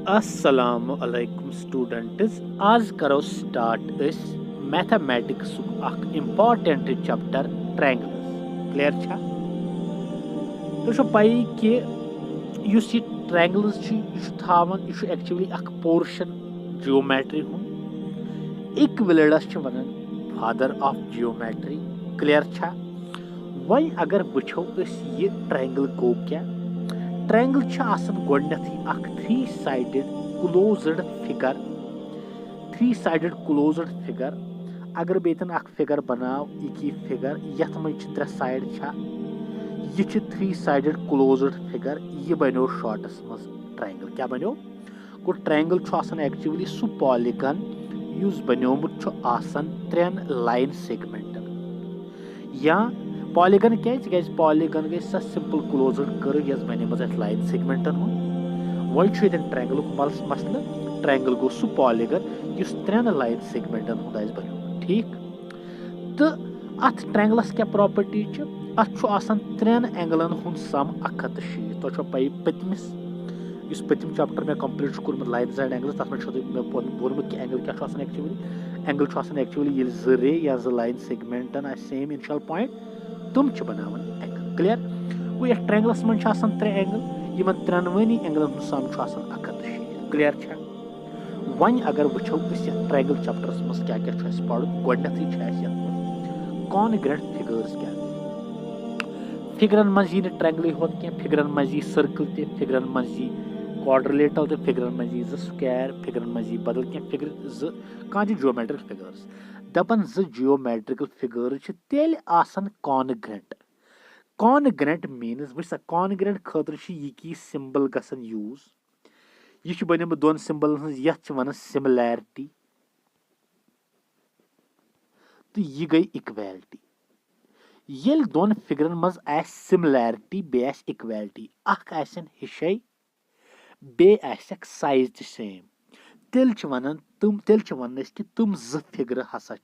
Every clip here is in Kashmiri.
अस्सलामु अलैकुम स्टूडेंट्स। आज करो start mathematics important chapter triangles. Clear छा तो पाई कि ये ट्रायंगल्स थावन एक्चुअली पोर्शन जियोमेट्री हूँ इक्विलेटरस वन फादर ऑफ जियोमेट्री। क्लियर छा वन अगर वुचो ये ट्रायंगल गो क्या ट्रायंगल गोडनथी थ्री साइडेड क्लोज्ड फिगर अगर बेतन फिगर बनाव ये फिगर यथ मज त्रे साइड यह थ्री साइडेड क्लोज्ड फिगर यह बनो शॉर्टस मज ट्रायंगल। क्या बनो गो ट्रायंगल एक्चुअली सु पॉलीगन युस बनोमुत त्रेन लाइन सेगमेंटन या पॉलीगन क्या पॉलीगन गई सा सिंपल क्लोज्ड कर्व यस बनेमज लाइन सेगमेंटन वन ट्रायंगल मसल ट्रायंगल गो सु पॉलीगन युस त्रेन लाइन सेगमेंटन बनो। ठीक तो अत ट्रायंगलस क्या प्रॉपर्टी अत त्रेन एंगलन हुंद सम 160। तो पई पतमिस पतिम चैप्टर में कंप्लीट कोर्मुत लाइन्स एंड एंगल्स तथ मे वोनमुत कि एंगल क्या एक्चुअली ये जो रे या जो लाइन सेगमेंटन सेम इनिशियल पॉइंट तुम बनावन एंगल। क्लियर गो ये ट्रायंगलस मन त्रे एंगल यमन त्रेनवनी एंगलन हुंद सम 160। क्लियर छा वन अगर वुचो ट्रायंगल चैप्टरस मज क्या पढ़ गोडनथी कॉन्ग्रेंट फिगर्स क्या फिगरन मज यी ट्रायंगल होत क्या फिगरन मज यी सर्कल ते फिगरन मज यी क्वाड्रिलेटरल ते फिगरन मज यी स्क्वायर फिगरन मज यी बदल क्या फिगर कह जियोमेट्रिक फिगर्स दपन जियोमेट्रिकल फिगर्स तेल आसन कॉन्ग्रेंट मीन्स वह कॉन्ग्रेंट खतर यह सिंबल गसन यूज यह बनियोमुत दोन सिंबल यथ वन सिमिलैरिटी तो यह गई इक्वैलिटी। ये दोन फिगरन मज सिमिलैरिटी बे इक्वैलिटी हिशे बे साइज त सेम तेल वन कि तुम फिगर हसा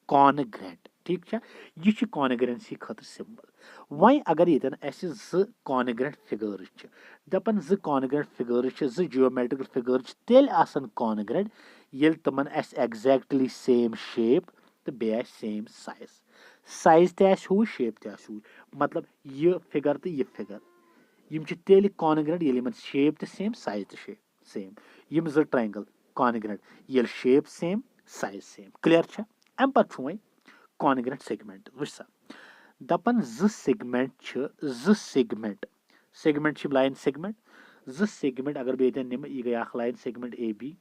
कॉन्ग्रेंट। ठीक है यह कॉन्ग्रेंसी खतर सिंबल। वन अगर ये कॉन्ग्रेंट फिगर्स दपन कॉन्ग्रेंट फिगर्स जियोमेट्रिकल फिगर्स तेल कॉन्ग्रेंट ये तमन एग्जैक्टली सेम शेप तो बे सेम साइज तू शेप तू मतलब यह फिगर तो यह फिगर यम तेल कॉन्ग्रेंट ये शेप तो सेम साइज तो सेम यम ट्रायंगल कॉन्ग्रेंट ये shape same size same. Clear छा अम पत वो कॉन्ग्रेंट सेगमेंट वुच सा दपन सेगमेंट लाइन सेगमेंट अगर बे निम यह गई लाइन सेगमेंट ए बी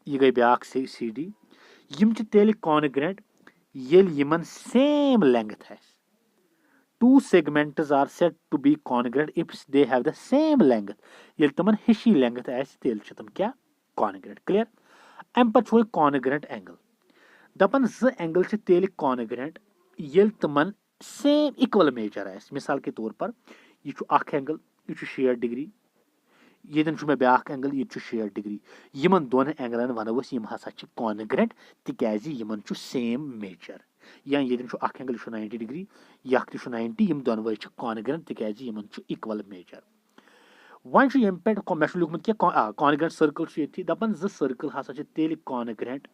यह गई ब्या सी डी यम तेल कॉन्ग्रेंट यमन same length two segments are said to be congruent if they have the same length ये तमन हिशी लेंथ तेल तम क्या कॉन्ग्रेंट। क्लियर अम पत वो कॉन्ग्रेंट एंगल दपन एंगल तेल कॉन्ग्रेंट ये तमन सेम इक्वल मेजर मिसाल के तौर पर यह एंगल यह 60 डिग्री ये मे ब्या एंगल ये 60 डिग्री यमन दोन एंगलन वनो यम हसा कॉन्ग्रेंट तिकाज यमन सेम मेजर या ये एंगल 90 डिग्री यह 90 यम दोनवे कॉन्ग्रेंट तिकाज यमन इक्वल मेजर। वन यम पे मे लिखमुत कि कॉन्ग्रेंट सर्कल ये दपन सर्कल हसा तेल कॉन्ग्रेंट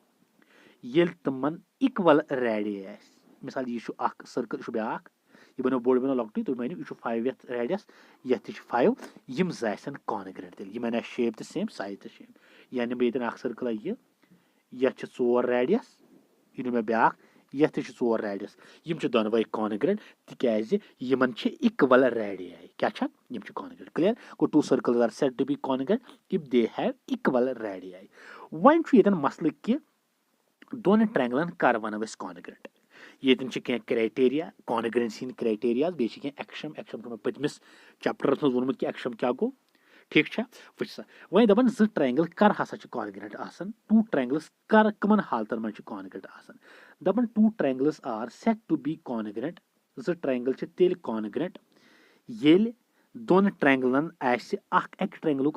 ये तमन इक्वल रेडियस मिसाल यह सर्कल यह ब्या यह बनो बोड़ बनो लॉकटी तो मानियो यह 5 यथ रेडियस यथ 5 यम जासन कॉन्ग्रेंट तेल यमन शेप तो सेम साइज तो सेम यानी बे सर्कल यथ 4 रेडियस यह मे ब्या यथ 4 रेडियस यम दोनवे कॉन्ग्रेंट तिकाज यमन इक्वल रेडियाई क्या यम कॉन्ग्रेंट। क्लियर गो two circles are said to be congruent if they have equal radii. वन ये मसल कि दोन ट्रायंगलन कर वन कॉन्ग्रेंट ये क्राइटेरिया कॉन्ग्रेंसी क्राइटेरिया बे एक्शम पतमिस चैप्टरस मज वोनमुत कि एक्शम क्या गो। ठीक है वो सा वह दपन ट्रायंगल कर हसा कॉन्ग्रेंट टू ट्रायंगल्स कर कमन हालतन मन कॉन्ग्रेंट दपन two triangles are said to be congruent triangle तेल कॉन्ग्रेंट ये दोन ट्रायंगलन ट्रायंगल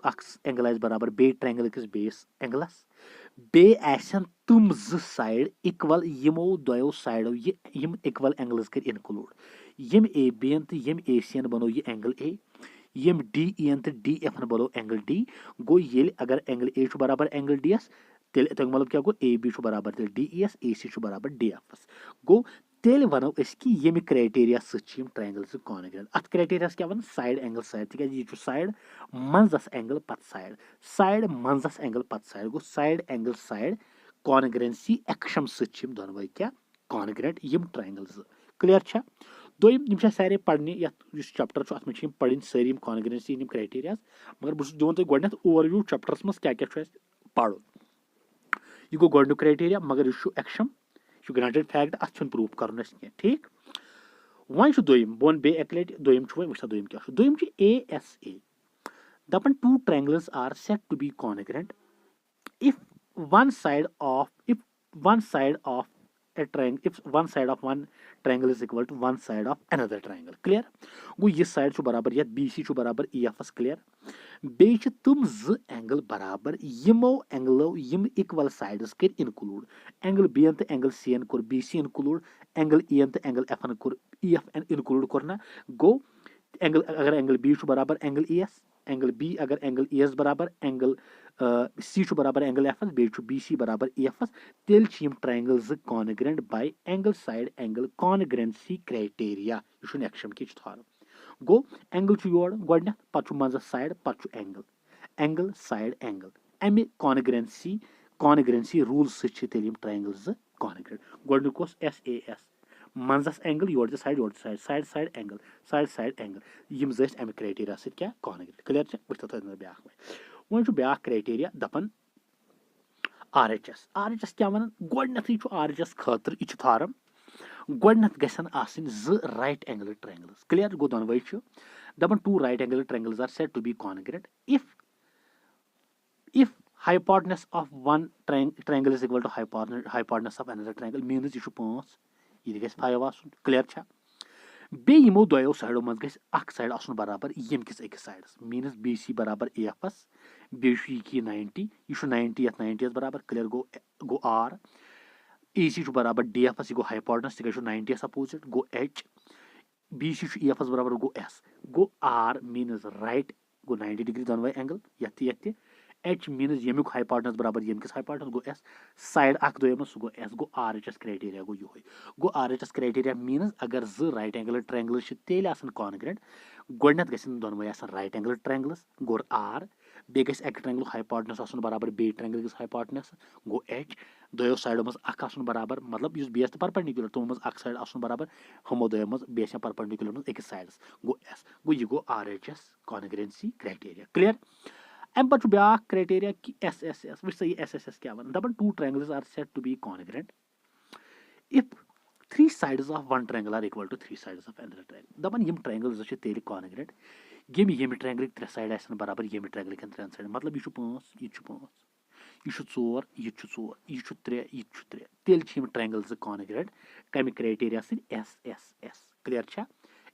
एंगल बराबर बे ट्रायंगल किस बेस एंगलस बे तुम साइड इक्वल यमो दोयो साइडो यम इक्वल एंगल्स कर इनक्लूड यम ए बी तो यम ए सी बनो यह angle A M D E तो डी एफ बोलो एंगल डी गो ये अगर एंगल ए बराबर एंगल डी एस तेल तक मतलब क्या गो ए बी बराबर तेल D E S A C बराबर डी एफ एस गो तेल वनो कि यम क्राइटेरिया सम ट्रायंगल कॉन्ग्रेंट अत क्राइटेरिया क्या वन साइड एंगल साइड तिक यह साइड मंजस एंगल पत साइड साइड मंजस एंगल पत साइड गो साइड एंगल साइड कॉन्ग्रेंसी एक्शम सम दोनवे क्या कॉन्ग्रेंट यम ट्रायंगल क्लियर छा दोम यम सारे पढ़ने चैप्टर अत मे पढ़ सारी कॉन्ग्रेंसी क्राइटेरिया मगर बहुत दिवन तुम गोडनेथ ओवरव्यू चैप्टरस मज क्या क्या पढ़ यह गो गोडनुक क्राइटेरिया मगर यह एक्शम यह ग्रांटेड फैक्ट अत प्रूफ कर ठीक वन दोम बोन बे एक लट दोम वसा दोम क्या दोम ए एस ए दपन two triangles are said to be congruent if one side of a triangle if one side of one triangle is equal to one side of another triangle clear गो यह साइड बराबर यह बी सी बराबर ई एफ एस क्लियर बे तुम ज एंगल बराबर यमो एंगलो यम इक्वल साइड्स कर इनक्लूड एंगल बी तो एंगल सी एन कोर B C include angle E एन तो एंगल एफ एन कोर ई एफ एन इनक्लूड करना गो एंगल अगर एंगल बी बराबर एंगल ई एस एंगल बी अगर एंगल ई एस बराबर एंगल सी बराबर एंगल एफ एस बे बी सी बराबर ई एफ एस तेल triangle congruent by angle side angle congruency criteria यह एक्शम कि थार गो एंगल योर गोडनेथ पत मंजस साइड पत एंगल एंगल साइड एंगल अमे कॉन्ग्रेंसी रूल सिल ट्रायंगल कॉन्ग्रेंट गोडनुक एस ए एस मंजस एंगल योर साइड साइड साइड एंगल यम अमे क्राइटेरिया सत क्या कॉन्ग्रेंट क्लियर बह ब्या वन ब्या क्राइटेरिया दपन आर एच एस क्या वन गोडनेथ आर एच एस खतर यह थारम गोडनेथ गसन आसन ज राइट एंगल ट्रायंगल्स क्लियर गो दोनवे दपन two right angle triangles are said to be congruent if hypotenuse of one triangle is equal to hypotenuse of another triangle means यह 5 यह गस 5 आसन क्लियर छा बे यमो दोयो साइडो मज गस अख साइड आसन बराबर यम किस एक साइडस मीनस बी सी बराबर ए एफ एस बे की 90 यह 90 यथ 90 बराबर clear go R A C बराबर डी एफ एस यह गो हाइपोटेनस तक 90 अपोजिट गो H B C E F एस बराबर गो आर मीनस राइट गो 90 डिग्री दोनवे एंगल यथ एच मीनस यमुक हाइपोटेनस बराबर यम किस हाइपोटेनस गो एस साइड अख दोयम सह गो एस गो आर एच एस क्राइटेरिया गो यह गो R H S criteria means अगर ज राइट एंगल ट्रायंगल तेल कॉन्ग्रेंट गोडनेथ गसन दोनवे राइट एंगल ट्रायंगल्स गो आर बे गस एक ट्रायंगल हाइपोटेनस आसन बराबर बे ट्रायंगल किस हाइपोटेनस गो एच दोयो साइडो मज अख आसन बराबर मतलब इस बेस परपेंडिकुलर तमो मज अख साइड आसन बराबर हमो दोयो मज बेस परपेंडिकुलर मज एक साइडस गो एस गो यह गो R H S congruency criteria clear अम पे ब्या क्राइटेरिया कि एस एस एस वो एस एस एस क्या वन दपन two triangles are said to be congruent if 3 sides of one triangle are equal to 3 sides of another triangle दपन यम ट्रायंगल्स तेल कॉन्ग्रेंट यम ट्रायंगल 3 साइड आसन बराबर यम ट्रायंगल 3 साइड मतलब यह 5 यह 5 यह 4 यह 4 यह 3 यह 3 तेल ट्रायंगल्स कॉन्ग्रेंट कम criteria S S S clear छा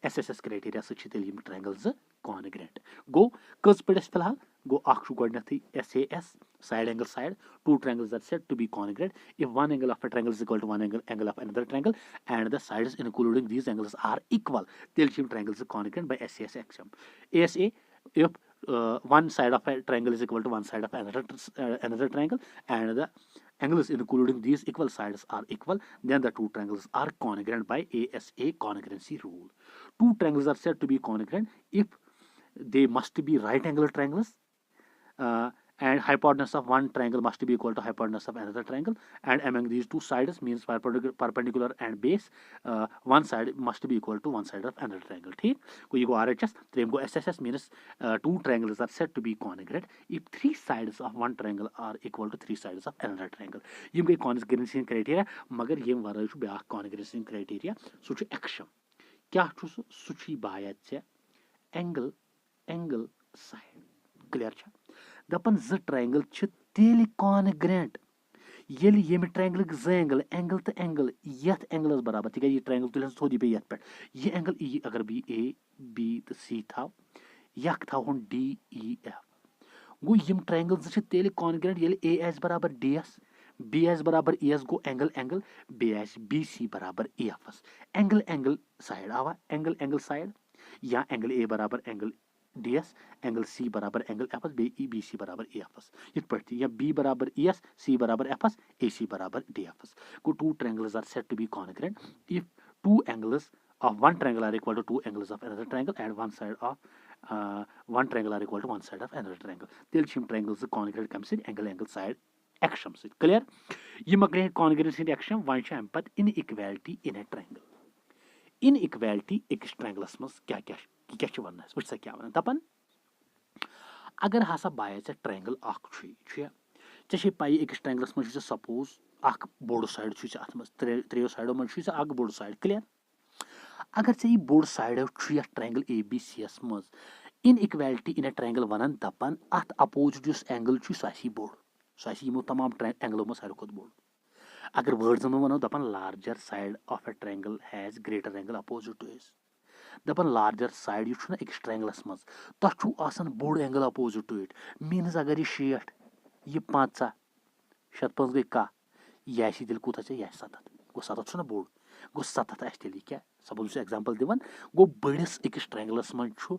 एस एस एस क्राइटेरिया तेल ट्रायंगल्स कॉन्ग्रेंट गो कज पे फिलहाल गो गोडनेथ S A S side angle side two triangles are said to be congruent if one angle of a triangle is equal to one angle of another triangle and the sides including these angles are equal then triangles are congruent by SAS axiom. ASA if one side of a triangle is equal to one side of another triangle and the angles including these equal sides are equal then the two triangles are congruent by ASA congruency rule. Two triangles are said to be congruent if they must be right angle triangles and hypotenuse of one triangle must be equal to hypotenuse of another triangle and among these two sides means perpendicular and base one side must be equal to one side of another triangle ठीक को ये गो RHS त्रेम go SSS means two triangles are said to be congruent if 3 sides of one triangle are equal to 3 sides of another triangle यम गई congruency criteria मगर यम वराय छु ब्या congruency criteria सु छु axiom क्या छु सु छु बायत से एंगल साइड क्लियर छ दपन ज ट्रायंगल छ तेल कॉन्ग्रेंट येल यम ट्रायंगल ज एंगल तो एंगल यथ एंगलस बराबर तिक ये ट्रायंगल तुल थोड़ी पे यथ पे ये एंगल ई अगर बी ए बी तो सी थाव यख थाव डी ई एफ गो यम ट्रायंगल ज छ तेल कॉन्ग्रेंट येल ए एस बराबर डी एस बी एस बराबर ई एस गो एंगल बी एस बी सी बराबर ई एफ एस एंगल साइड आवा एंगल साइड या एंगल ए बराबर एंगल DS, angle C बराबर angle Fs, BC बराबर AFs. Yet पढ़ती या B बराबर ES, C बराबर Fs, AC बराबर DFs. Go two triangles are said to be congruent if two angles of one triangle are equal to two angles of another triangle and one side of one triangle are equal to one side of another triangle. Tell him triangles congruent comes in angle side action. Clear? You make congruence in action. One sham but inequality in a triangle. Inequality एक triangles मस क्या वनना है वह क्या वन दपान अगर हसा बाय ऐसे triangle चे पाई एक triangles मस suppose अख बोर्ड साइड अत मस त्रेयो साइडो मस अख बोर्ड साइड क्लियर अगर चे बोर्ड साइडो triangle ABC मस inequality in a triangle वन दपान अत opposite जुस angle सह बोर्ड सह यमो तमाम एंगलों में सारे बोर्ड अगर वर्ड्स में वनो दपन larger side of a triangle has greater angle opposite to is दपन लार्जर साइड यह छुना एक ट्रायंगलस मज तु आसन बोड़ angle opposite to it means अगर यह 60 यह 5 65 गई कह यह तेल कूत यह 7 गो 7 छुना बोड़ गो 7 आस तेल क्या सपोज एग्जांपल दिवन गो बड़िस एक ट्रायंगलस मज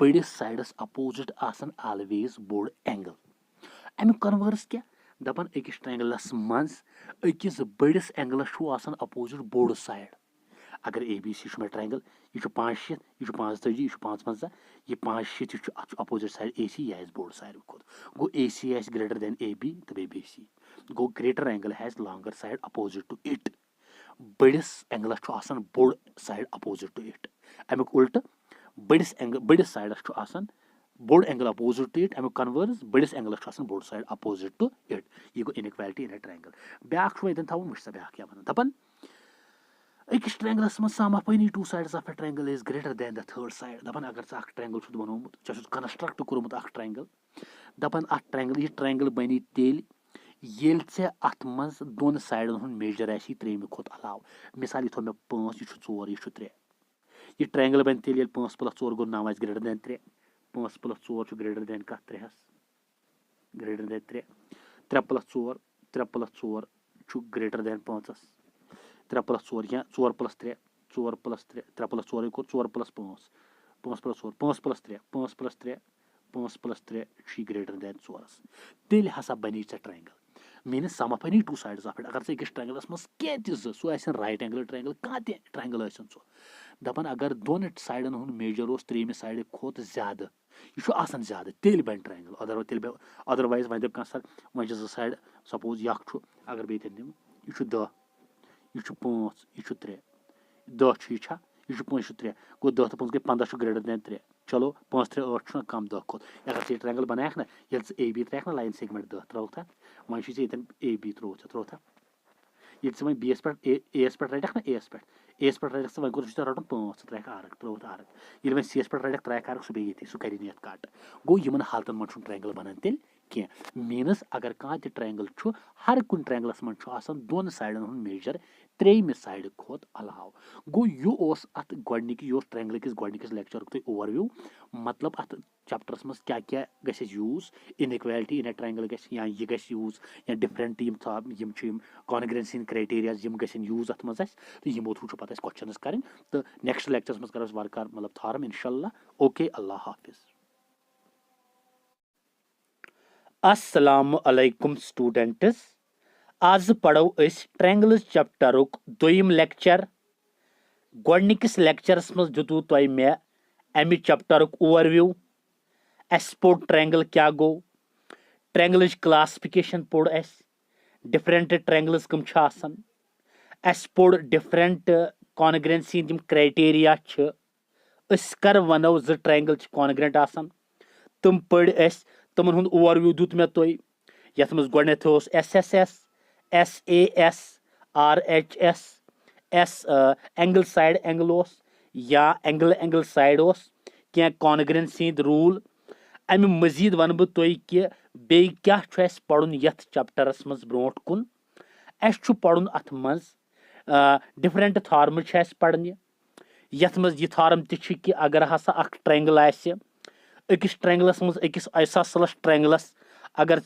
बड़िस साइडस अपोजिट आसन ऑलवेज बोड़ एंगल अमु कन्वर्स क्या दपन अकिस ट्रायंगलस मज अकिस बड़िस एंगलस अपोजिट बोर्ड साइड अगर ABC मे ट्रायंगल यह 5 यह 35 यह 55 यह 5 यह अपोजिट साइड AC यह बोर्ड साइड खुद गो AC आस ग्रेटर देन AB तो BC गो greater angle has longer side opposite to it बड़िस एंगलस बोर्ड साइड अपोजिट टू इट अमुक उल्ट बड़िस साइडस बोर्ड एंगल अपोजिट टू इट अमुक कन्वर्स बड़िस एंगलस बोर्ड साइड अपोजिट टू इट यह गो इनइक्वालिटी इन अ ट्रायंगल ब्याक वतन थवन वुच ब्याक क्या वन दपन अकिस ट्रायंगलस मज sum of any two sides of a triangle is greater than the third side दपन अगर ट्रायंगल बनोमुत कंस्ट्रक्ट कोर्मुत ट्रायंगल दपन ट्रायंगल यह ट्रायंगल बनी तेल येल ऐ अत मज दोन साइडन हुन मेजर आसी त्रेम खोत अलाव मिसाल यह मे 5 यह 4 यह 3 यह ट्रायंगल बन तेल 5 + 4 गो 9 ग्रेटर देन 3 5 + 4 ग्रेटर देन कह 3 ग्रेटर देन 3 3 + 4 3 + 4 ग्रेटर देन 5 3 + 4 या 4 + 3 4 + 3 3 + 4 को 4 + 5 5 + 4 5 + 3 5 + 3 5 + 3 ग्रेटर देन 4 तेल हसा बनी triangle means sum of any two sides of it अगर अकिस ट्रायंगलस मज कह सह राइट एंगल ट्रायंगल कह ट्रायंगल दपन अगर दोन साइडन हुन मेजर त्रेम साइड खोत ज्यादा यह ज्यादा तेल बन ट्रायंगल अदरवाइज वन दप सर वन 2 साइड सपोज यख अगर बे दिम यह 10 यह 5 यह 3 10 यह 5 यह 3 गो 10 तो 5 गई 15 ग्रेटर देन 3 चलो 5 3 8 कम 10 खोत अगर ये ट्रायंगल बनायक ना ये AB त्रेक ना लाइन सेगमेंट 10 त्रोथ वन ये AB त्रोथ ये वन BS पे AS पे रटक ना AS पे रटक वन कोर रटन 5 त्रेक आर्क त्रोथ आर्क ये वन CS पे रटक त्रेक आर्क सह बे सह कर कट गो यमन हालतन मन ट्रायंगल बनान तेल कह मीनस अगर कह ट्रायंगल हर कुन ट्रायंगलस मन दोन साइडन हुन मेजर त्रेम साइड खोत अलाव गो यह अत गोडनिक यह ट्रायंगल किस गोडनिकस लेक्चर तुम ओवरव्यू मतलब अत चैप्टरस मज क्या क्या गस use inequality in a triangle गस या यह गस यूज या डिफरेंट यम कॉन्ग्रेंस इन क्राइटेरिया यम गसन यूज अत मज तो यमो थ्रू पत क्वेश्चन कर तो नेक्स्ट लेक्चरस मज करो वार मतलब थारम इंशाल्लाह ओके अल्लाह हाफिज अस्सलाम अलैकुम स्टूडेंट्स आज पढ़ो ट्रायंगल्स चैप्टरुक दोयम लेक्चर गोडनिकिस लेक्चरस मज दितु तोय मे अमि चैप्टरुक ओवरव्यू अस पोर ट्रायंगल क्या गो ट्रायंगल्स क्लासिफिकेशन पोर अस डिफरेंट ट्रायंगल्स कम छ आसन अस पोर डिफरेंट कॉन्ग्रेंसी दिम क्राइटेरिया छ अस कर वनो ज ट्रायंगल छ कॉन्ग्रेंट आसन तुम पढ़ अस तमन हुन ओवरव्यू दुत मे तोय यथ मज गोडनेथ SSS SAS RHS S angle side angle या एंगल साइड क्या कॉन्ग्रेंसी रूल अमि मजीद वन बह तुम कि बे क्या पढ़ुन यथ चैप्टरस मज ब्रोट कुन पढ़ुन अथ मज डिफरेंट थार्म पढ़ने यथ मज यह थार्म ति कि अगर हसा अख ट्रायंगल आसि अकिस ट्रायंगलस मज अकिस आइसोसेलेस ट्रायंगलस अगर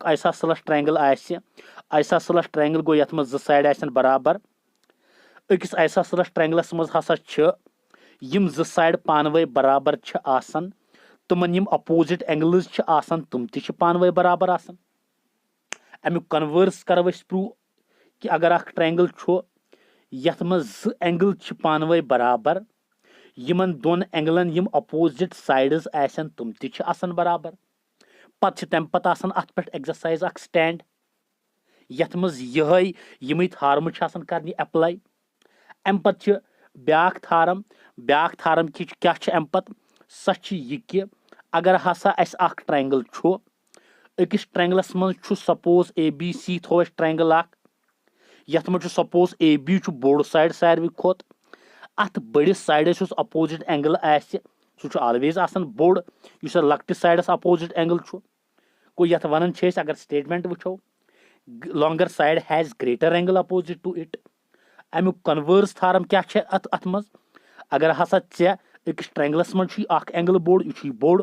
आइसोसेलेस ट्रायंगल आसि आइसोसेलेस ट्रायंगल गो यथ मज 2 साइड आसन बराबर अकिस आइसोसेलेस ट्रायंगलस मज हसा यम 2 साइड पानवे बराबर आसन तमन यम अपोजिट एंगल्स छ आसान तुम ति छ पानवे बराबर आसान। अमुक कन्वर्स करो अस प्रूव कि अगर अख ट्रायंगल छ यथ मज ज एंगल छ पानवे बराबर यमन दोन एंगलन यम अपोजिट साइड्स आसन तुम ति छ आसान बराबर। पत तम पत आसान अथ पे एक्सरसाइज अख स्टैंड यथ मज यही यम थार्म छ करनी अप्लाई। अम पत ब्याक थार्म क्या अम पत स कि अगर हसा अस अख ट्रायंगल छ अकिस ट्रायंगलस मज छु सपोज ए बी सी थो अस ट्रायंगल अख यथ मज सपोज ए बी छु बोड़ साइड सारवी खोत अथ बड़िस साइडस युस अपोजिट एंगल आसि सु छु ऑलवेज आसान बोड़ युस लक्टिस साइडस अपोजिट एंगल छु को यथ वनन छ अगर स्टेटमेंट वुछो longer side has greater angle opposite to it. अमुक कन्वर्स थार्म क्या छ अथ मज अगर हसा चे अकिस ट्रायंगलस मज छु अख एंगल बोड़ यु छु बोड़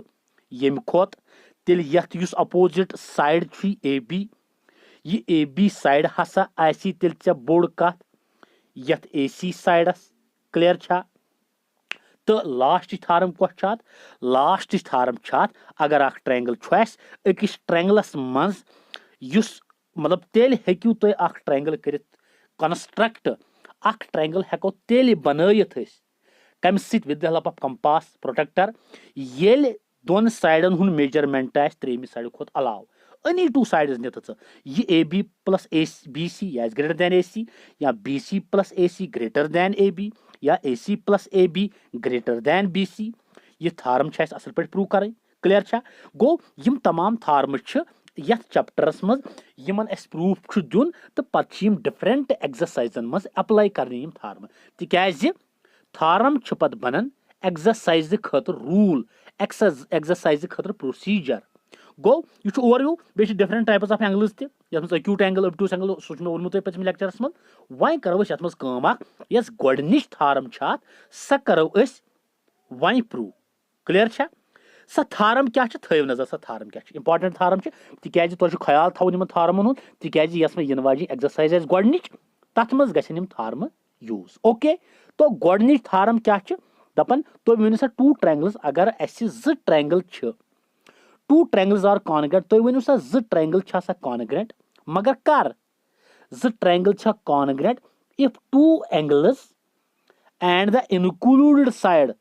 यम खोत तेल यथ युस अपोजिट साइड छु ए बी ये ए बी साइड हसा आसी तेल चे बोड़ कथ यथ ए सी साइडस क्लियर छा। तो लास्ट थार्म कत लास्ट थार्म अगर अख ट्रायंगल छुस अकिस ट्रायंगलस मज युस मतलब तेल हेक्यू तुम अख ट्रायंगल कर कंस्ट्रक्ट अख ट्रायंगल हेको तेल बनयित कम सित with the help of compass protractor येल दोन साइडन हुन मेजरमेंट आस त्रेमि साइड खोत अलाव एनी टू साइड्स नित ये A B plus A B C या ग्रेटर देन ए सी या B C plus A C greater than A B या A C plus A B greater than B C ये थार्म असल पे प्रूव कर क्लियर छा। गो यम तमाम थार्म यथ चैप्टरस मज यमन अस प्रूफ दिन तो पे डिफरेंट एक्सरसाइजन मज अप्लाई करने थार्म तिकाज थार्म पत बनन एक्सरसाइज खतर रूल एक्सरसाइज खतर प्रोसीजर गो यह ओवरव्यू बे डिफरेंट टाइप्स ऑफ एंगल्स तथ एक्यूट एंगल ऑब्टूस एंगल सह मे वोनमुत पे लेक्चरस मज वह करो ये मज यस गोडनिच थार्म स करो वह प्रूव क्लियर छा। स थार्म क्या थो नजर स थार्म क्या इंपॉर्टेंट थार्म तिकाज तुम ख्याल थवन थार्मन हुंद तिकाज यस मे इन वाजन एक्सरसाइज आस गोडनिच तथ मज गछन थार्म यूज ओके। तो गोडनिच थार्म क्या दपन तुम वन सा टू ट्रायंगल्स अगर अस ज triangle two triangles are congruent तुम वन सा ज ट्रायंगल कॉन्ग्रेंट मगर कर ज triangle congruent if two angles and the included side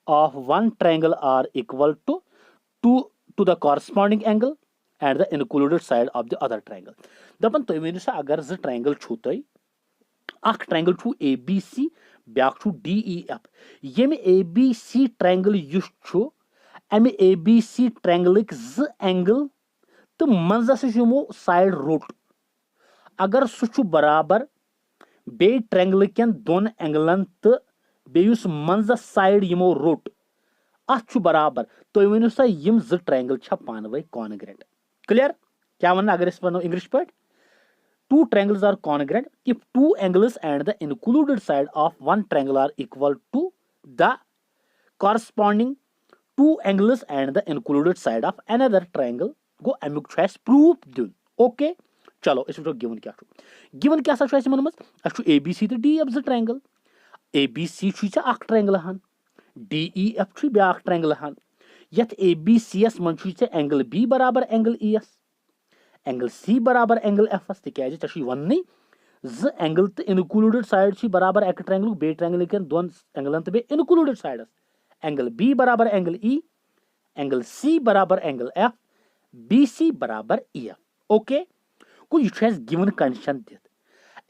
of one triangle are equal to the corresponding angle and the included side of the other triangle दपन तुम वन सा अगर ज ट्रायंगल छु तुम अख ट्रायंगल छु ए बी सी ब्याक छु डी ई एफ यम ए बी सी ट्रायंगल युस छु अमे ए बी सी ट्रायंगल ज एंगल तो मंजस यमो साइड रोट अगर सह बराबर बे ट्रायंगल कन दोन एंगलन तो बेयुस मंजस साइड यमो रोट अथ बराबर तुम वन सा यम ज ट्रायंगल पानवे कॉन्ग्रेंट क्लियर क्या वन अगर वो इंग्लिश पे two triangles are congruent if two angles and the included side of one triangle are equal to the corresponding two angles and the included side of another triangle गो अमुक प्रूफ दिन ओके। चलो वो गिवन क्या गिवन क्या मज ए बी सी तो डी एफ ज ट्रायंगल ए बी सी अख ट्रायंगल हन डी ई एफ ब्या ट्रायंगल हन यथ ए बी सी एस मज एंगल बी बराबर एंगल ई एस एंगल सी बराबर एंगल एफ एस तिकाज वन ज एंगल तो इनक्लूडेड साइड बराबर एक ट्रायंगल बे ट्रायंगल कन दोन एंगलन तो बे इनक्लूडेड साइडस एंगल बी बराबर एंगल ई एंगल सी बराबर एंगल एफ बी सी बराबर ई एफ ओके। को यह गिवन कंडीशन दित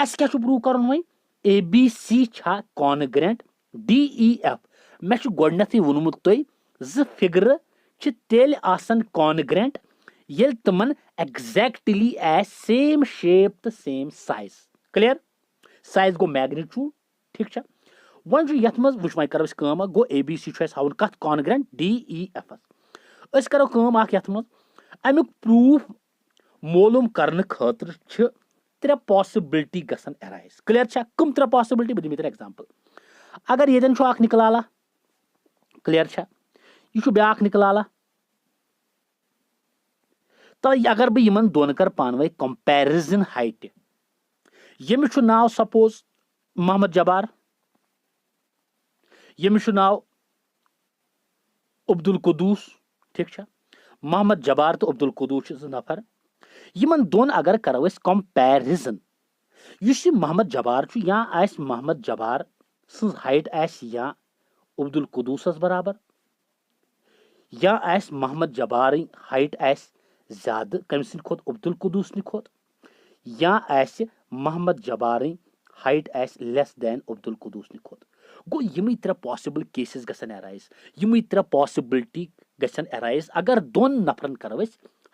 अस क्या प्रूव कर वह A B C congruent D E F मे गोडनथ वोनमुत तुम ज फिगर तेल आसन कॉन्ग्रेंट ये तमन एग्जैक्टली एज सेम शेप तो सेम साइज क्लियर साइज गो मैग्नीट्यूड ठीक वन ये वुच वह करो गो ए बी सी हावन कत congruent D E F S करो अमुक प्रूफ मोलूम करने खतर त्रे पॉसिबिलिटी गसन अराइज क्लियर कम त्रे पॉसिबिलिटी बह दिन एग्जांपल अगर ये निकलाला क्लियर यह ब्या निकलाला तो अगर बह यमन दोन कर पानवे कंपैरिजन हाइट यमिस नाव सपोज मोहम्मद जबार यमिस नाव अब्दुल कुदूस ठीक छा मोहम्मद जबार तो अब्दुल कुदूस ज नफर यमन दोन अगर करो कंपेरिजन युस मोहम्मद जबार या आस मोहम्मद जबार सज हाइट या अब्दुल कुदूसस बराबर या आस मोहम्मद जबार हाइट ज्यादा कम सद खोत अब्दुल कुदूस खोत या आस Mohammad Jabbar height less than Abdul Quddus खोत गो यम त्रे पॉसिबल केसेस गसन अराइज यम त्रे पॉसिबिलिटी गसन अराइज अगर दोन नफरन करो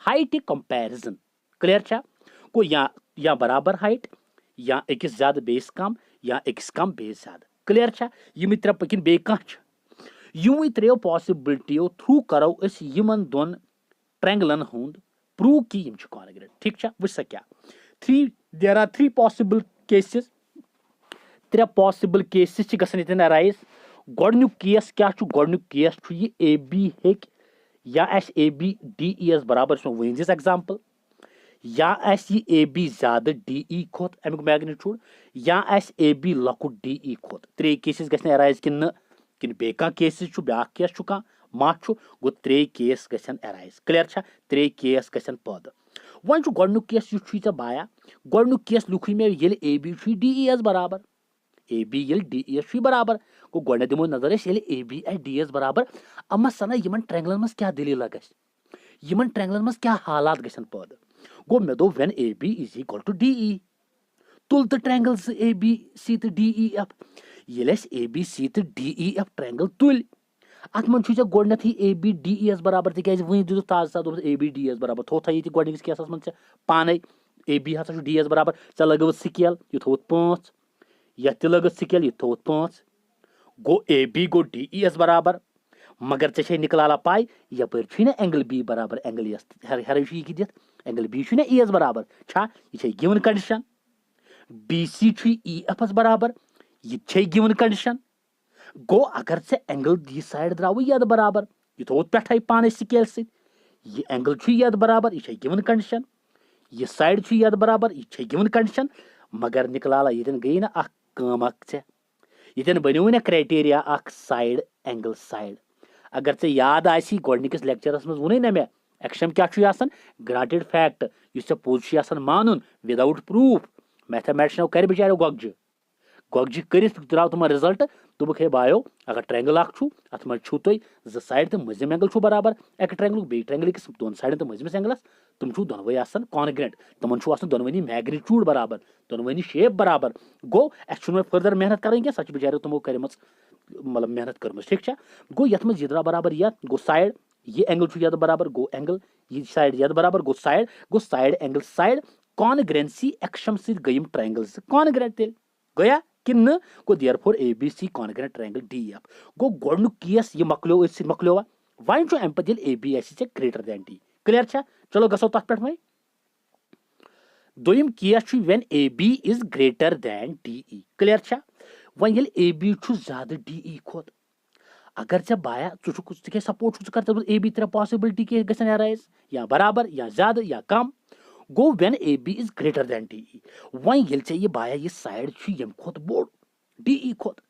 हाइट कंपेरिजन क्लियर छा गो या बराबर हाइट या अकिस ज्यादा बेस कम या अकिस कम बेस ज्यादा क्लियर छा यम त्रे पकिन बे कह यमो त्रेयो पॉसिबिलिटियों थ्रू करो यमन दोन ट्रैंगलन हुंद प्रूव कि यम कॉन्ग्रेंट ठीक छा वुछ सा क्या there are three possible cases त्रे पॉसिबल केसेस गसन यतन अराइज गोडन्यु केस क्या छु गोडन्यु केस छु ये ए बी हेक या एस ए बी डी ई एस बराबर सो वन दिस एग्जांपल या एस ये ए बी ज्यादा डी ई खोत अमिक मैग्नीट्यूड या एस ए बी लकुट डी ई खोत त्रे केसेस गसन अराइज किन बे केसेस छु ब्या केस छु का मा छु गो त्रे केस गसन अराइज क्लियर छा त्रे केस गसन पद वन छु गोडन्यु केस यु छु बाया गोडन्यु केस लुखि मे येल ए बी छु डी ई एस बराबर ए बी येल डी ई एस छु बराबर गो गोडने दिमो नजर येल ए बी एस डी एस बराबर अम्मा सना यमन ट्रायंगलन मस क्या दलील गस यमन ट्रायंगलन मस क्या हालात गसन पद गो मे दो when A B is equal to D E तुल the triangles A B C तो डी ई एफ येलेस ए बी सी तो डी ई एफ ट्रायंगल तुल अत मन छु गोडनथ ए बी डी ई एस बराबर तिकाज वही दु ताज सा ए बी डी एस बराबर थोथा ये गोडनिस केसस मन पाने ए बी हसा डी एस बराबर च लगव स्केल यु थोत 5 या ते लग स्केल यु थोत 5 गो ए बी गो डी ई एस बराबर मगर चे निकलाला पाई यपर छु ना एंगल बी बराबर एंगल एस हर छु की दित एंगल बी छु ना ई एस बराबर छा ये छे गिवन कंडीशन बी सी छु ई एफ एस बराबर ये छे गिवन कंडीशन गो अगर से एंगल दी साइड द्राव यद बराबर ये थोत पेठै पाने स्केल से ये एंगल छु यद बराबर ये छे गिवन कंडीशन ये साइड छु यद बराबर ये छे गिवन कंडीशन मगर निकलाला यदन गई ना अख काम अख से यदन बनियो ना क्राइटेरिया अख साइड एंगल साइड अगर से याद आसी गोडनिकस लेक्चरस में वने ना मे एक्शन क्या छु आसन ग्रांटेड फैक्ट युस पोज छु आसन मानुन विदाउट प्रूफ मैथमेटिशियन कर बिचारो गोगज करिस द्राव तुम रिजल्ट दोबुक हे बायो अगर ट्रायंगल अख छु अथ म छु तोय ज साइड तो मजिम एंगल छु बराबर एक ट्रायंगल बे ट्रायंगल किस दोन साइड तो मजिम एंगलस तुम छु दोनवय आसन कॉन्ग्रेंट तुमन छु आसन दोनवनी मैग्नीट्यूड बराबर दोनवनी शेप बराबर गो एस छु फर्दर मेहनत करेंगे सच बिचारो तुमो करमस मतलब मेहनत करमस ठीक छा गो यथ म जिद्रा बराबर या गो साइड ये एंगल छु यद बराबर गो एंगल ये साइड यद बराबर गो side angle side congruence axiom से गयम ट्रायंगल्स कॉन्ग्रेंट तेल गया कि न गो therefore A B C congruent triangle D F गो गोडनु केस ये मकलो वन छु एम पदिल ए बी एस से ग्रेटर देन डी क्लियर छा चलो गसो तथ पेट मै दोयम केस छु when A B is greater than D E clear छा वन येल ए बी छु ज्यादा डी ई खोत अगर से बाया छु कुछ के सपोर्ट छु करत ए बी त्रे पॉसिबिलिटी के गसन अराइज या बराबर या ज्यादा या कम गो when A B is greater than D E वन येल ये बाया ये साइड छु यम खोत बोड डी ई खोत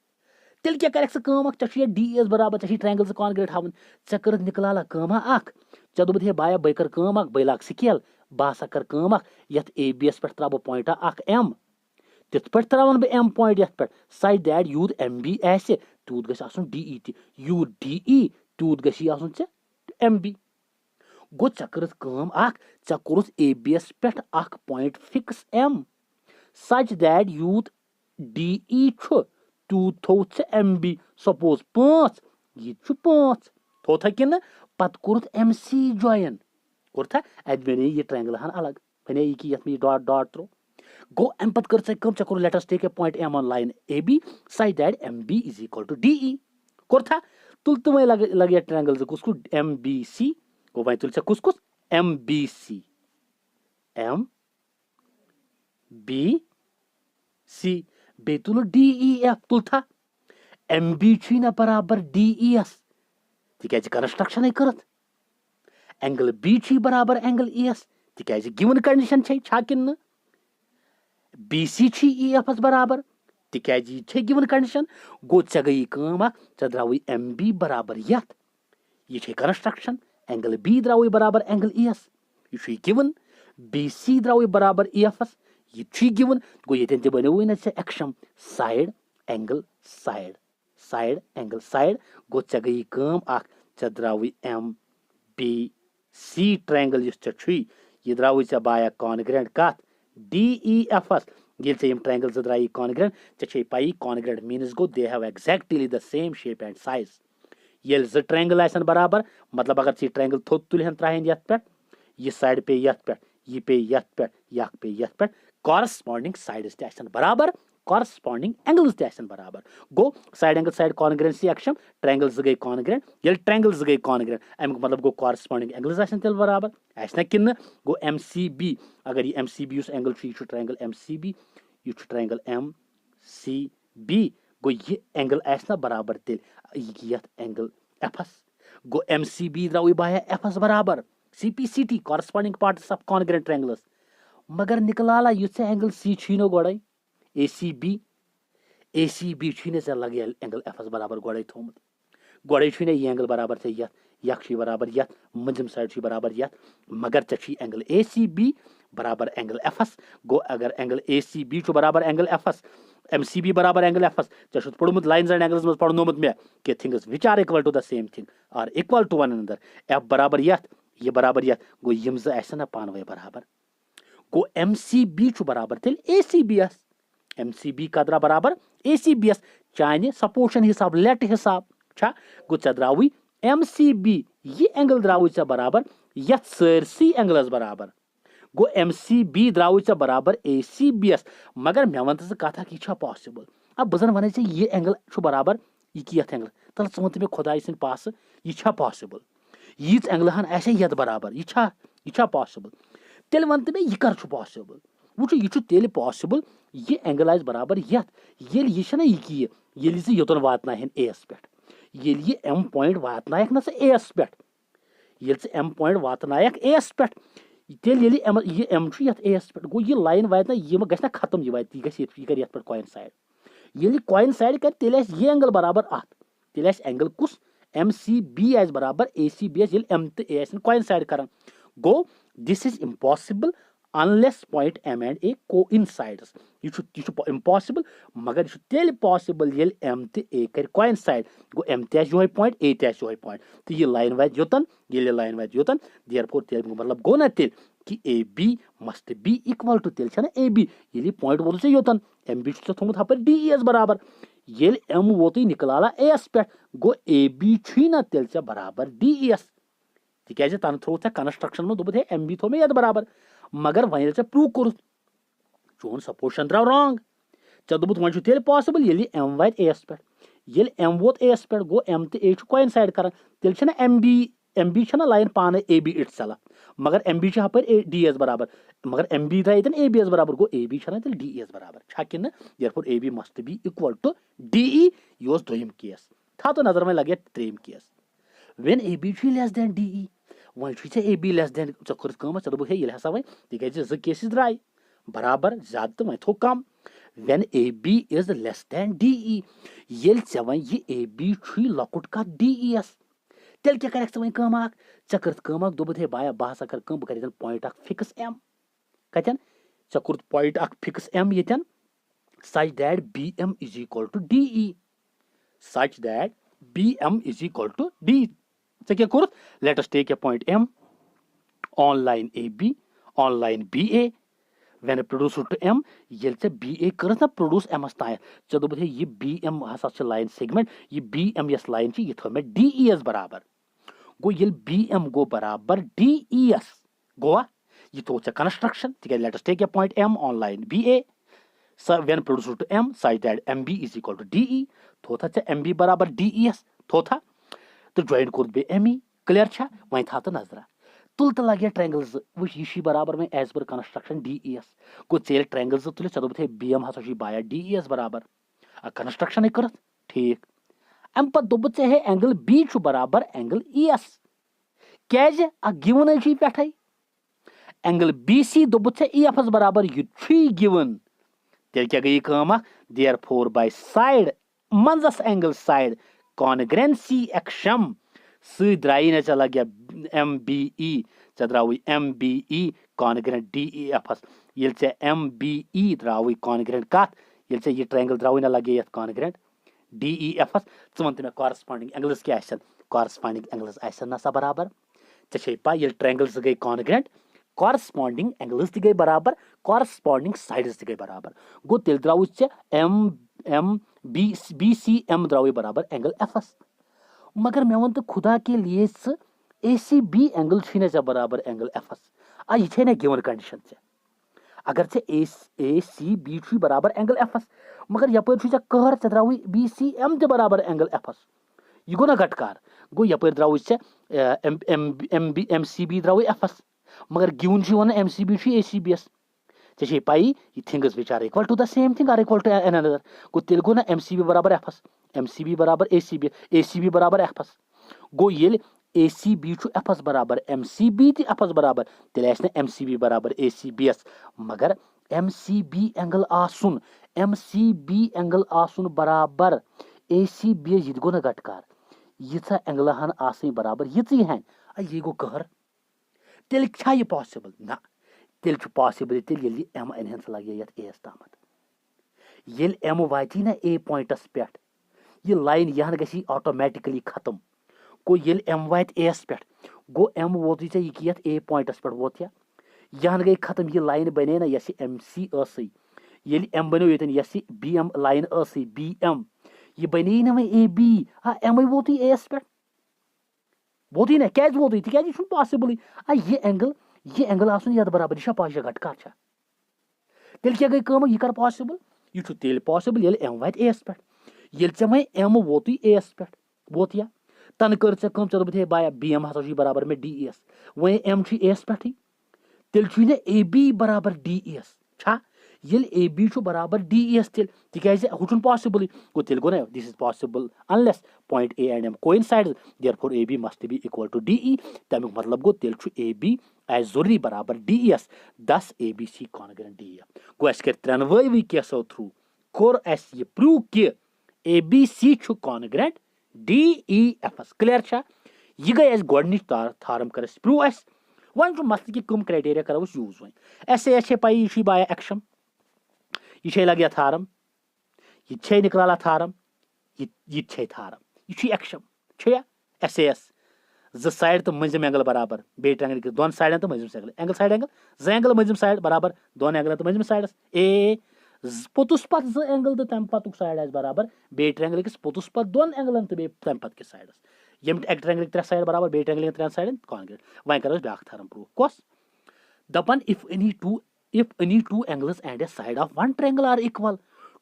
तेल क्या करक काम अख चे डी एस बराबर चे ट्रायंगल से कॉन्ग्रेंट हावन चे कर निकलाला काम अख चे दोबत हे बाया बे कर काम अख बैलाक स्केल बासा कर काम अख यत ए बी एस पे त्राबो पॉइंट अख एम तित पे त्रावन बे एम पॉइंट यत पे साइड दैट यूद एम बी एस तूत गस आसन डी ई यू डी ई तूत गस आसन चे एम बी गो चक्रस काम अख चक्रस ए बी एस पे अख point fix M such that यूद डी ई छु तू थोत एम बी सपोज 5 ये 5 थोथा कि पत कुर्त एम सी जॉइन कुर्था अद बने ये ट्रायंगल हन अलग बने ये कि यत में डॉट डॉट थ्रो गो एम पत कर कम चक्कर let us take a point M on line A B side that M B is equal to D E कुर्था तुल तुम लगे ट्रायंगल कुछ एम बी सी गो भाई तुल से कुछ M B C M B C बेतुल डी ई एफ तुल था एम बी ना बराबर डी ई एस तिकाज कंस्ट्रक्शन करत एंगल बी बराबर एंगल ई एस तिकाज गिवन कंडीशन छा किन बी सी ई एफ एस बराबर तिकाज ये गिवन कंडीशन गो चे गई काम चे द्राव एम बी बराबर यत ये कंस्ट्रक्शन एंगल बी द्राव बराबर एंगल ई एस यह गिवन बी सी द्राव बराबर ई एफ एस यह गिवन गो ये बनो ना axiom side angle side side angle side गो ऐ गई चे द्राव एम बी सी ट्रायंगल यह द्राव ऐ बाया कॉन्ग्रेंट कत डी ई एफ एस ये ट्रायंगल जो द्राई कॉन्ग्रेंट ऐ पाई कॉन्ग्रेंट मीन्स गो they have exactly the same shape and size ये जो ट्रायंगल आसन बराबर मतलब अगर चे ट्रायंगल थोद तुलहन त्राहन यथ पे यह साइड पे यथ पे यह पे यथ पे यह पे यथ पे कॉरस्पॉन्डिंग साइड्स ते बराबर कॉरस्पॉन्डिंग एंगल्स ते बराबर गो side angle side कॉन्ग्रेंसी axiom triangle जो गई कॉन्ग्रेंट ये ट्रायंगल जो गई कॉन्ग्रेंट अमुक मतलब गो कॉरस्पॉन्डिंग एंगल्स तेल बराबर ना कि गो एम सी बी अगर यह M C B angle triangle M C B यह ट्रायंगल एम सी बी गो यह एंगल ना बराबर तेल यथ एंगल एफ एस गो एम सी बी द्राव बाया एफ एस बराबर C P C T corresponding parts of congruent triangles मगर निकलाला युथ एंगल सी छीनो गोड़े ए सी बी छीने से लगे एंगल एफ एस बराबर गोड़े थोमुत गोड़े छीने ये एंगल बराबर से यथ बराबर यथ मजम साइड बराबर यथ मगर चे एंगल ए सी बी बराबर एंगल एफ एस गो अगर एंगल ए सी बी बराबर एंगल एफ एस एम सी बी बराबर एंगल एफ एस चे पढ़मुत लाइन्स एंड एंगल्स मज पढ़नोमुत मे कि things which are equal to the same thing are equal to one another F बराबर यथ ये बराबर यथ गो यम ना पानवे बराबर गो एम सी बी बराबर तेल ए सी बी एस एम सी बी कदरा बराबर ए सी बी एस चाने सपोर्शन हिसाब लेट हिसाब छा गो चे द्रावी एम सी बी ये एंगल द्रावी चे बराबर यथ सरसी एंगल्स बराबर गो एम सी बी द्रावी चे बराबर ए सी बी एस मगर मे वन कथा कि पॉसिबल अब बजन वन ये एंगल बराबर यह एंगल तल वन मे खुदाई सिंद पास यह पॉसिबल यीच एंगल हन यथ बराबर यह पॉसिबल तेल वन मे यह कर पॉसिबल वो यह तेल पॉसिबल यह एंगल आज बराबर यथ ये योतन वात एस पे ये एम पॉइंट वात ना एस पे ये एम पॉइंट वात एस पे तेल ये एम एस पे गो यह लाइन वात यह गि खत्म यह कर पे कोइंसाइड ये कोइंसाइड कर तेल ये एंगल बराबर अत तेल एंगल कुस एम सी बी आज बराबर ए सी बी ये एम तो ए कोइंसाइड कर go this is impossible unless point M and A coincides यह impossible मगर यह तेल possible ये M तो A कर coincide गो M ते यो point A ते यो point तो ये लाइन वाइज योतन ये लाइन वाइज योतन therefore तेल मतलब गो ना तेल कि AB must be equal to तेल छना AB ये point वोल से योतन MB छ थोमुत हपर DES बराबर ये M वोत निकलाला AS पे गो AB छी ना तेल छ बराबर DES तिकाज तन थ्रो थे कंस्ट्रक्शन में दोबत है MB थो में यद बराबर मगर वन प्रूव कर चोन सपोर्शन द्राव रॉन्ग चे दोबुत वन तेल पॉसिबल ये एम वात एस पे ये एम वोत एस पे गो एम तो ए कोइंसाइड कर तेल एम बी लाइन पान ए बी इटसेल्फ मगर एम बी हपर डी एस बराबर मगर एम बी थे ए बी एस बराबर गो ए बी तेल डी एस बराबर छा कि therefore A B must be equal to D E यह दोयम केस था तो नजर में लगे त्रेम case when A B less than D E वन ए बी लेस देन कर दोप हे हसा वन तिकाज जो केसेस द्राय बराबर ज्यादा तो वन थो कम when A B is less than D E ये वन ये ए बी लकुट का डी ई एस तेल क्या कर वन चे कर दोप हे बाया बह हसा कर बह कर पॉइंट फिक्स एम कतन चे कोर पॉइंट फिक्स एम ये such that B M is equal to D E such that B M is equal to D क्या कर let us take a point M on line AB on line BA when produced to M ये BA कर ना प्रोड्यूस M ताय चे दोप ये BM हसा लाइन सेगमेंट ये BM यस लाइन ये थो में DES बराबर गो ये BM गो बराबर DES गोवा ये थो कंस्ट्रक्शन ठीक let us take a point M on line BA when produced to M such that MB is equal to DE थो था MB बराबर DES थो था तो ज्वाइन कोर बे एम ई क्लियर छा वहीं था तो नजरा तुल तो लगे ट्रायंगल्स वो यी बराबर में as per construction D E S को चेल ट्रायंगल्स तुले चलो थे बी एम हसा बाया डी ई एस बराबर कंस्ट्रक्शन कर ठीक अम पत दोब है एंगल बी बराबर एंगल ई एस क्या गिवन पे एंगल बी सी दोब ई एफ एस बराबर यह गिवन तेल क्या गई देयरफॉर बाय साइड मंजस एंगल साइड कॉन्ग्रेंसी एक्शम सी द्राई ना लगे MBE चे द्रावी MBE कॉन्ग्रेंट DEF ये चे MBE द्रावी कॉन्ग्रेंट कत ये चे ये ट्रायंगल द्रावी ना लगे यथ कॉन्ग्रेंट DEF च वन मे कॉरेस्पॉन्डिंग एंगल्स क्या कॉरेस्पॉन्डिंग एंगल्स ना सा बराबर चे पा ये ट्रायंगल्स गई कॉन्ग्रेंट कॉरेस्पॉन्डिंग एंगल्स गई बराबर कॉरेस्पॉन्डिंग साइड्स गई बराबर गो तेल द्राव चे BCM द्रावी बराबर एंगल FS मगर मैं वन तो खुदा के लिए ACB एंगल छे बराबर एंगल FS आ ये ना गिवन कंडीशन चे अगर चे ACB छु बराबर एंगल FS मगर यपर छु कहर चे द्रावी BCM ते बराबर एंगल FS ये गो ना गटकार गो यपर द्रावी चे MCB द्रावी FS मगर गिवन छु वन MCB छु ACBS चे पाई ये things which are equal to the same thing are equal to an another गो तेल गो ना MCB बराबर FS MCB बराबर ACB बराबर FS गो ये ACB छु FS बराबर MCB ती FS बराबर तेल आसने MCB बराबर ACBS मगर MCB एंगल आसुन बराबर ACBS ये गो ना गटकार यीसा एंगल हन आसई बराबर यीची हैं ये गो कहर तेल छा ये पॉसिबल ना तेल छु पॉसिबल तेल यली M एनहेंस लगे यत एस तामत यल M वाती ना A पॉइंटस पेट ये लाइन यहन गसी ऑटोमेटिकली खत्म को यल M वात एस पेट गो M वोत ये यत A पॉइंटस पेट वोत या यहन गई खत्म ये लाइन बने ना यसी MC असई यली M बनो यतन यसी BM लाइन असई BM ये बने ना मैं AB आ M वोत एस पेट वोत ना क्या वोत क्या छु पॉसिबल आ ये एंगल आसुन यत बराबर यह पाशा घटकार छा तेल क्या गई कम यह कर पॉसिबल यह छु तेल पॉसिबल ये M वात एस पेट ये चे मैं M वोत एस पेट वोत या तन कर चे कम चल बथे बाया BM हसा छु बराबर में DES वही M छु एस पेट तेल छु ने AB बराबर DES छा ये AB छु बराबर DES तेल तिकाज हुचुन पॉसिबल गो तेल गो ना this is possible unless point A and M coincide therefore AB must be equal to DE तमिक मतलब गो तेल छु AB एज जरूरी बराबर DES 10 ABC कॉन्ग्रेंट DE गो अस कर त्रेनवे केसो थ्रू कोर अस ये प्रूव कि ABC छु कॉन्ग्रेंट DEFS क्लियर छा ये गई अस गोडनिच थारम कर अस प्रूव अस वन छु मसल कि कम क्राइटेरिया करो अस यूज वन ऐसे अच्छे पाई ये बाया एक्शन ये छे लगे थारम ये छे निकला थारम ये छे थारम ये एक्शन छे SAS ज साइड तो मजिम एंगल बराबर बे ट्रायंगल के दोन साइड तो मजिम एंगल साइड एंगल ज एंगल मजिम साइड बराबर दोन एंगल तो मजिम साइड ए पोतुस पत ज एंगल तो तम पतुक साइड आस बराबर बे ट्रायंगल के पोतुस पत दोन एंगल तो बे तम पत के साइड यम एक ट्रायंगल के साइड बराबर बे ट्रायंगल के साइड कॉन्ग्रेंट वहीं करो ब्याक थरम प्रूव कोस दपन if any two angles and a side of one triangle are equal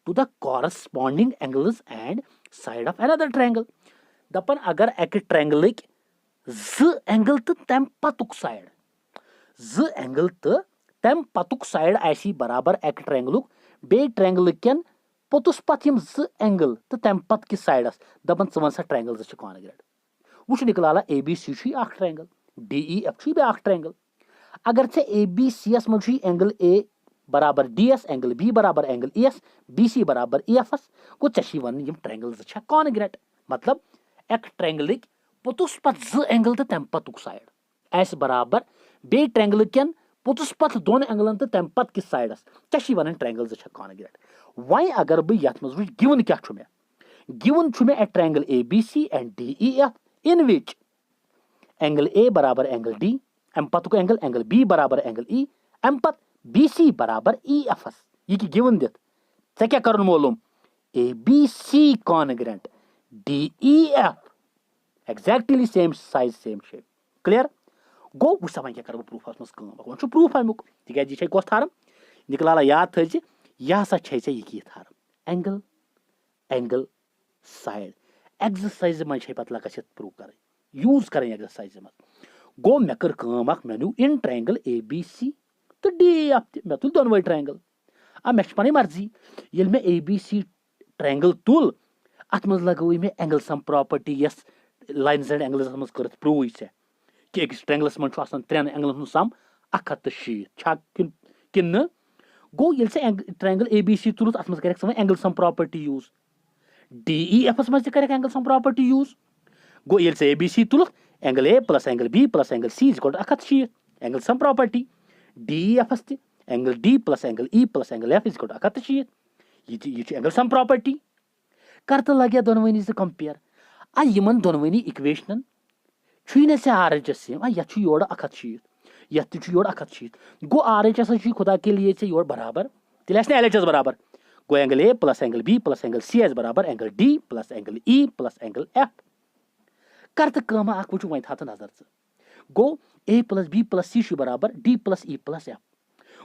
to the corresponding angles and side of another triangle दपन अगर एक ट्रायंगल ज एंगल तो तम पतुक साइड ज एंगल तो तम पतुक साइड आसी बराबर एक ट्रायंगल बे ट्रायंगल केन पोतुस पत यम ज एंगल तो तम पत कि साइडस दपन च वन सा ट्रायंगल ज कॉन्ग्रेंट वुछ निकला ABC छु अख ट्रायंगल DEF छु बे अख ट्रायंगल अगर से ABCS में एंगल A बराबर DS एंगल B बराबर एंगल ES BC बराबर EFS को चशी वन यम ट्रायंगल्स छ कॉन्ग्रेंट मतलब एक ट्रायंगल पोतुस पत ज एंगल तो तम पतुक साइड एस बराबर बे ट्रायंगल केन पोतुस पत दोन एंगलन तो तम पत किस साइडस चशी वन ट्रायंगल्स छ कॉन्ग्रेंट वहीं अगर बह यथ मज वुच गिवन क्या छु मे गिवन छु मे a triangle ABC and DEF in which angle A बराबर एंगल D एम पत को एंगल B बराबर एंगल E एम पत BC बराबर EFS ये की गिवन दित से क्या करन मालूम ABC congruent DEF exactly same size same shape clear गो वो समय क्या कर प्रूफ मस कम वो छु प्रूफ अमुक तिका जी छै कोस थारम निकला याद थ जे यह सा छै ये की थारम एंगल साइड एक्सरसाइज में छै पतला कस प्रूव कर यूज करें एक्सरसाइज में गो मे कर काम अख मेन्यू इन ट्रायंगल ABC तो DEF मे तुल दोनवे ट्रायंगल आ मे छ पनी मर्जी येल मे ABC ट्रायंगल तुल अत मज लगो मे एंगल सम प्रॉपर्टी यस लाइन्स एंड एंगल्स मज कर प्रूव छै कि एक ट्रायंगल्स मन छु आसान त्रेन एंगल्स सम 180 छा किन गो येल से ट्रायंगल ABC तुल अत मज कर angle sum property use DEF मज कर एंगल सम प्रॉपर्टी यूज गो येल से ABC तुल angle A plus angle B plus angle C is equal to 160 angle sum property DEF ती angle D plus angle E plus angle F is equal to 160 ये एंगल सम प्रॉपर्टी कर तो लगे दोनवनी से कंपेयर आ यमन दोनवनी इक्वेशनन छुई से RHS सेम आ यह योड़ 160 यह तु योड़ 160 गो RHS खुदा के लिए से योड़ बराबर तेल LHS बराबर गो angle A plus angle B plus angle C एस बराबर angle D plus angle E plus angle F कर तो कम अख वो वो था नजर गो A plus B plus C बराबर D plus E plus F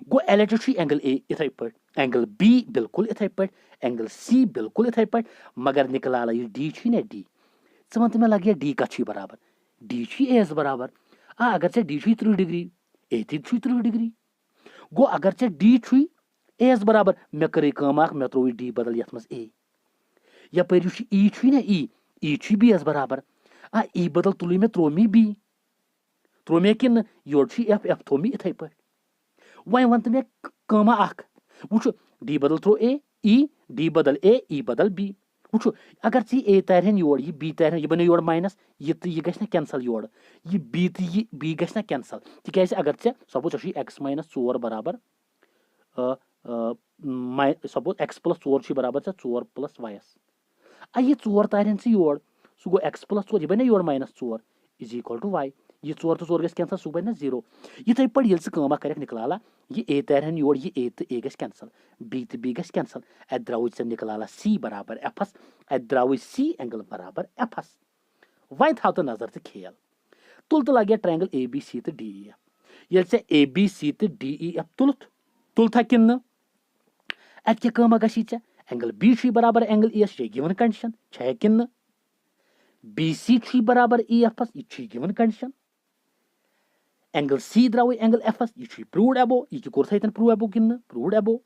गो LHS एंगल ए इथे पे एंगल बी बिल्कुल इथे पे एंगल सी बिल्कुल इथे पे मगर निकला ये डी ना डी वन तो मे लगे डी कत बराबर डी ए एस बराबर आ अगर से डी 30 डिग्री ए 30 डिग्री गो अगर से डी ए एस बराबर मे कर कम मे त्रो डी बदल ये मज ए यपर ई ना ई बी एस बराबर आ ई बदल तुल मे त्रोमी बी त्रोमे कि योर एफ एफ थो मे इथे पे वन तो मे कमा वो डी बदल त्रो ए ई डी बदल ए ई बदल बी वो अगर ए तरहन योर ये बी तरहन यह बनो योर माइनस ये तो यह गना कैंसल योर ये बी गना कैंसल तिक अगर सपोज एक्स माइनस 4 बराबर सपोज एक्स प्लस 4 बराबर 4 प्लस वायस ये 4 तरहन से योर सह गो एक्स प्लस 4 यह बने योर minus 4 is equal to Y ये 4 तो 4 कैंसल सह बन 0 इथे पे कम कर निकला ये ए तरहन योर ये ए तो ए कैंसल बी तो बी कैंसल अत द्राव निकला सी बराबर एफस अत द्राव सी एंगल बराबर एफस वन थाव तो नजर तो खेल तुल तो लगे ट्रायंगल ए बी सी तो डी ई एफ ये ए बी सी तो डी ई एफ तुल था कि अत क्या कम गई एंगल बी बराबर एंगल ई एस गिवन कंडीशन है कि बी सी बराबर ई एफ एस यह गिवन कंडीशन एंगल सी द्राव एंगल एफ एस यह प्रूव्ड एबो यह कोर थन प्रूव एबो कि प्रूव्ड एबो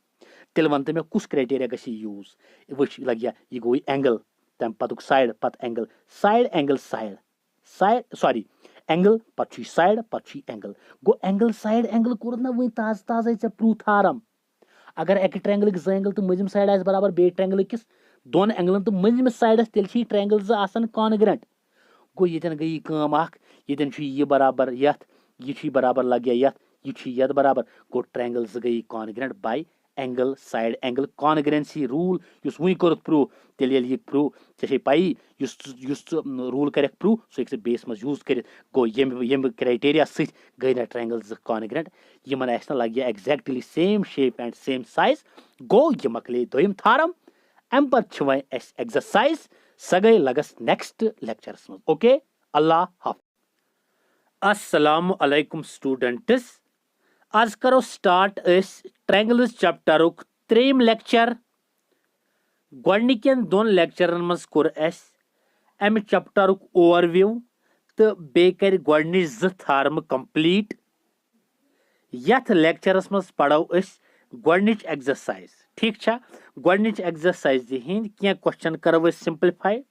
तेल वन तो मे कुछ क्राइटेरिया गई यूज वो लगे यह गो एंगल तम पतुक साइड पत एंगल साइड सॉरी एंगल पत साइड पत एंगल गो एंगल साइड एंगल कोर ना वो ताज ताज प्रूव थारम अगर एक ट्रायंगल जो एंगल तो मजिम साइड आ बराबर बे ट्रायंगल किस दोन एंगलन तो मजिम साइडस तेल ट्रायंगल जो कॉन्ग्रेंट गो ये गई कम ये यह बराबर यथ यह बराबर लगे यथ बराबर गो ट्रायंगल जो गई congruent by angle side angle कॉन्ग्रेंसी rule वो कोर प्रूव तेल यह प्रूव ऐसे पाई रूल कर प्रूव सह बेस मज यूज कर गो यम क्राइटेरिया सह गई ना ट्रायंगल जो कॉन्ग्रेंट यमन ना लगे exactly same shape and same size गो यह मकले दोम थारम अम पे वन एक्सरसाइज सह गई लगस नेक्स्ट लेक्चरस मज ओके अल्लाह हाफ अस्सलाम अलैकुम स्टूडेंट्स आज करो स्टार्ट ट्रायंगल्स चैप्टरुक 3 लेक्चर गोडनिकन दोन लेक्चरन मज कोर अमि चैप्टरुक ओवरव्यू तो बे कर गोडनिच 2 थार्म कंप्लीट यथ लेक्चरस मज पढ़ो गोडनिच एक्सरसाइज ठीक छा गोडनिच एक्सरसाइज हिंद क्या क्वेश्चन करो सिंप्लीफाई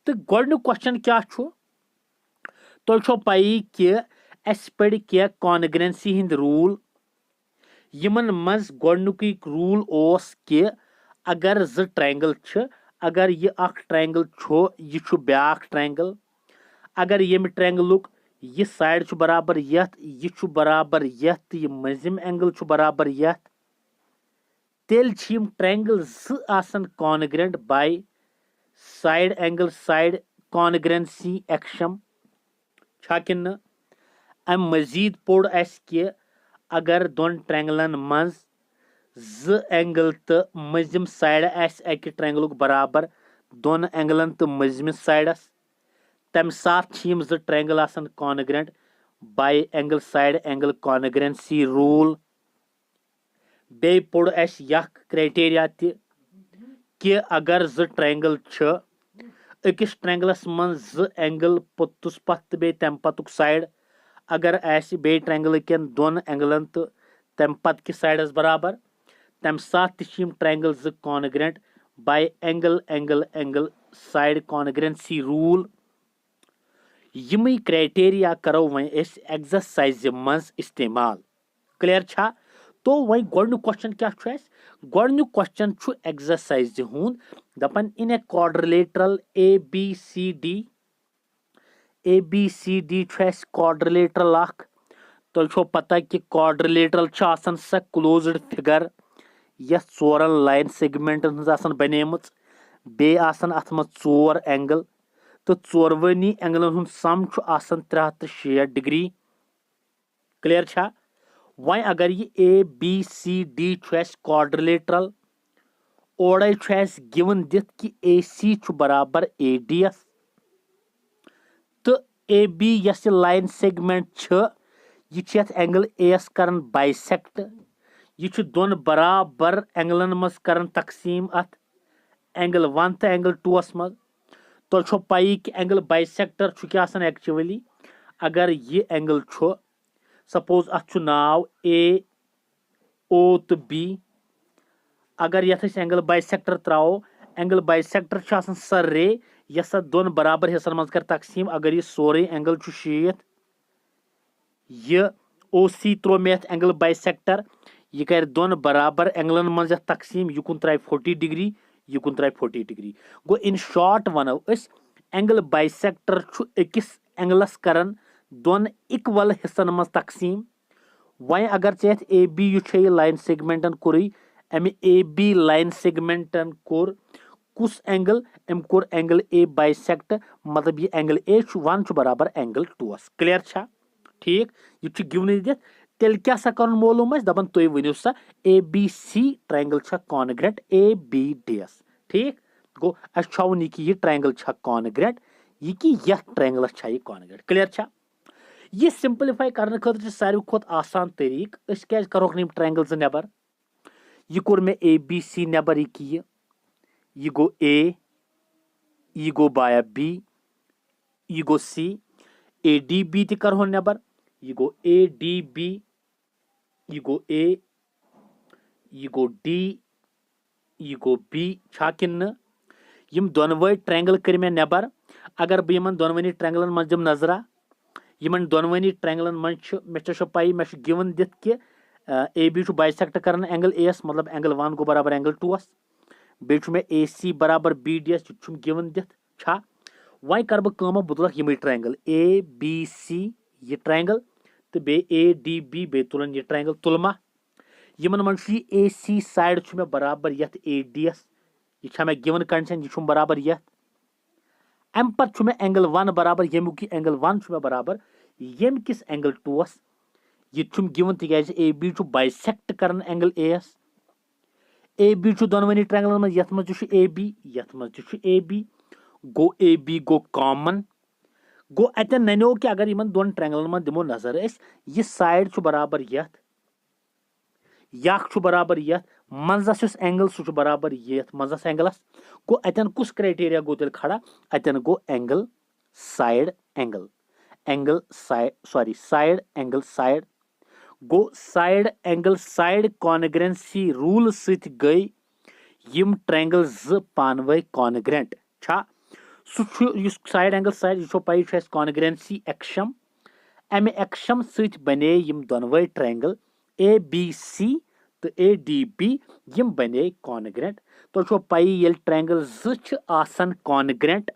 तो गोडनिक क्वेश्चन क्या छु तो छो पाई कि अस पढ़ क्या कॉन्ग्रेंसी हिंद रूल यमन मज गोडनुक रूल ओस कि अगर 2 ट्रायंगल अगर यह अख ट्रायंगल छो यह ब्याख ट्रायंगल अगर यम ट्रायंगलुक यह साइड छु बराबर यथ यह बराबर यथ यह मजिम एंगल छु बराबर यथ तेल यम ट्रायंगल 2 आसन congruent by side angle side कॉन्ग्रेंसी axiom छा कि अम मजीद पोड़ अस कि अगर दोन ट्रायंगलन मज 2 एंगल तो मजिम साइड आस अकि ट्रायंगलुक बराबर दोन एंगलन तो मजिमिस साइडस तम साथ यम 2 ट्रायंगल आसन congruent by angle side angle कॉन्ग्रेंसी rule बे पोड़ अस यह क्राइटेरिया ति कि अगर 2 ट्रायंगल अकिस ट्रायंगलस मज 2 एंगल पुतुस पत बे तम पतुक साइड अगर आस बे ट्रायंगल कन दोन एंगलन तो तम पत कि साइडस बराबर तम साथ यम triangle 2 congruent by angle angle angle side कॉन्ग्रेंसी rule यम क्राइटेरिया करो वन एक्सरसाइज मज इस्तेमाल क्लियर छा तो वही गोडनुक क्वेश्चन क्या गोडनुक क्वेश्चन एक्सरसाइज हुंद दपन in a quadrilateral ABCD A B C D quadrilateral अख तुम छो पता कि क्वाड्रिलेटरल सा क्लोज्ड फिगर यस चोरन लाइन सेगमेंटन हज बनेमच बे अथ मज चोर एंगल तो चोरवनी एंगलन हुंद सम 360 डिग्री क्लियर छा वह अगर ये A B C D quadrilateral ओड़े गिवन दित कि ए सी बराबर ए डी एस तो ए बी यस लाइन सेगमेंट यह एंगल ए एस करन बाइसेक्ट यह दोन बराबर एंगलन मज करन तकसीम अत एंगल 1 तो एंगल 2 मज तो छो पाई कि एंगल बाइसेक्टर क्या एक्चुअली अगर ये एंगल सपोज अत नाव ए ओ तो बी अगर यथ एंगल बाइसेक्टर त्रो एंगल बाइसेक्टर स रे यस दोन बराबर हिस्सन मज कर तकसीम अगर यह सोरे एंगल शीत यह ओ सी त्रो मे एंगल बाइसेक्टर यह कर दोन बराबर एंगलन मज तकसीम युकुन त्रा 40 डिग्री युकुन त्रा 40 डिग्री गो इन शॉर्ट वनो एंगल बाइसेक्टर अकिस एंगलस करन दोन इक्वल हिस्सन मज तकसीम वह अगर चेत ए बी यह लाइन सेगमेंटन कोर अमे ए बी लाइन सेगमेंटन कोर कुस एंगल अम कोर एंगल ए बाइसेक्ट मतलब यह एंगल ए 1 बराबर एंगल 2 क्लियर छा ठीक यह गिवन दित तेल क्या सा कर मालूम दपन तुम वनो सा A B C triangle congruent A B D एस ठीक गो अवन यह कि यह ट्रायंगल कॉन्ग्रेंट यह कि यह ट्रायंगल यह कॉन्ग्रेंट क्लियर छा यह सिंपलीफाई करने खतर सारे खुद आसान तरीक क्या करो ट्रायंगल नबर यह कोर मे ए बी सी नबर यह गो ए यह गो बाया बी यह गो सी ए डी बी त करो नबर यह गो ए डी बी यह गो ए यह गो डी यह गो बी छा किन यम दोनवे ट्रायंगल कर मे नबर अगर बह यमन दोनवनी ट्रायंगलन मज दिम नजरा यमन दोनवनी ट्रायंगलन मज मे पाई मे गिवन दित कि ए बी बाइसेक्ट कर एंगल ए एस मतलब एंगल 1 गो बराबर एंगल 2 बे मे ए सी बराबर बी डी एस यह गिवन दित छा वह कर बह तुलक यम ट्रायंगल ए बी सी यह ट्रायंगल तो बे ए डी बी बे तुलन यह ट्रायंगल तुलमा यमन मन ए सी साइड मे बराबर यथ ए डी एस यह मे गिवन कंडीशन यह बराबर यथ अम पत मे एंगल 1 बराबर यमुक एंगल 1 मे बराबर यम किस एंगल 2 यह गिवन तिज ए बी बाइसेक्ट कर angle A S A B दोनवनी ट्रायंगल मज यथ मज ए बी यथ मज ए बी गो कॉमन गो अतन ननो कि अगर इन दोन ट्रायंगलन मज दिमो नजर यह साइड बराबर यथ यख बराबर यथ मंजस एंगल सह बराबर यथ मंजस एंगलस गो अतन कुछ क्राइटेरिया गो तेल खड़ा अतन गो angle side angle side angle side गो साइड एंगल साइड कॉन्ग्रेंसी रूल सत गई यम ट्रायंगल ज पानवे कॉन्ग्रेंट छा साइड एंगल साइड यह पाई कॉन्ग्रेंसी एक्शम अमे एक्शम सत बने यम दोनवे ट्रायंगल ए बी सी तो ए डी बी यम बने कॉन्ग्रेंट तो पाई ये ट्रायंगल ज कॉन्ग्रेंट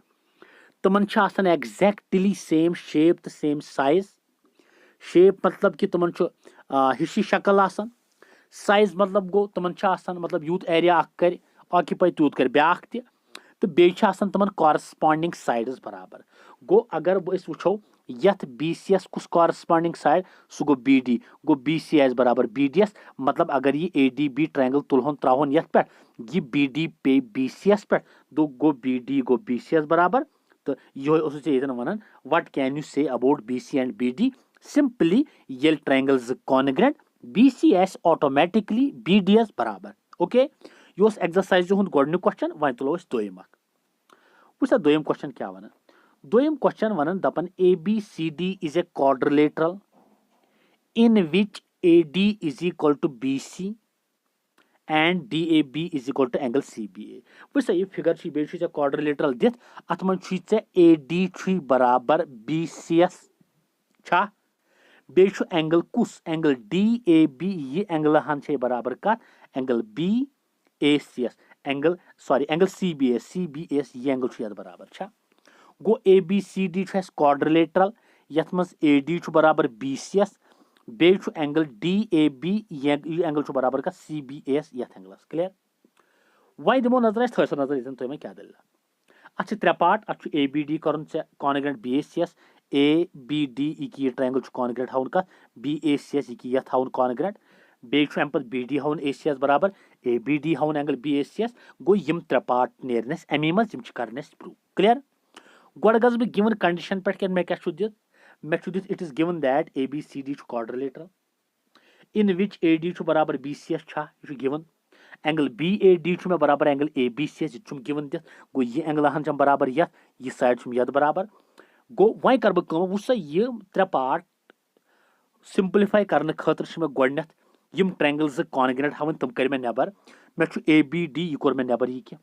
तमन एग्जैक्टली सेम शेप तो सेम साइज शेप मतलब कि तमन हिशी शक्ल साइज मतलब गो तमन मतलब यूत एरिया कर ऑक्यूपाई तूत कर ब्याख तो बेच तमन कॉरस्पॉन्डिंग साइड्स बराबर गो अगर वो यथ बी सी एस कुछ कॉरस्पॉन्डिंग साइड सह गो बी डी गो बी सी एस बराबर बी डी एस मतलब अगर ये ए डी बी ट्रायंगल तुलहन त्रोहन यथ पे यह बी डी पे बी सी एस पे तो गो बी सी एस बराबर तो यह वन what can you say about B C and B D simply ये ट्रायंगल ज कॉन्ग्रेंट बी सी एस ऑटोमेटिकली बी डी एस बराबर ओके यह एक्सरसाइज हूं गोडनिक क्वेश्चन वह तुलो दोयम वुचा दोयम क्वेश्चन क्या वन दोयम क्वेश्चन वन दपन A B C D is a quadrilateral in which A D is equal to B C and D A B is equal to angle C B A वुचा यह फिगर बे क्वाड्रिलेटरल दित अत मज ए डी बराबर बी सी एस छा बे एंगल कुस एंगल डी ए बी यह एंगल हन बराबर कत एंगल बी ए सी एस एंगल सी बी एस यह एंगल बराबर छा गो ABCD क्वाड्रिलेटरल यथ मज AD बराबर BCS बे एंगल DAB यह एंगल बराबर का CBS यथ एंगलस क्लियर वह दिमो नजर थो नजर ये तुम क्या दल अत त्रे पार्ट अत ABD कर कॉन्ग्रेंट BACS ABD यह ट्रायंगल कॉन्ग्रेंट हाउन कत BACS यह हाउन कॉन्ग्रेंट बे अम पे BD हाउन ACS बराबर ABD हाउन एंगल BACS गो यम त्रे पार्ट नेरनस अमी मज कर प्रूव क्लियर गोड़ गस बह गिवन कंडीशन पे मे क्या दित मे दित it is given that ABCD quadrilateral in which AD बराबर BCS यह गिवन एंगल BAD मे बराबर एंगल ABCS यह गिवन दित गो यह एंगल हन बराबर यह साइड यथ बराबर गो वह कर बह वो सा यह त्रे पार्ट सिंप्लीफाई करने खतर मे गोडनेथ यम ट्रायंगल ज कॉन्ग्रेंट हावन तम कर मे नबर मे ABD यह कोर मे नबर यह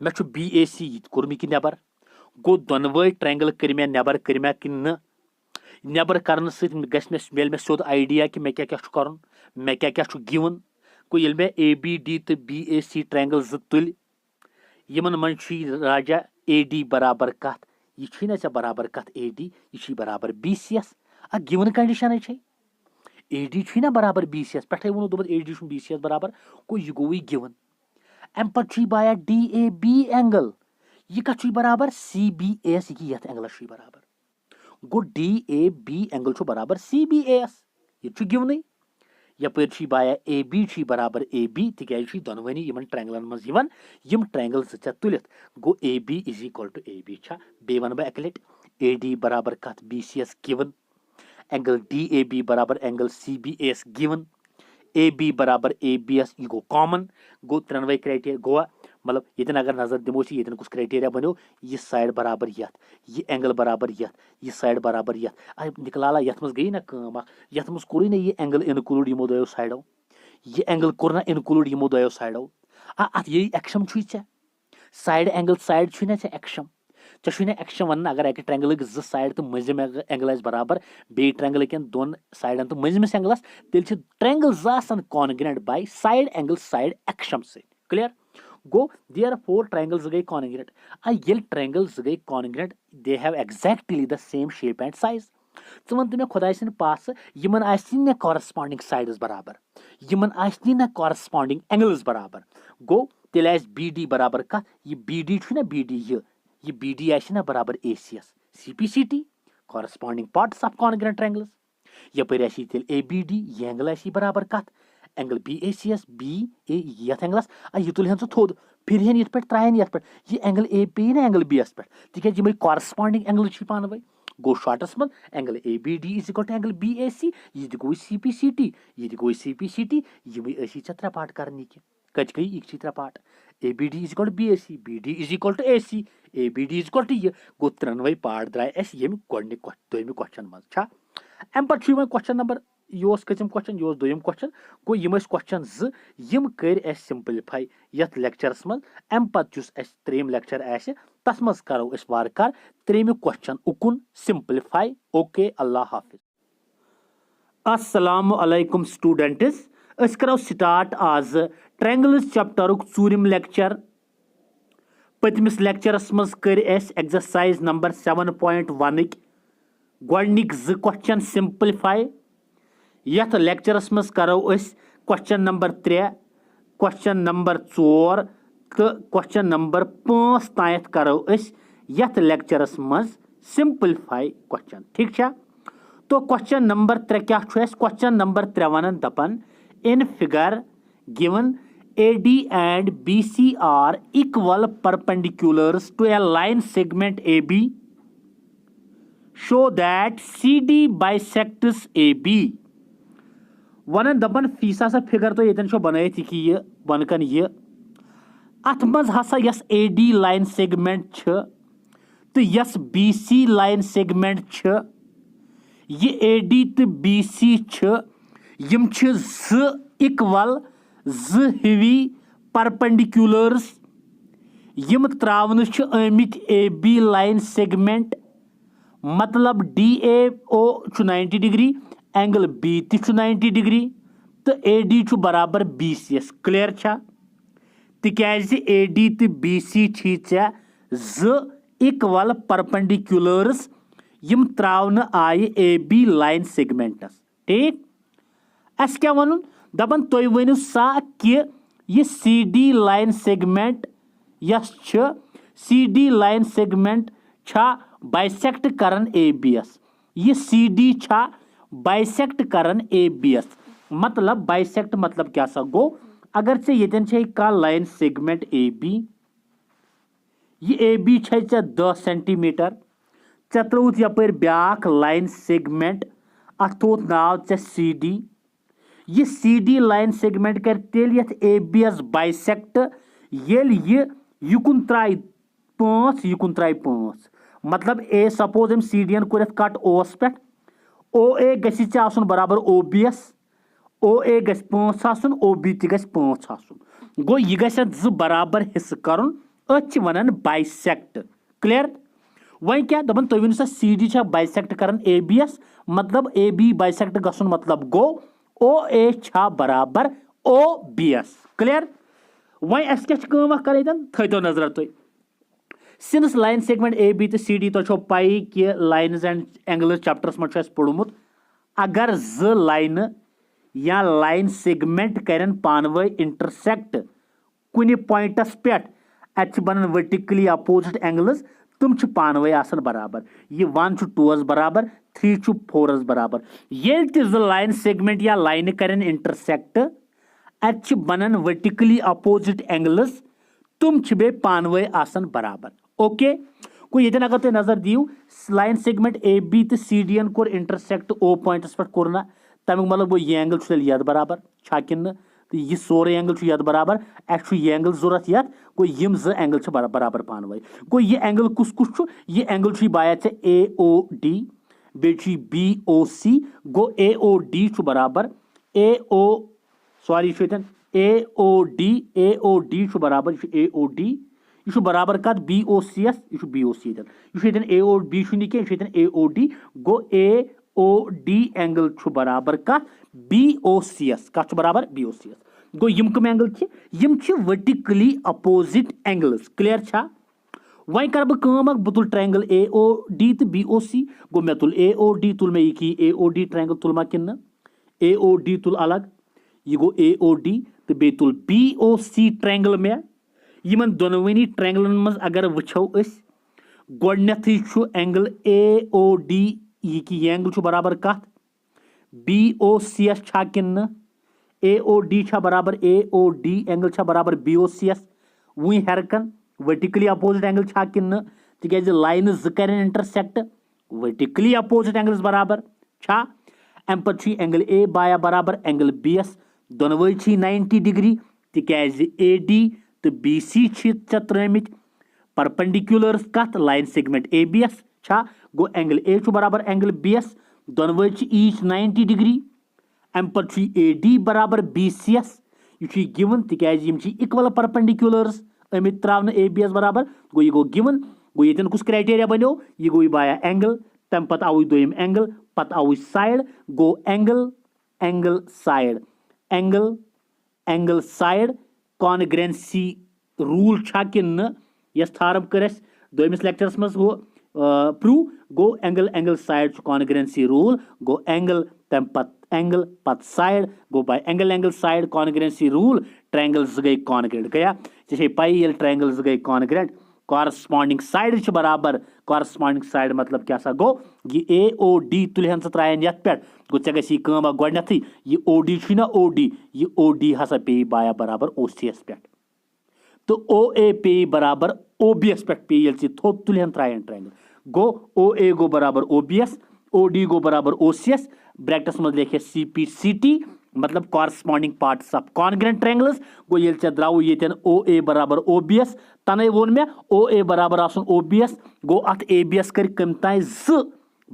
मे BAC यह कोर मे नबर गो दोनवे ट्रायंगल कर मे नबर कर मे कि नबर कर मिल मे सोद आइडिया कि मे क्या कर मे क्या गिवन गो ये मे ABD तो BAC ट्रायंगल ज तुल यमन मन राजा AD बराबर कत यह ना बराबर कत AD यह बराबर BCS आ गिवन कंडीशन AD ना बराबर BCS पे वो दोपत AD BCS बराबर गो यह गो गिवन अम पे बाया DAB एंगल यह कत बराबर CBS यथ एंगलस बराबर गो DAB एंगल बराबर CBS यह गिवन यपर बाया AB बराबर AB तिक दोनवनी ट्रायंगलन मज यम ट्रायंगल जे तुलित गो AB is equal to AB बे वन बह अक लट AD बराबर कत BCS गिवन एंगल DAB बराबर एंगल CBS गिवन AB बराबर ABS यह गो कॉमन गो त्रेनवे क्राइटेरिया गो मतलब ये अगर नजर दिमो ये कुछ क्राइटेरिया बनो यह साइड बराबर यह एंगल बराबर यह साइड बराबर यथ निकलाला यथ मज गई ना यथ मज कोर ना यह एंगल इनक्लूड यमो दो साइडो यह एंगल कोर ना इनक्लूड यमो दो साइडो अत ये एक्शम चे साइड एंगल साइड ना एक्शम ना एक्शम वन अगर अक ट्रायंगल ज साइड तो मजिम एंगल बराबर बे ट्रायंगल कन दोन साइडन तो मजिमस एंगलस तेल ट्रायंगल ज congruent by side angle side axiom से क्लियर गो देयर फोर ट्रायंगल्स गई कॉन्ग्रेंट ये ट्रायंगल्स गई congruent they have exactly the same shape and size च वन मे खुदा सिंद पास यमन ना कॉरस्पॉन्डिंग साइड्स बराबर यमन ना कॉरस्पॉन्डिंग एंगल्स बराबर गो तेल BD बराबर कत यह BD ना BD यह BD ना बराबर ACS CPCT corresponding parts of congruent triangles यपर तेल ABD यह एंगल बराबर कत एंगल BACS BA यथ एंगलस यह तुल थोद फिर ये पे त्रायन ये पे यह एंगल A पे ना एंगल BS पे तिक यम कॉरस्पॉन्डिंग एंगल पान वे गो शॉर्टस मन angle ABD is equal to angle BAC यह गो CPCT यह गो CPCT यम त्रे पार्ट कर कच गई यह त्रे part ABD is equal to BAC BD is equal to AC ABD is equal to यह गो त्रेनवे पार्ट द्राय यम दोयमि क्वेश्चन मज अम पे क्वेश्चन नंबर यह कम क्वेश्चन यह दोयम क्वेश्चन गो यम क्वेश्चन यम कर सिंप्लीफाई यथ लेक्चरस मज अम पे त्रेम लेक्चर तथ मज करो वार त्रेम क्वेश्चन उकुन सिंप्लीफाई ओके अल्लाह हाफिज अस्सलामु अलैकुम स्टूडेंट्स अस करो स्टार्ट आज ट्रायंगल्स चैप्टरुक चूरिम लेक्चर पतमिस लेक्चरस मज कर एक्सरसाइज नंबर 7.1 गोडनिक ज क्वेश्चन सिंप्लीफाई यथ लेक्चरस मज करो क्वेश्चन नंबर 3 क्वेश्चन नंबर 4 तो क्वेश्चन नंबर 5 तायत करो यथ लेक्चरस मज सिंप्लीफाई क्वेश्चन ठीक है तो क्वेश्चन नंबर 3 क्या क्वेश्चन नंबर 3 वन दपन in figure given AD and BC are equal perpendiculars to a line segment AB. Show that CD bisects AB. वन दपन फीसा सा फिगर तो ये बनाइथ कि यह बनकन यह अत मज हसा यस AD लाइन सेगमेंट तो यस BC लाइन सेगमेंट यह AD तो BC यम ज इक्वल हिवी परपेंडिकुलर्स यम त्रावन आमित AB लाइन सेगमेंट मतलब DAO 90 डिग्री एंगल B ति 90 डिग्री तो AD बराबर BCS क्लियर छा तिकाज AD तो BC छी ज इक्वल परपेंडिकुलर्स यम त्रावना आये ए बी लाइन सेगमेंटस ठीक अस क्या वन दपन तुम वनु सा कि यह सी डी लाइन सेगमेंट यस सी डी लाइन सेगमेंट छा बाइसेक्ट करन ए बी एस यह सी डी छा बाइसेक्ट करन ए बी एस मतलब बाइसेक्ट मतलब क्या सा गो अगर से यतन छे का लाइन सेगमेंट ए बी यह ए बी छे 10 सेंटीमीटर चे त्रुत यपर ब्याख लाइन सेगमेंट अथ थोत नाव चे सी डी यह सी डी लाइन सेगमेंट कर तेल यथ ए बी एस बाइसेक्ट येल युकुन त्राय 5 युकुन त्राय 5 मतलब ए सपोज हम सी डी कोर कट ओस पे ओ ए गि आसन बराबर ओ बी एस ओ ए गि 5 आसन ओ बी ति गि 5 आसन गो यह गि बराबर हिस्स करन अथ वनान बाइसेक्ट क्लियर वह क्या दपन तुम वन सा सी डी बाइसेक्ट करन ए बी एस मतलब ए बी बाइसेक्ट गसन मतलब गो ओ ए छा बराबर ओ बी एस क्लियर वह अस क्या कर थो नजर तुम since line segment A B तो सी डी तो पाई कि लाइन्स एंड एंगल्स चैप्टरस मज पोर्मुत अगर ज लाइन या लाइन सेगमेंट करन पानवे इंटरसेक्ट कुन पॉइंटस पे अत बनन वर्टिकली अपोजिट एंगल्स तुम पानवे आसन बराबर यह 1 छु 2 बराबर 3 छु 4 बराबर ये लाइन सेगमेंट या लाइन करन इंटरसेक्ट अत बनन वर्टिकली अपोजिट एंगल्स तुम बे पानवे आसन बराबर ओके को ये अगर तुम नजर दियो लाइन सेगमेंट ए बी तो सी डी कोर इंटरसेक्ट ओ पॉइंटस पे कोर ना तमिक मतलब गो यह एंगल यद बराबर छा किन तो यह सोरे एंगल यद बराबर अस यह एंगल जरूरत यत गो यम ज एंगल बराबर पानवे गो यह एंगल कुस कुस यह एंगल बाया ए ओ डी बे बी ओ सी गो ए ओ डी बराबर ए ओ सॉरी ए ओ डी बराबर ए ओ डी यह बराबर कत बी ओ सी एस यह बी ओ सी यह ए ओ बी कह ए ओ डी गो ए ओ डी एंगल बराबर कत बी ओ सी एस कत बराबर बी ओ सी एस गो यम कम एंगल यम वर्टिकली अपोजिट एंगल्स क्लियर छा वह कर बह तुल ट्रायंगल ए ओ डी तो बी ओ सी गो मे तुल ए ओ डी तुल मे ए ओ डी ट्रायंगल तुल मा किन ए ओ डी तुल अलग यह गो ए ओ डी तो बे तुल बी ओ सी ट्रायंगल मे यमन दोनवनी ट्रायंगलन मज अगर वुछो गोडनेथी एंगल ए ओ डी यह एंगल बराबर कत बी ओ सी एस छा किन ए ओ डी छा बराबर ए ओ डी एंगल छा बराबर बी ओ सी एस वही हेरकन वर्टिकली अपोजिट एंगल छा किन तिक लाइन ज कर इंटरसेक्ट वर्टिकली अपोजिट एंगल्स बराबर छा अम पे एंगल ए बाया बराबर एंगल बी एस दोनवे 90 डिग्री तिकाज ए डी तो बी सी त्रमित परपेंडिकुलर्स कत लाइन सेगमेंट ए बी एस छा गो एंगल ए बराबर एंगल बी एस दोनवे ईच 90 डिग्री अम पे ए डी बराबर बी सी एस यह गिवन तिकाज इक्वल परपेंडिकुलर्स अमित त्रावन ए बी एस बराबर गो यह गो गिवन गो ये कुछ क्राइटेरिया बनो यह गो बाया एंगल तम पत आव दोम एंगल पत आव साइड गो angle angle side angle angle side कॉन्ग्रेंसी rule छा किन यस थारम कर दोमिस लेक्चरस मज गो प्रूव गो एंगल एंगल साइड कॉन्ग्रेंसी रूल गो एंगल तम पत साइड गो by angle angle side कॉन्ग्रेंसी rule triangle गई कॉन्ग्रेंट गया ऐसे पाई ये ट्रायंगल गई कॉन्ग्रेंट कॉरस्पॉन्डिंग साइड बराबर कॉरस्पॉन्डिंग साइड मतलब क्या सा गो ये ए ओ डी तुलहन त्रायन ये पे गो ऐ गई गोडनेथ यह ओ डी ना ओ डी यह ओ डी हसा पे बाया बराबर ओ सी एस पे तो ओ ए पे बराबर ओ बी एस पे पे थोद तुलहन त्रायन ट्रायंगल गो ओ ए गो बराबर ओ बी एस ओ डी गो बराबर ओ सी एस ब्रैकेटस मज लिखे सी पी सी टी मतलब corresponding parts of congruent triangles गो ये द्राव ये ओ ए बराबर ओ बी एस तने वोन मे ओ ए बराबर आसन ओ बी एस गो अत ए बी एस कर कम ताई ज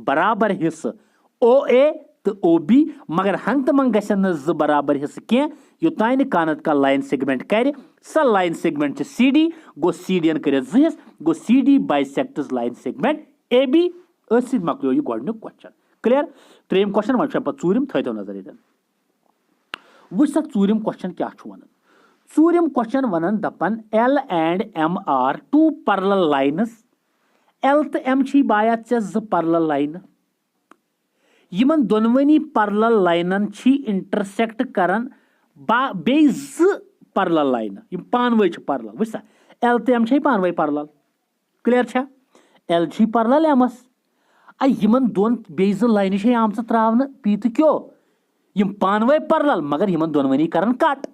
बराबर हिस्स ओ ए तो ओ बी मगर हंग तो मंग गसन ज बराबर हिस्स कह योतान कानत का लाइन सेगमेंट कर स लाइन सेगमेंट सी डी गो सी डी कर हिस्स गो C D bisects line segment A B मकलो यह गोडनुक क्वेश्चन क्लियर त्रेम क्वेश्चन वो पे चूरिम थो नजर ये वो चूरिम क्वेश्चन क्या वन चूरिम क्वेश्चन वन दपन L and M are two parallel lines L तो एम बाया ज पैरेलल लाइन यमन दोनवनी पैरेलल लाइनन इंटरसेक्ट करन बे पैरेलल लाइन यम पानवे पैरेलल वसा एल तो एम पानवे पैरेलल क्लियर छा एल पैरेलल एमस यमन दोन बे लाइन आम त्रावन पी तो क्यों यम पानवे पैरेलल मगर यमन दोनवनी करन कट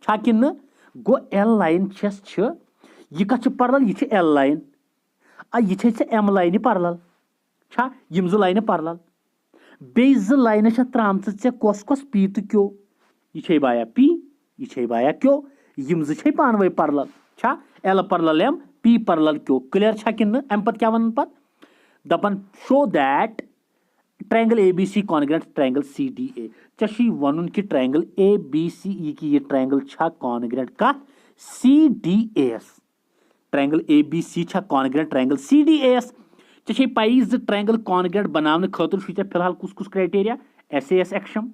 छा किन गो एल लाइन यह कत पैरेलल यह एल लाइन यह एम लाइन पैरेलल छा यम जो लाइन पैरेलल बे लाइन त्राम कस कस पी तो क्यों यह बाया पी यह बाया क्यों यम जो पानवे पैरेलल छा L parallel M P parallel क्यों क्लियर छा किन अम पत क्या वन पत दपन show that triangle ABC congruent triangle CDA ची वन कि ट्रायंगल ABC यह ट्रायंगल छा कॉन्ग्रेंट का CDAS ट्रायंगल ABC छा कॉन्ग्रेंट ट्रायंगल CDAS ची पाई ट्रायंगल कॉन्ग्रेंट बनाने खतर फिलहाल कुस कुस criteria SAS axiom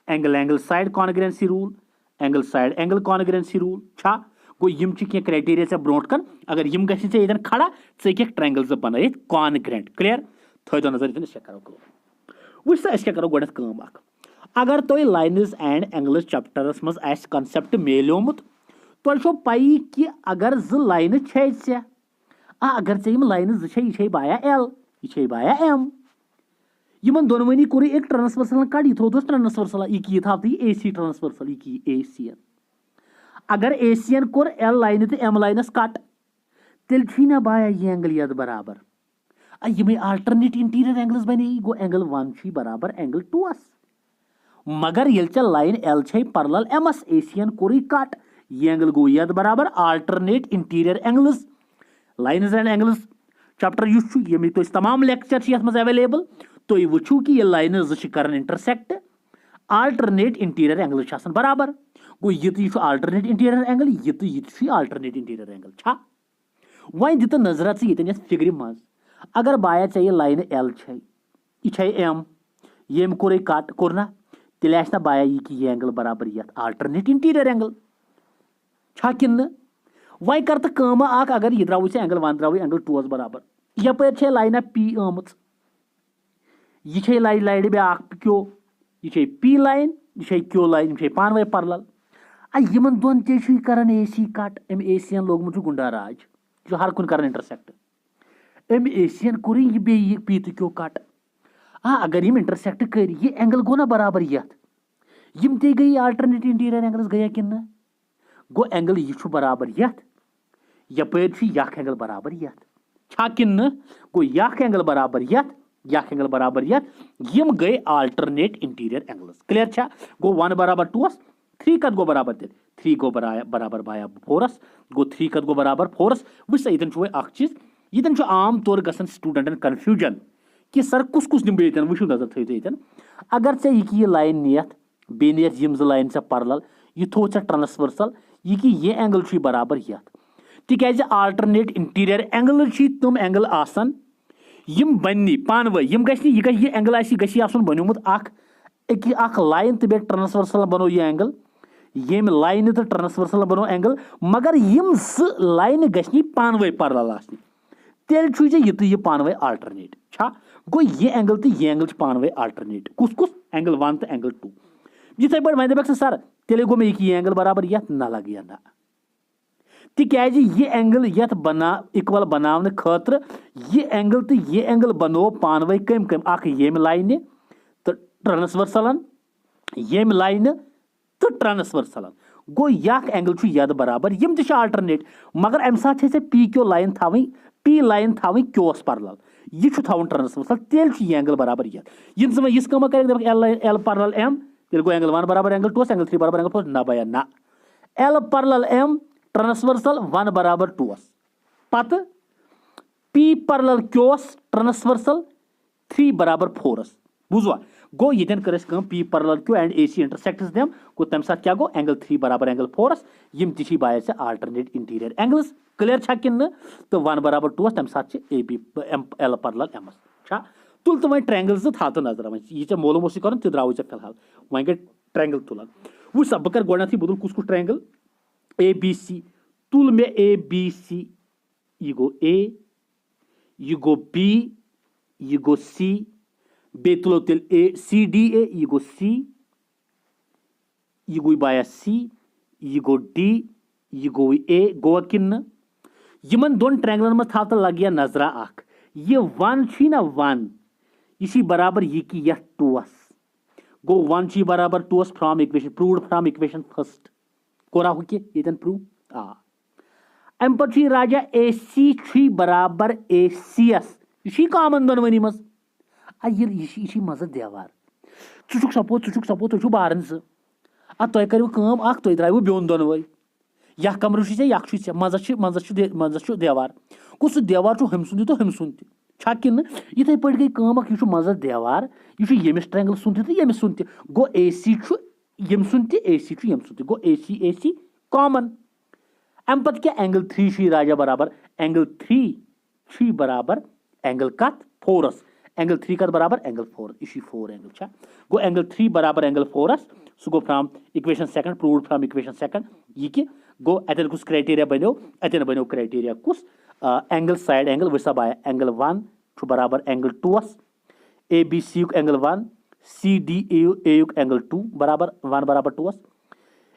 angle side कॉन्ग्रेंसी rule angle side angle कॉन्ग्रेंसी rule छा गो यम क्राइटेरिया ब्रोट कन अगर यम गन खड़ा चे ट्रायंगल बन कॉन्ग्रेंट क्लियर थो नजर ये करो वुस क्या करो गोड अगर तुम लाइन्स एंड एंगल्स चैप्टरस मज कंसेप्ट मेलोमुत तुम पाई कि अगर लाइन अगर चे लाइन यह बाया एल यह बाया एम यमन दोनवनी कोर एक ट्रांसवर्सल कट यह थोस ट्रांसवर्सल यह थाव तो AC ट्रांसवर्सल यह ACN अगर ACN कोर एल लाइन तो एम लाइनस कट तेल ना बाया यह एंगल यद बराबर यम आल्टरनेट इंटीरियर एंगल्स बने गो एंगल 1 बराबर एंगल 2 मगर ये लाइन एल पैरेलल एमस ACN कोर कट यह एंगल गो यद बराबर alternate interior angles lines and angles chapter यम तमाम लेक्चर ये अवेलेबल तुम वो कि यह लाइन कर इंटरसेक्ट आल्टरनेट इंटीरियर एंगल बराबर गो यह आल्टरनेट इंटीरियर एंगल यह आल्टरनेट इंटीरियर एंगल छा वन दित नजर ये फिगर मज अगर बाया चे लाइन एल यह एम यम कोर कट कोर ना तेल ना बाया यह एंगल बराबर ये आल्टरनेट इंटीरियर एंगल छा किन वन कर तो कम अगर यह द्राव एंगल 1 द्राव एंगल 2 बराबर यपर लाइन P आम यह लाइन ब्या क्यों यह P लाइन यह क्यों लाइन यह पानवे पैरेलल यमन दोन ते कर AC कट अम ACN लोगमुत गुंडा राज जो हर कुन कर इंटरसेक्ट अम ACN कोर यह बे P तो क्यों कट अगर यम इंटरसेक्ट कर यह एंगल गो ना बराबर यम ते गई आल्टरनेट इंटीरियर एंगल्स गया कि गो एंगल यह बराबर यपर एंगल बराबर छा किन गो एंगल बराबर एंगल बराबर यम गई आल्टरनेट इंटीरियर एंगल्स क्लियर छा गो 1 बराबर 2 3 कत गो बराबर 3 गो बराबर बाया 4 गो 3 कत गो बराबर 4 वह ये वो चीज ये आम तौर गसन स्टूडेंटन कन्फ्यूजन कि सर कुस कुस निम ये वो नजर थो ये अगर चे यह लाइन नियत बे नियत यम लाइन पैरेलल यह थो ट्रांसवर्सल यह एंगल बराबर तिक आल्टरनेट इंटीरियर एंगल तम एंगल आसन यम बन्नी पानवे यम यह एंगल बनोमुत लाइन तो बे ट्रांसवर्सल बनो यह एंगल यम लाइन तो ट्रांसवर्सल बनो एंगल मगर यम लाइन गि पानवे पैरेलल तेल यह पानवे आल्टरनेट छा गो यह एंगल तो यह एंगल पानवे आल्टरनेट कुस कुस एंगल 1 तो एंगल 2 जिथे पे वन दप सर तेल गो मे यह एंगल बराबर ना लग ना तिकाज यह एंगल ये बना इक्वल बनाने खतर यह एंगल तो यह एंगल बनो पानवे कम कम यम लाइन तो ट्रांसवर्सल यम लाइन तो ट्रांसवर्सल गो यह एंगल यद बराबर यम तो आल्टरनेट मगर अम साथ P क्यों लाइन थी P लाइन थी क्योस पैरेलल यह थवन ट्रांसवर्सल तेल यह एंगल बराबर यह इस कम कर L पैरेलल M तेल गो एंगल 1 बराबर एंगल 2 एंगल 3 बराबर एंगल 4 ना बाया ना L पैरेलल M ट्रांसवर्सल 1 बराबर 2 पत P पैरेलल क्योस ट्रांसवर्सल 3 बराबर 4 बुझवा गो ये कर P पैरेलल क्यों and AC intersects them go तम साथ क्या गो एंगल 3 बराबर एंगल 4 यम ती बाया आल्टरनेट इंटीरियर एंगल्स क्लियर छा किन तो 1 बराबर 2 तम साथ AB L पैरेलल M छा तुल तो वह ट्रायंगल्स था तो नजर वन यह मोलूम कर द्राव फिलहाल वन गई ट्रायंगल तुलान वो सब बह कर गोडनथी बदल कुस कुस ट्रायंगल ABC तुल मे ABC यह गो A यह गो बी, यह गो सी, बे तुलो तेल ए सी डी ए, यह गो सी, यह गो बाया सी, यह गो डी, यह गो ए, गो किन यमन दोन ट्रायंगलन में थाव तो लगिया नजरा अख ये वन छी ना वन यह बराबर यह कि यह टूस गो वन छी बराबर टूस from equation proved from equation first कोरा हो कि यतन प्रूव आ अम पे राजा ए सी छी बराबर ए सी एस यह कॉमन दोनवनी मज यह मज देवार चुक सपोज तुम बारन सह तुम करो तुम द्राव ब्योन दोनवे यह कमर यह मजस देवार गो सह देवार हम सुंद तो हम सुंद छा कि इथे पे गई यह मज देवार यह यमिस ट्रायंगल सुंद तो यमिस सुंद गो ए सी यम सुंद ए सी यम सुंद गो ए सी कॉमन अम पे क्या एंगल 3 राजा बराबर एंगल 3 बराबर एंगल कत 4 एंगल 3 कत बराबर एंगल 4 यह 4 एंगल छा गो एंगल 3 बराबर एंगल 4 सह go from equation second proved from equation second यह कि गो अतन कुछ क्राइटेरिया बनो अतन बनो क्राइटेरिया कुछ एंगल साइड एंगल वह सब आया एंगल 1 बराबर एंगल 2 ए बी सी युक एंगल 1 सी डी ए युक एंगल 2 बराबर 1 बराबर 2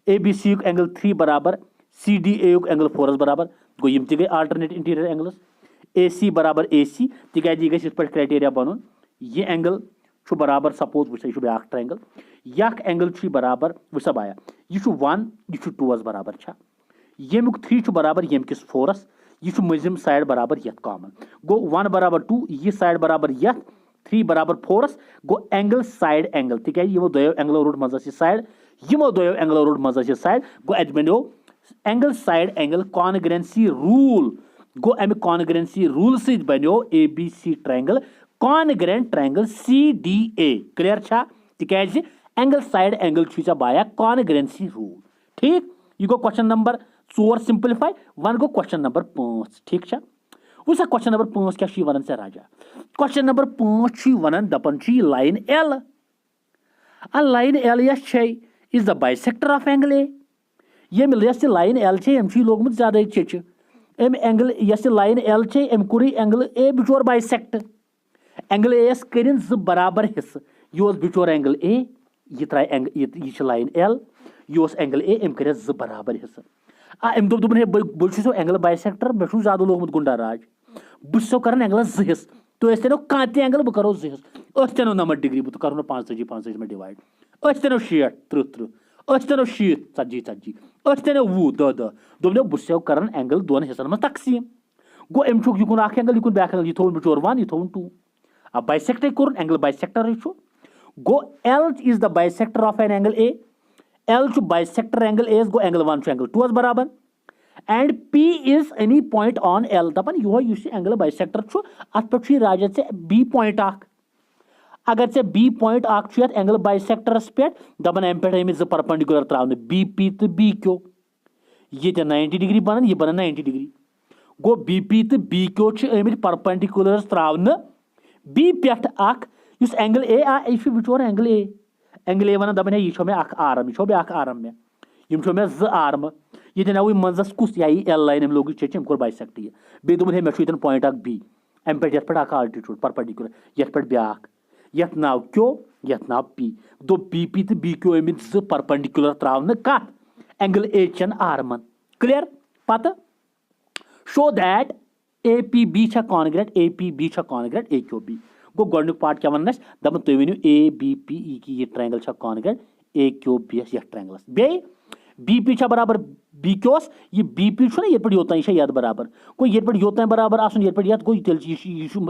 ए बी सी युक एंगल 3 बराबर सी डी ए युक एंगल 4 बराबर गो यम गई आल्टरनेट इंटीरियर एंगल्स ए सी बराबर ए सी तिकाज यह गई क्राइटेरिया बन यह एंगल बराबर सपोज वह ब्या ट्रायंगल यह एंगल बराबर वह सब आया यह 1 यह 2 बराबर छा यमुक 3 बराबर यम किस 4 यह मजिम साइड बराबर यथ कॉमन गो 1 बराबर 2 यह साइड बराबर यथ 3 बराबर 4 गो एंगल साइड एंगल तिकाज यमो दोयो एंगलो रोड मज साइड यमो दोयो एंगलो रोड मज साइड गो अत बनो एंगल साइड एंगल कॉन्ग्रेंसी रूल गो अमि कॉन्ग्रेंसी रूल सहित बनो A B C triangle congruent triangle C D A clear छा तिकाज एंगल साइड एंगल छुचा बाया कॉन्ग्रेंसी रूल ठीक यह गो क्वेश्चन नंबर 4 सिंपलीफाई वन गो क्वेश्चन नंबर 5 ठीक छा वह क्वेश्चन नंबर 5 क्या वन से राजा क्वेश्चन नंबर 5 वन दपन लाइन एल लाइन एल यस is the bisector of angle A यम लाइन एल अम लोगमुत ज्यादा चिच अम एंगल यस लाइन एल अम कोर एंगल ए बिचोर बाइसेक्ट एंगल ए यस कर बराबर हिस्स यह बिचोर एंगल ए यह त्राय यह लाइन एल यह एंगल ए अम कर बराबर हिस्स अम दोपन बहुत एंगल बाइसेक्टर मे ज्यादा लोगमुत गुंडा राज बहुत कर एंगलस 2 हिस्स तो तेनो कह एंगल बह करो 2 हिस्स तेनो 90 डिग्री बह करो 45 में डिवाइड तेनो 60 30 तेनो 60 40 तेनो 20 10 दोपन बह कर एंगल 2 हिस्सन में तकसीम गो अम युकुन एंगल युकुन बैक एंगल यह थोन बिचोर 1 यह थोन 2 अब बाइसेक्टर कोर एंगल बाइसेक्टर गो L is the bisector of an angle A L bisector angle A गो एंगल 1 एंगल 2 बराबर and P is any point on L दपान यह एंगल बाइसेक्टर अत पे राजा से बी पॉइंट अगर से बी पॉइंट एंगल बाइसेक्टरस पे दपान अम पे 2 परपेंडिकुलर त्रावन बी पी तो बी क्यू ये 90 डिग्री बनन यह बनन 90 डिग्री गो बी पी तो B Q Amit perpendicular त्रावन B पे इस एंगल ए यह बिचोर एंगल ए वन दपान यह मे आर्म यह ब्या आर्म मे यम मे 2 आर्म ये नाव मजस कुस यह एल लाइन अम लोग चेच कोर बाइसेक्ट यह बे दोपन मे पॉइंट बी अम पे पे आल्टीट्यूड परपेंडिकुलर ये पे ब्या यथ नाव क्यो यथ नाव पी दो बी पी तो बी क्यू आमित 2 परपेंडिकुलर त्रावन कत एंगल ए चन आर्मन क्लियर पत show that A P B छा कॉन्ग्रेंट ए पी बी छा कॉन्ग्रेंट ए क्यू बी गो गोडनुक पार्ट क्या वन दपन तुम वनु ए बी पी यह ट्रायंगल छा कॉन्ग्रेंट ए क्यू बी यह ट्रायंगलस बे बी पी छा बराबर बी क्योस यह बी पी ना ये योतान यह यद बराबर गो ये योतान बराबर आसन ये यत गो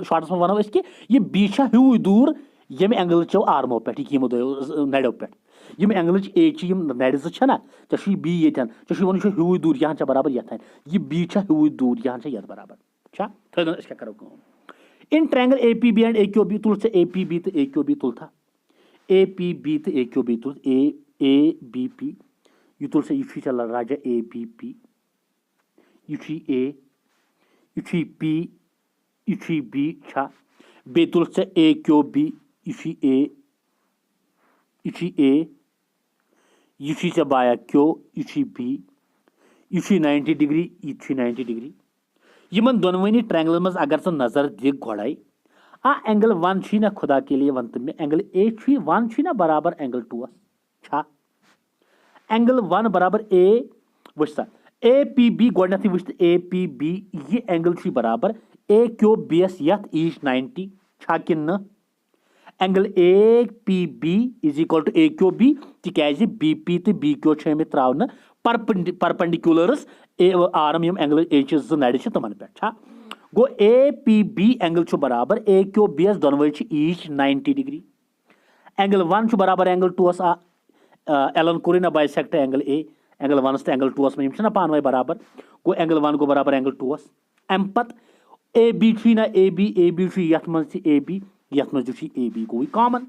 शॉर्टस में वनो कि यह बी छा ह्यू दूर यम एंगल चो आर्मो पे यमो दो नड़ो पे यम एंगल ए नड़ 2 ना चे बी ये चे वन ह्यू दूर यहाँ बराबर यथान यह बी छा ह्यू दूर यहाँ यद बराबर छा थो क्या करो in triangle A P B and A Q B तुल से ए पी बी तो ए क्यू बी तुल था ए पी बी तो ए क्यू बी तुल ए बी पी यह तुल से यह चल राजा ए बी पी यह ए यह पी यह बी छा बे तुल से ए क्यू बी यह यह बाया क्यू यह बी यह 90 डिग्री यह 90 डिग्री यमन दोनवनी ट्रायंगल मज अगर स नजर दि गोड़े आ एंगल 1 छी ना खुदा के लिए वन में एंगल ए छी 1 छी ना बराबर एंगल 2 छा एंगल 1 बराबर ए वसा ए पी बी गोडनथी वुश्त ए पी बी ये एंगल छी बराबर ए क्यू बी एस यथ ईच 90 छा कि न angle A P B is equal to A Q B तिकाज बी पी तो बी क्यू छ अमित त्रावन परपेंडिकुलरस ए आर्म यम एंगल ए च ज नड़ छ तमन पे छा गो ए पी बी एंगल छ बराबर ए क्यू बी एस दोनवे छ ईच 90 डिग्री एंगल 1 छ बराबर एंगल 2 आ एलन कोर ना बाइसेक्ट एंगल ए एंगल 1 तो एंगल 2 में यम छ ना पानवे बराबर गो एंगल 1 गो बराबर एंगल 2 अम पत ए बी छी ना ए बी छी यथ मन छ ए बी यथ मन छ ए बी गो कॉमन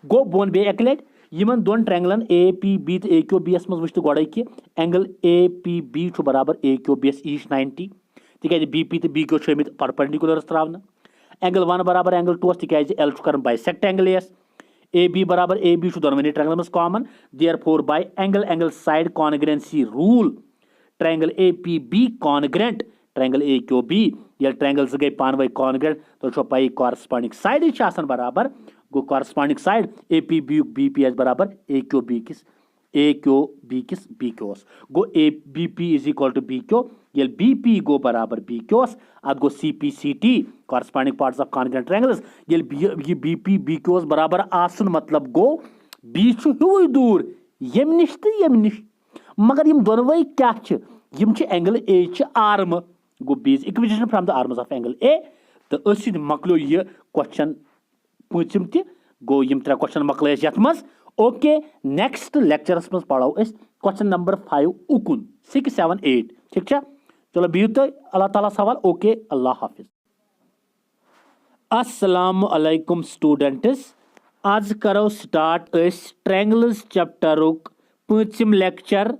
गो बोन बे एक लट यमन दोन ट्रायंगलन ए पी बी तो ए क्यू बी एस मज वुश्त गोड़े कि एंगल ए पी बी छ बराबर ए क्यू बी एस ईच 90 तिकाज बी पी तो बी क्यू छ अमित परपेंडिकुलरस त्रावन एंगल 1 बराबर एंगल 2 तिकाज एल छ करन बाइसेक्ट एंगल एस ए बी बराबर ए बी दोनवनी ट्रायंगल मज common therefore by angle side कॉन्ग्रेंसी rule triangle A P B congruent triangle A Q B ये ट्रायंगल गई पानवे कॉन्ग्रेंट तो पाई कॉरस्पॉन्डिंग साइड बराबर गो corresponding side A P B एस बराबर ए क्यू बी किस बी क्योस गो A B P is equal to B Q ये बी पी गो बराबर बी क्योस अत गो C P C T corresponding parts of congruent triangles ये बी पी बी क्योस बराबर आसन मतलब गो बी ह्यू दूर यम निश तो यम निश मगर यम दोनवे क्या यम एंगल ए आर्म गो B is equation from the arms of angle A तो मकलो ये क्वेश्चन पूछम त गो यम 3 क्वेश्चन मकल यथ मज ओके नेक्स्ट लेक्चरस मज पढ़ो क्वेश्चन नंबर 5 उकुन 6 7 8 ठीक है चलो बिहू तो अल्लाह ताला सवाल ओके अल्लाह हाफिज अस्सलामु अलैकुम स्टूडेंट्स आज करो स्टार्ट ट्रायंगल्स चैप्टरुक 5th लेक्चर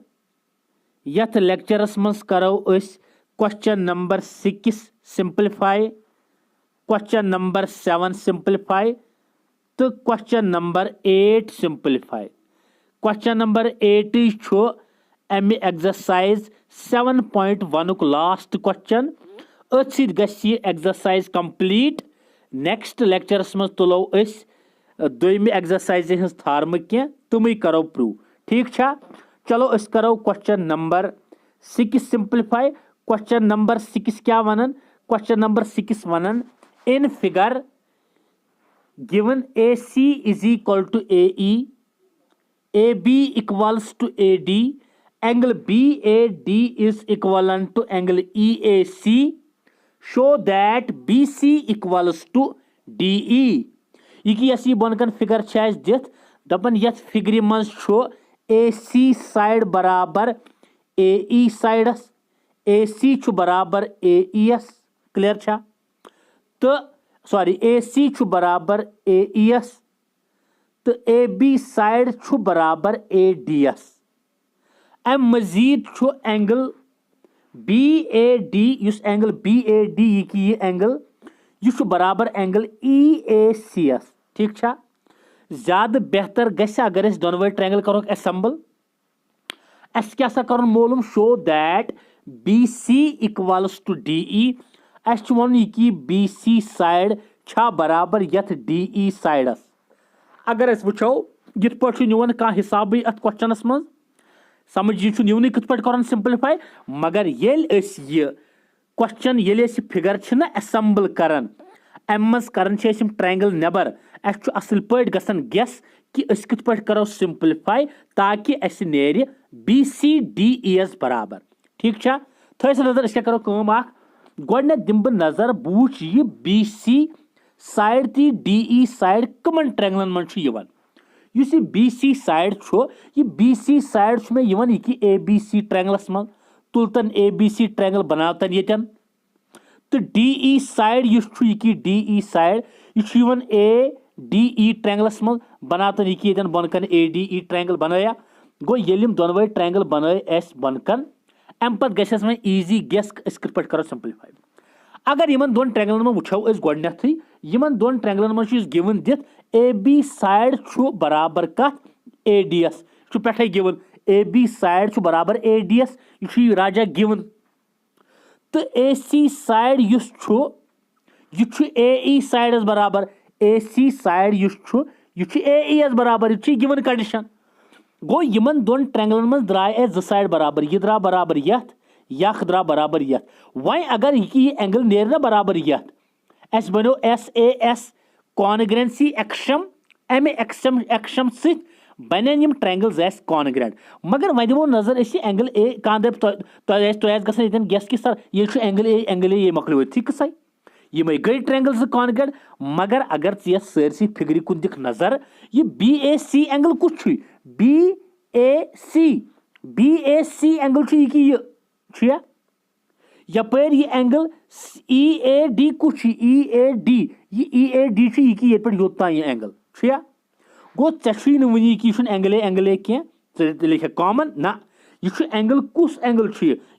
यथ लेक्चरस मज करो question number 6 simplify question number 7 simplify तो question number 8 simplify question number 8 छो अमि एक्सरसाइज 7.1 लास्ट क्वेश्चन अथ सि गछि एक्सरसाइज कंप्लीट नेक्स्ट लेक्चरस मज तुलो दोयमि एक्सरसाइज हज थार्म के तुम करो प्रूव ठीक छा चलो अस करो question number 6 simplify question number 6 क्या वनन क्वेश्चन नंबर 6 वनन in figure given AC is equal to AE, AB equals to AD, angle BAD is equivalent to angle EAC, show that BC equals to DE. ये यस बनकन फिगर दिथ दपन यथ फिगर मज AC साइड बराबर AE साइडस AC बराबर AES क्लियर छा तो सॉरी AC बराबर AES तो AB साइड बराबर ADS अम मजीद एंगल BAD युस एंगल BAD ये एंगल यह बराबर एंगल EACS ठीक छा ज्यादा बेहतर गस अगर दोनवे ट्रायंगल करो असेंबल अस क्या कर मालूम show that BC equals to DE अस वन कि BC साइड छा बराबर यथ DE साइडस अगर अस वुचो यथ पे नुवन कह हिसाब अत क्वेश्चनस मज समझ यह नुवन कथ पे कर सिंपलीफाई मगर ये क्वेश्चन ये फिगर असेंबल करान अम मज करान ट्रायंगल नबर अस असल पे गसन गेस कि अस कथ पे करो सिंपलीफाई ताकि अस नेर BCDES बराबर ठीक छा थो नजर अस क्या करो कम गोडने दिम बह नजर बूच यह BC साइड ती DE साइड कमन ट्रायंगलन मन BC साइड यह BC साइड में यह कि ABC ट्रायंगलस मन तुलतन ABC ट्रायंगल बनावतन यतन तो DE साइड यह कि DE साइड यह ADE ट्रायंगलस मन बनावतन यह कि यतन बनकन ADE ट्रायंगल बनाया गो ये दोनवे ट्रायंगल बनाए बनकन अम पे गस वो ईजी गेस कथ पे करो सिंपलीफाई अगर इन दोन ट्रायंगलन में वो गोडनथ इन दोन ट्रायंगलन में गिवन दिथ AB साइड बराबर कथ ADS पे गिवन AB साइड बराबर ADS यह राजा गिवन तो ए सी साइड युस छु यह छु ए ई साइडस बराबर ए सी साइड युस छु यह छु ए ई एस बराबर यह छु गिवन कंडीशन गो यमन दोन ट्रायंगलन मज द्राय ज साइड बराबर यह द्रा बराबर यथ यख द्रा बराबर यथ वह अगर यह एंगल नेर ना बराबर यथ अस बनो एस ए एस कॉन्ग्रेंसी एक्शम अमे एक्शम सत बन ट्रायंगल्स एस कॉन्ग्रेंट मगर वह दिमो नजर एंगल ए कह दप गेस कि सर यह एंगल ए मकलो ठीक सही ये गई ट्रायंगल ज कॉन्ग्रेंट मगर अगर ये सरसी फिगर कुन दिख नजर यह बी ए सी एंगल कुछ बी ए सी एंगल यह यपर यह एंगल ई ए डी कुछ ई ए डी ये पे योत्ता यह एंगल गो ऐ वन कि एंगल ए कह लिख कॉमन ना यह एंगल कुस एंगल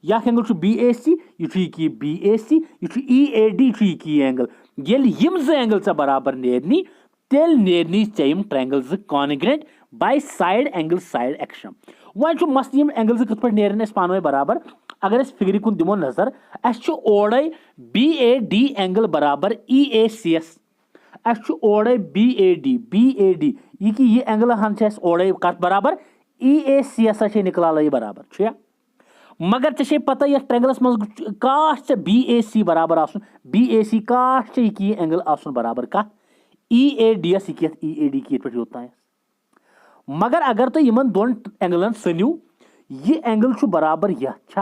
यह एंगल बी ए सी यह बी ए सी यह ई ए डी यह एंगल यम ज एंगल चा बराबर नेरनी तेल नेरनी चम ट्रायंगल ज congruent by side angle side axiom वन मस यम एंगल ज कथ नेरन पान बराबर अगर फिगर कुन दिमो नजर अस ओड़े बी ए डी एंगल बराबर ई ए सी एस अस ओड़े बी ए डी यह एंगल हन ओड़े कत बराबर ई ए सी एस निकला बराबर मगर ऐ पता यह ट्रायंगलस मज काश बी ए सी बराबर बी ए सी काश यह एंगल आसन बराबर कत ई ए डी एस ई ए डी पे योत्ता मगर अगर तुम इन दोन एंगलन सनियो यह एंगल बराबर यथ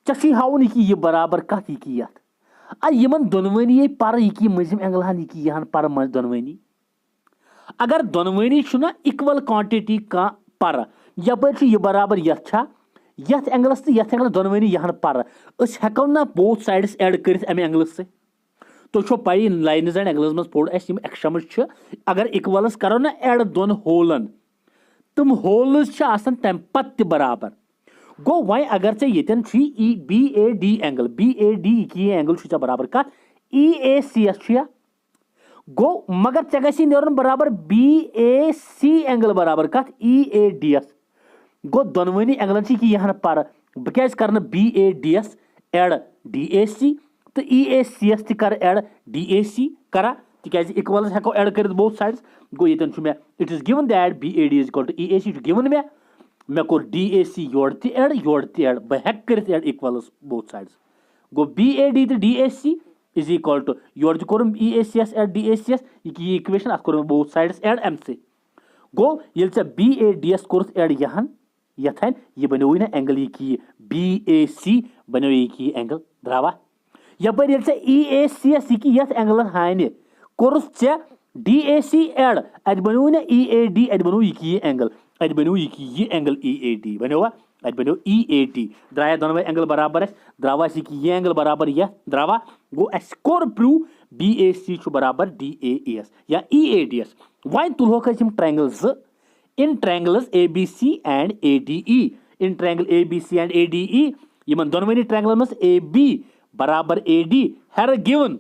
चे हावन यह बराबर कत यह दोनवनी पर यह मजिम एंगल हन यह पर मज दोनवनी अगर दोनवनी इक्वल क्वांटिटी कह पर यपर यह बराबर यथ एंगलस तो यथ एंगल दोनवनी यह पर हेको ना बोथ साइड्स एड कर एंगलस से तुम पी लाइन्स एंड एंगल्स मज पोड़ एक्शम्स अगर इक्वलस करो ना एड दोन होलन तम होल्स तम पत बराबर गो वह अगर येन बी ए डी एंगल बराबर कत ई ए सी एस गो मगर ऐ गसी नेरन बराबर बी ए सी एंगल बराबर कत ई ए डी एस गो दोनवनी एंगलन यह पर बह क्या कर बी ए डी एस एड डी ए सी तो ई ए सी एस कर एड डी ए सी करा तिक इक्वल्स हेको एड कर बोथ साइड्स गो ये मे it is given that B A D is equal to E A C given मे कोर डी ए सी योर एड बह हेक कर एड इक्वल्स बोथ साइड्स गो बी ए डी तो D A C is equal to योर कोरम ई ए सी एस एड डी ए सी एस यह इक्वेशन अत कोर बोथ साइड्स एड एम से गो ये बी ए डी एस कोर एड यहन यथन यह बनो ना एंगल यह बी ए सी बनो यह एंगल द्रावा यपर ई ए सी एस यथ एंगल हान कोर्स ऐ डी ए सी एड अत बनो ना ई ए डी अत बनो यह एंगल अत बनो यह एंगल ई ए डी बनो अत बनो ई ए टी द्राया दोनों एंगल बराबर द्रावा यह एंगल बराबर यह द्रावा गो अस कोर प्रूव बी ए सी बराबर डी ए एस या ई ए डी एस वन तुलोक triangles in triangles A B C and A D E in triangle A B C and A D E इन दोनों ट्रायंगल मज ए बी बराबर ए डी हर given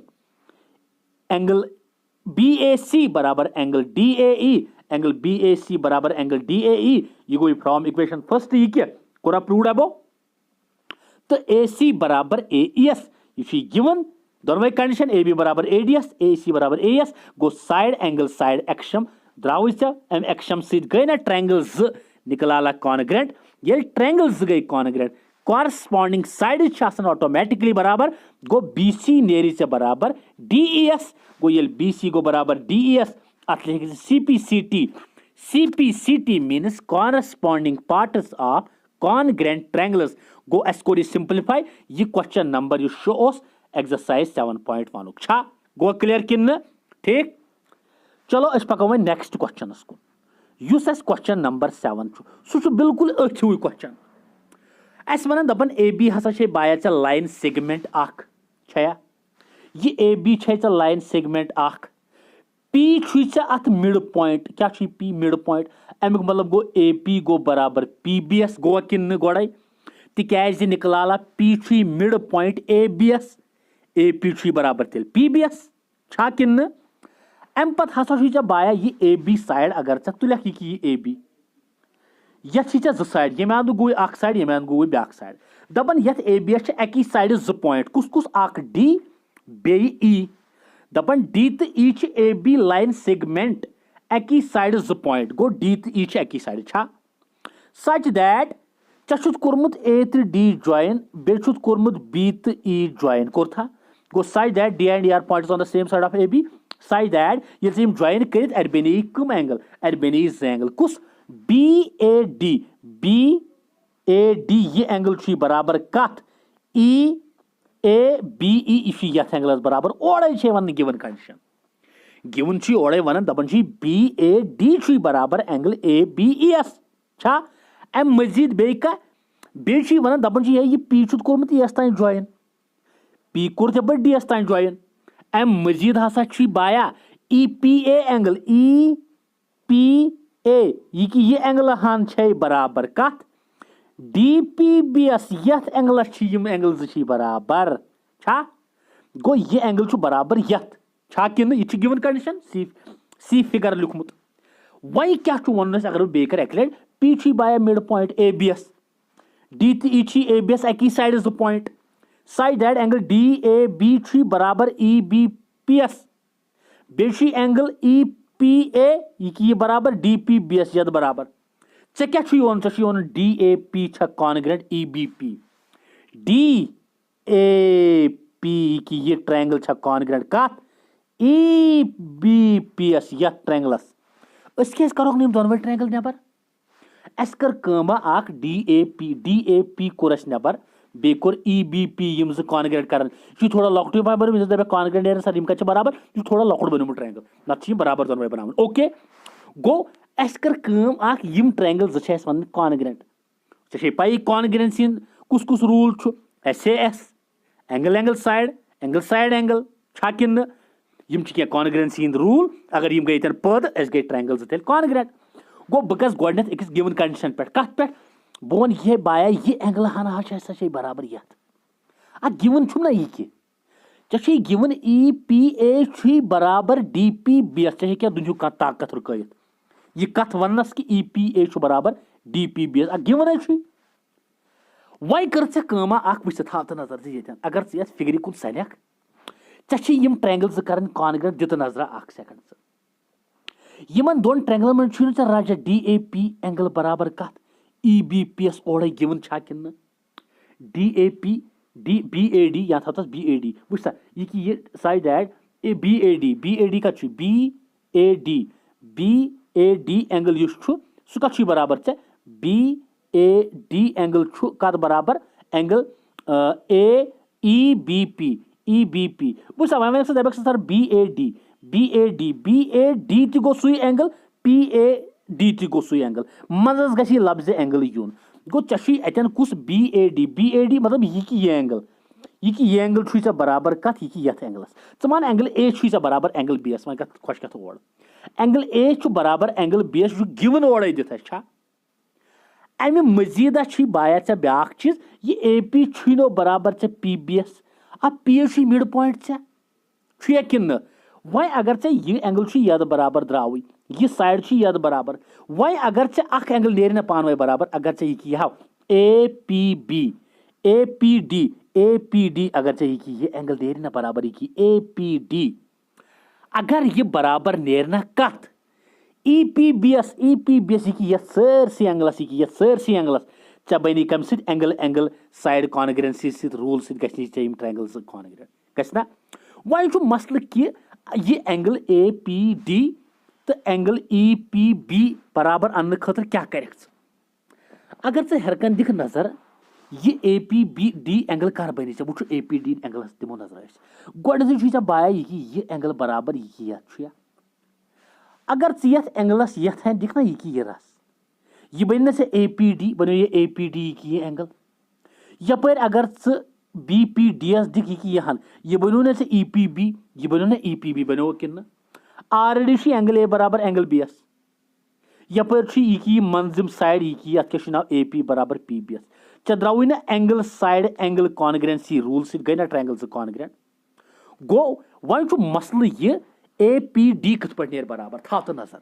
angle B A C बराबर angle D A E angle B A C बराबर एंगल डी ए ई यह गो फ्रॉम इक्वेशन फर्स्ट यह क्या कोरा प्रूव्ड अबो तो ए सी बराबर ए ई एस यह गिवन दोनों कंडीशन ए बी बराबर ए डी एस ए सी बराबर ए एस गो साइड एंगल साइड एक्शम द्राव अम एक्शम सत गई ना ट्रायंगल ज निकला कॉन्ग्रेंट ये ट्रायंगल ज गई कॉन्ग्रेंट कॉरस्पॉन्डिंग साइड ऑटोमेटिकली बराबर गो बी सी नेरी बराबर डी ई एस गो ये बी सी गो बराबर डी ई एस अत C P C T means corresponding parts of congruent triangles गो अस कोर सिंप्लीफाई यह क्वेश्चन नंबर शो एक्सरसाइज 7.1 छा गो क्लियर किन ठीक चलो अस पको वो नेक्स्ट क्वेश्चनस कुन युस क्वेश्चन नंबर 7 सह बिल्कुल अथ्यू क्वेश्चन अस वन दपन ए बी हसा बाया चे लाइन सेगमेंट छया यह A B line segment P अत मिड पॉइंट क्या पी मिड पॉइंट अमुक मतलब गो ए पी गो बराबर पी बी एस गो किन गोड़े तिकाज निकला P mid point A B एस ए पी बराबर तेल पी बी एस छा किन अम पत हसा बाया यह ए बी साइड अगर तुलख यह ए बी यथ ज साइड ये अंद गो अख साइड ये अंद गो ब्या साइड दपन यथ ए बी एस अकी साइड ज पॉइंट कुस कुस अख डी बे ई दपन D to E A B line segment अकी साइड ज पॉइंट गो डी तो ई अकी साइड छा सच दैट चे कोर्मुत ए तो डी ज्वाइन बे कोर्मुत बी तो ई ज्वाइन कोर था गो such that D and E are points on the same side of A B such that ये ज्वाइन कर अट बने कम एंगल अट बने एंगल कुस बी ए डी ये एंगल बराबर कत ई ए बी ई यथ एंगल बराबर ओड़े वन गिवन कंडीशन गिवन ओड़े वन दपन बी ए डी बराबर एंगल ए बी ई एस छा अम मजीद बे वन दपन ये पी कोर्मुत एस तान ज्वाइन पी कोर थे डी एस तान ज्वाइन अम मजीद हसा बाया E P A angle E P A ये एंगल हान बराबर कत डी पी बी एस यथ एंगल एंगल बराबर छा गो ये एंगल बराबर यथ छा कि यह गिवन कंडीशन सी फिगर लिखमुत वही क्या वन अगर बे कर अक let P be mid point A B एस D to E A B एस अकी साइड ज point side that angle D A B बराबर ई बी पी एस बे एंगल ई पी ए ये बराबर डी पी बी एस यद बराबर ऐ क्या D A P congruent E B P D A P की ये ट्रायंगल कॉन्ग्रेंट कत ई बी पी एस यथ ट्रायंगलस करो दोनवे ट्रायंगल नबर अस कर डी ए पी कोर नबर बे कोर ई बी पी यम कॉन्ग्रेंट कर थोड़ा लॉकट दप कॉन्ग्रेंट नेर सर कत बराबर यह थोड़ा लॉकट बनमुत ट्रायंगल नत बराबर दोनवे बनावन ओके गो अस कर यम ट्रायंगल वन कॉन्ग्रेंट ऐ पाई कॉन्ग्रेंट कुस कुस rule S A S angle angle side angle छा कि यम कॉन्ग्रेंट रूल अगर यम गई पद अस गई ट्रायंगल तेल कॉन्ग्रेंट गो बह गस गोडनेथ अकिस गिवन कंडीशन पे कत पे बह वन ये बाया ये एंगल हना हसा बराबर यथ आ गिवन ना यह कि गिवन ई पी ए बराबर डी पी बी एस क्या दुनिया कह ताकत रुकत यह कथ वनस कि ई पी ए बराबर डी पी बी एस आ गिवन वह कर वह हाथ नजर ये अगर ये फिगर कुन सनक यम ट्रायंगल कर कॉन्ग्रेंट दित नजर अख सेकंड यमन दोन ट्रायंगल मन राजा डी ए पी एंगल बराबर कत ई बी पी एस ओड़े गिवन छा कि D A P D B A D या थस बी ए डी वुसा ये side that A B A D कत बी ए डी एंगल सह कत बराबर A B A D angle कत बराबर angle A E B P वुसा वन दप सर बी ए डी गो सुई एंगल पी ए डी गो सुई एंगल मजस गि लफ्ज एंगल यून गो चे अतन कुस बी ए डी मतलब ये एंगल ये एंगल चे बराबर कत ये एंगलस मान एंगल ए चे बराबर एंगल बी एस वन कत खुश कत ओर एंगल ए बराबर एंगल बी एस गिवन ओड़े दित अमे मजीदा बाया ऐ ब्या चीज ये ए पी नो बराबर ऐ पी बी एस आ पी मिड पॉइंट ऐ कि वह अगर यह एंगल यद बराबर द्राव यह साइड यद बराबर वह अगर अख एंगल नेर ना पान बराबर अगर यह हाव ए पी डी अगर यह एंगल नेर ना बराबर ए पी डी अगर यह बराबर नेर ना कत ई पी बी एस यह सरसी एंगलस चे बनी कम एंगल साइड कॉन्ग्रेंसी रूल सम ट्रायंगल कॉन्ग्रेंट गना वह मसल कि यह एंगल ए पी डी तो एंगल ई पी बी बराबर अन्न खतर क्या कर अगर हेरकन दिख नजर यह A P B D angle कर बनी वो ए पी डी एंगल दिमो नजर गोडे बाया यह एंगल बराबर यह अगर यथ एंगलस यथ है दिख ना यह रस यह बन ना ए पी डी बनो ये ए पी डी यह एंगल यपर अगर बी पी डी एस दिख यह बनो ना ई पी बी यह बनो ना ई पी बी बनो कि ऑलरेडी एंगल ए बराबर एंगल बी एस यपर यह मंजिम साइड यह क्या नाव ए पी बराबर पी बी एस चे द्राव ना एंगल साइड एंगल कॉन्ग्रेंसी रूल गई ना triangle congruent go one muscle यह ए पी डी कत पे नेर बराबर था तो नजर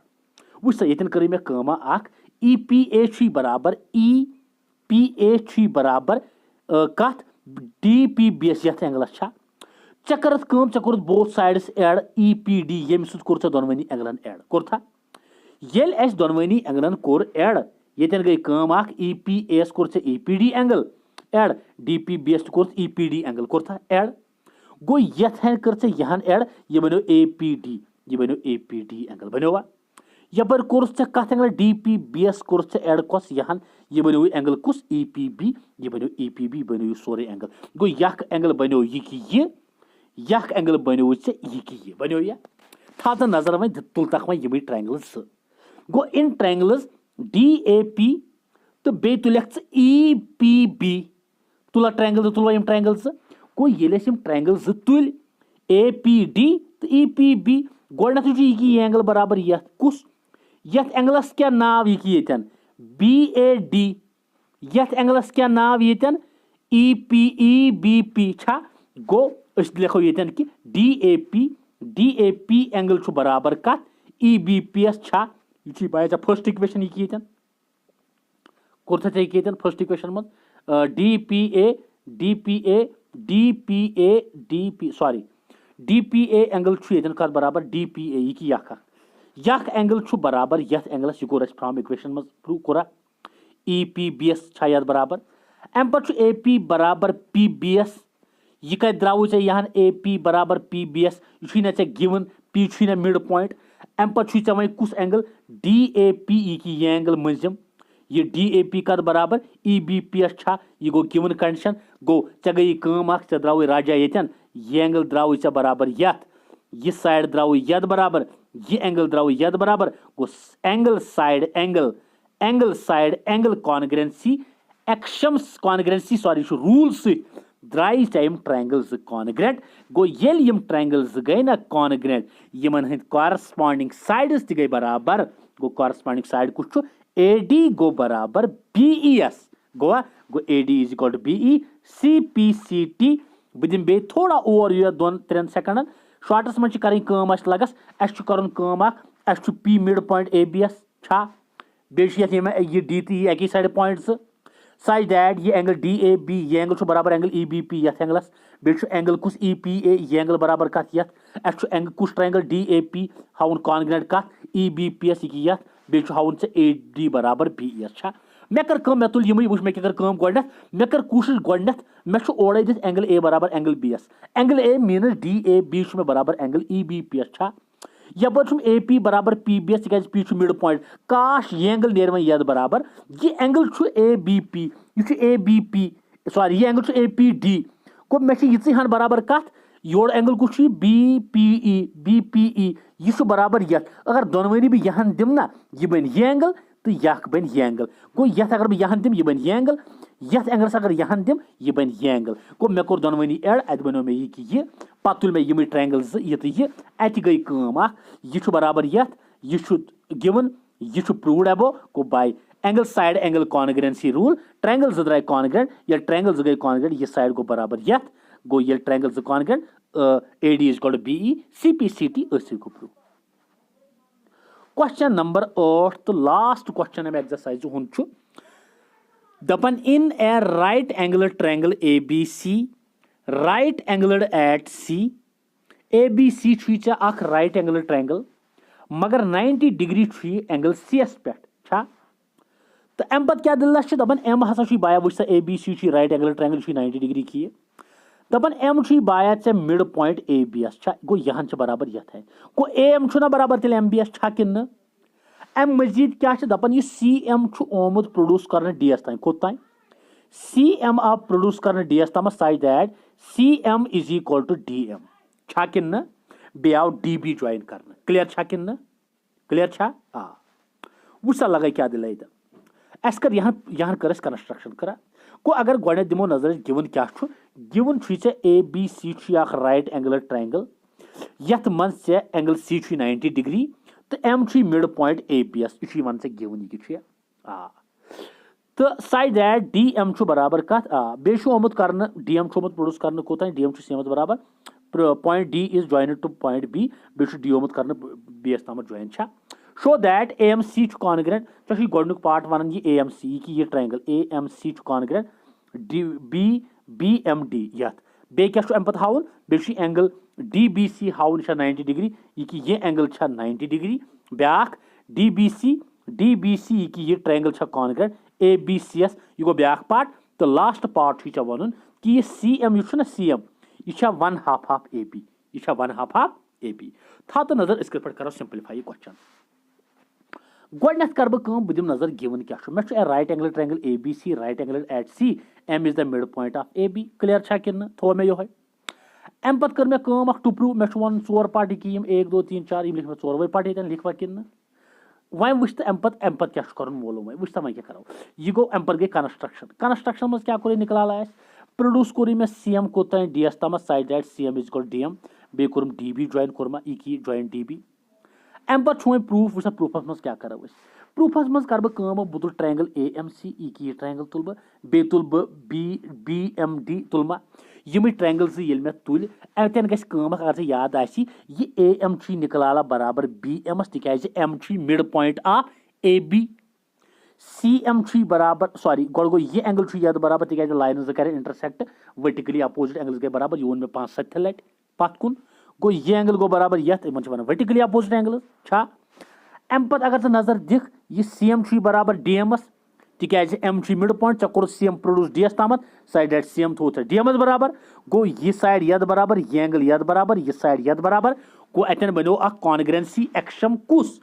वुच सा ये कर मे ई पी ए बराबर ई पी ए बराबर कत डी पी बी एस यथ एंगलस छा चे करत कम चे कोरत both sides add E P D यम सुत कोर चे दोनवनी एंगलन ऐड कोरथा येल एस दोनवनी एंगलन कोर ऐड येतन गई कम आख ई पी एस कोर चे E P D angle add D P B एस कोर ई पी डी एंगल कोरथा ऐड गो यथ है कर चे यहां ऐड ये बनो ए पी डी ये बनो ए पी डी एंगल बनो वा यपर कोर्स चे कथ एंगल डी पी बी एस कोर्स चे ऐड कस यहां ये बनो एंगल कुस ई पी बी ये बनो ई पी बी बनो सोरे एंगल गो यख एंगल बनो ये की ये यख एंगल बनो चे ये की ये बनो या था तो नजर में तुल तक में ये triangles go in triangles D A P तो बे तुलख ई पी बी तुला ट्रायंगल तुलवा यम ट्रायंगल्स गो ये ट्रायंगल्स तुल ए P D to E P B गोडनथ ये एंगल बराबर यथ कुस यथ एंगलस क्या नाव ये बी ए डी यथ एंगलस क्या नाव ये ई बी पी छा गो लिखो ये कि डी ए पी एंगल छु बराबर कत ई बी पी एस छा ये बाय फर्स्ट इक्वेशन ये कोर्थ ये फर्स्ट इक्वेशन मत D P A sorry D P A angle छु ये कत बराबर डी पी ए ये यख एंगल छु बराबर यथ एंगलस यह फ्रॉम इक्वेशन मज प्रूव कोरा ई पी बी एस छा यथ बराबर अम पे ए पी बराबर पी बी एस यह कत द्राव ऐ यहाँ ए पी बराबर पी बी एस यह ऐ गिवन पी ना मिड पॉइंट अम पे ऐ कुस एंगल डी ए पी ये एंगल मजिम ये डी ए पी कत बराबर ई बी पी एस छा यह गो गिवन कंडीशन गो चे गई कम चे द्राव राजा ये एंगल द्राव ऐ बराबर यथ यह साइड द्राव यथ बराबर यह एंगल द्राव यथ बराबर गो angle side angle congruency axioms congruency sorry rule से द्राई टाइम ट्रायंगल्स कॉन्ग्रेंट गो येल यम ट्रायंगल्स गई ना कॉन्ग्रेंट यमन हंद कॉरस्पॉन्डिंग साइड्स गई बराबर गो कॉरस्पॉन्डिंग साइड कुछ ए डी गो बराबर बी ई एस गोवा गो A D is equal to B E C P C T बह दिम बे थोड़ा ओवर यू 2-3 सेकंडन शॉर्टस मज कम लगस कर P mid point A B एस छा बे ये डी ती अकी साइड पॉइंट्स सच दैट ये एंगल डी ए बी ये एंगल बराबर एंगल ई बी पी यथ एंगलस बे एंगल कुस ई पी ए ये एंगल बराबर कत यथ एंगल कुस ट्रायंगल डी ए पी हाउन कॉन्ग्रेंट कत ई बी पी एस यथ बे हाउन ए डी बराबर बी एस छा मे कर मे तुल यम वो मे कर गोडनथ मे कर कोशिश गोडनथ मे ओड़े दिस एंगल ए बराबर एंगल बी एस angle A minus D A B मे बराबर एंगल ई बी पी एस छा यपर ए पी बराबर पी बी एस तक पी मिड पॉइंट काश ये एंगल नेर वन यद बराबर ये एंगल ए बी पी यह ए बी पी सॉरी ये एंगल ए पी डी गो मे हन बराबर कत योर एंगल कुछ बी पी ई यह बराबर यथ अगर दोनवनी बह यहाँ दिम ना यह बन यह एंगल तो यख बन यह एंगल गो यथ अगर बह यहाँ दिम यह बन यह एंगल यथ एंगलस अगर यहाँ दिम यह बन यह एंगल गो मे कोर दोनवनी एड अत बनो मे यह पत तुल मे यम ट्रायंगल ये अत गई कम यह बराबर यथ यह गिवन यह प्रूव्ड अबो गो by angle side angle कॉन्ग्रेंसी rule triangle द्राय कॉन्ग्रेंट ये ट्रायंगल गई कॉन्ग्रेंट यह साइड गो बराबर यथ गो ये triangle congruent A D is equal to B E C P C T गो प्रूव क्वेश्चन नंबर 8 तो लास्ट क्वेश्चन हम एक्सरसाइज हुन दपन in a right angle triangle A B C right angle at C A B C अख राइट एंगल ट्रायंगल मगर 90 डिग्री एंगल सी एस पे तो अम पे क्या दिल दपान एम हसा बाया वो A B C right angle triangle 90 degree की दपान एम बाया a mid point A B एस गो यहाँ बराबर यथ है गो एम ना बराबर तेल एम बी एस कि अम मजीद क्या दपान यह सी एम ओमुत प्रोड्यूस कर डी एस कोत सी एम आप प्रोड्यूस कर डी एस तम such that C M is equal to D M कि बे आव डी बी ज्वाइन कर क्लियर कि क्लियर आ वो लगे क्या दिल अस कर यहाँ कर कंस्ट्रक्शन करा को अगर गोड दिमो नजर गिवन क्या given A B C right angle triangle यथ मन एंगल सी 90 डिग्री तो M mid point A B एस यह वन गिवन यह तो सच दैट डी एम बराबर कत बे ओमुत कर डी एम प्रोड्यूस कर कोत डी एम सी बराबर point D is join to point B बे डी ओमुत कर बी एस तम join show that AMC congruent तो गोडनुक पार्ट वन ये AMC ये ट्रायंगल AMC कॉन्ग्रेंट BMD यथ बे क्या अम पे हाउन बे एंगल DBC हाउन 90 डिग्री ये एंगल 90 डिग्री ब्या DBC ये ट्रायंगल कॉन्ग्रेंट ABCS यह गो ब्या पार्ट तो लास्ट पार्ट वन कि यह CM यह CM यह 1/2 AB यह 1/2 AB था तो नजर इस पे करो सिंपलीफाई क्वेश्चन गोडनेथ कर बह दिम नजर गिवन क्या मे right angle triangle ABC right angle at C M is the mid point of AB clear छा कि थो मे योह अम पे कर मे टुपरू मे वन 4 पार्ट की 1 2 3 4 लिख मे 4 पार्ट ये लिखवा कि वह वुच तो अम पे क्या कर मोलूम वुच तो वह क्या करो यह गो अम पे गई कंस्ट्रक्शन मज क्या कोर निकला प्रोड्यूस कोर मे CM कोत DS तम side that CM is equal DM बे कोरम DB ज्वाइन कोरमा ज्वाइन DB अम पे वो प्रूफ वुचा प्रूफस मज क्या करो प्रूफस मज कर बह तुल ट्रायंगल AMC ये ट्रायंगल तुल बे तुल BMD तुलमा यम ट्रायंगल ये मे तुल अतन अगर याद ये AM निकला बराबर BMS तिक M mid point of AB CM बराबर सॉरी गो ये एंगल ये बराबर तिक लाइन जो कर इंटरसेक्ट वर्टिकली अपोजिट एंगल्स गए बराबर ये मे 5-7 लट पत कुन गो ये एंगल गो बराबर ये वन वर्टिकली अपोजिट एंगल छा अम पे अगर नजर दिख ये CM बराबर DMS तिक M mid point core CM produce DS तम साइड दैट CM थो DMS बराबर गो ये साइड ये बराबर ये एंगल ये बराबर ये साइड ये बराबर गो अतन बनो कॉन्ग्रेंसी एक्शम कुस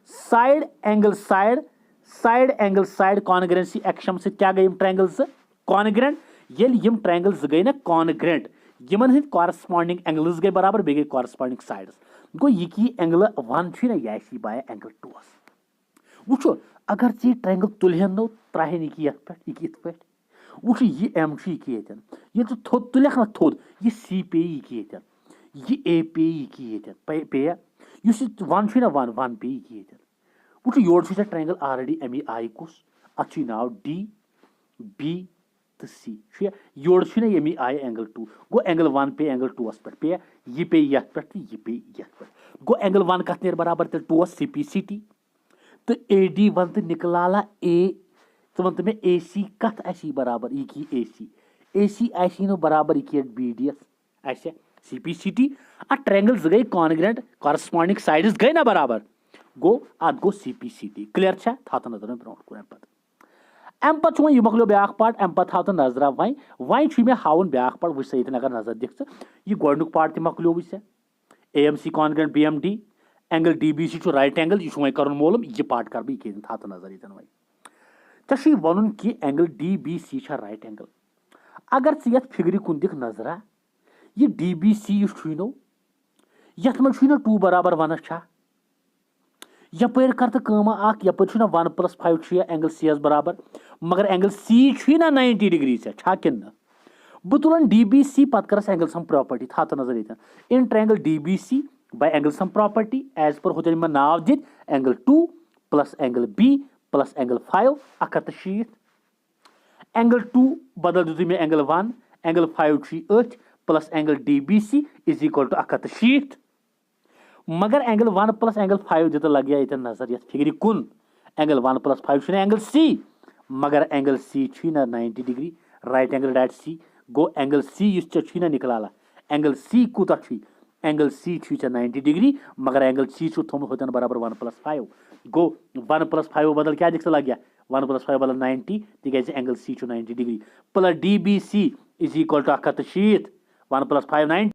साइड एंगल साइड कॉन्ग्रेंसी एक्शम से क्या गई ट्रायंगल्स कॉन्ग्रेंट ये ट्रायंगल्स गई ना कॉन्ग्रेंट यमन हंद कॉरस्पॉन्डिंग एंगल्स गई बराबर बे गई कॉरस्पॉन्डिंग साइड्स गो ये एंगल 1 ना यह बाय एंगल 2 वो अगर ये ट्रायंगल तुलहन नो त्राहन ये पे वो ये M ये तो थोद तुलख ना थोद ये C पे ये A पे पे 1 ना 1 पे वो योर ट्रायंगल ऑलरेडी अमी आई कुस अत नाव DB तो C your yummy I angle 2 go angle 1 पे एंगल 2 पे ये पे ये पे गो एंगल 1 कत नेर बराबर तेल 2 CPCT तो AD वन तो निकला A तो वन तो मे AC कत ऐसी बराबर ये AC ऐसी नो बराबर ये BDS ऐसे CPCT ट्रायंगल्स गई कॉन्ग्रेंट कॉरस्पॉन्डिंग साइड्स गई ना बराबर गो अत गो CPCT क्लियर छा था तो नजर ब्रोट कुन अम पे वो मकलो ब्या पार्ट अम पे था तो नजर वह मे हावन ब्या पार्ट वो ये अगर नजर दिख यह गोडनुक पार्ट तक मकलो वो AMC congruent BMD angle DBC right angle यह वह कर मोलूम यह पार्ट कर बह था तो नजर ये वह वन कि एंगल DBC राइट एंगल अगर ये फिगर कुन दिख नजरा यह DBC नो ये 2 बराबर 1 छा यपर कर तो यपर 1+5 एंगल CS बराबर मगर एंगल C ना 90 डिग्री से छा कि बह तुलन DBC पत करस एंगल सम प्रॉपर्टी था तो नजर ये in triangle DBC by angle sum property as पर होते नाव दित angle 2 plus angle B plus angle 5 160 angle 2 बदल दु मे angle 1 angle 5 8 plus angle DBC is equal to 160 मगर एंगल 1 प्लस एंगल 5 दित लग ये नजर ये फिगर कुन एंगल 1 प्लस 5 एंगल C मगर एंगल C ना 90 degree right angle that C गो एंगल C ना निकला एंगल C कूत एंगल C 90 डिग्री मगर एंगल C थोमुत होतन बराबर 1+5 गो 1+5 बदल क्या दिख लग 1+5 बदल 90 तिक angle C 90 degree plus DBC is equal to 160 1+5 90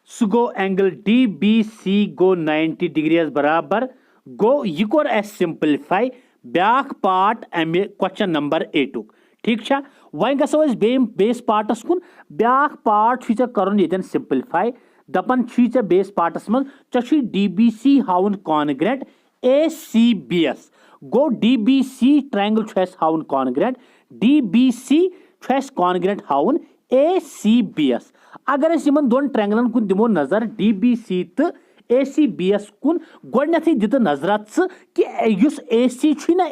so गो एंगल DBC गो 90 डिग्री बराबर गो यह कोर एस सिंपलीफाई ब्या पार्ट अमे क्वेश्चन नंबर 8 ठीक छा वह गो बेस पार्टस कुन ब्या पार्ट कर सिंपलीफाई दपन बेस पार्टस मज DBC हाउन कॉन्ग्रेंट ACBS गो DBC ट्रायंगल हाउन कॉन्ग्रेंट DBC कॉन्ग्रेंट हाउन ACBS अगर इन दोन ट्रायंगलन कुन दिमो नजर DBC तो ACBS कुन गोडनेथै दित नजर कि AC ना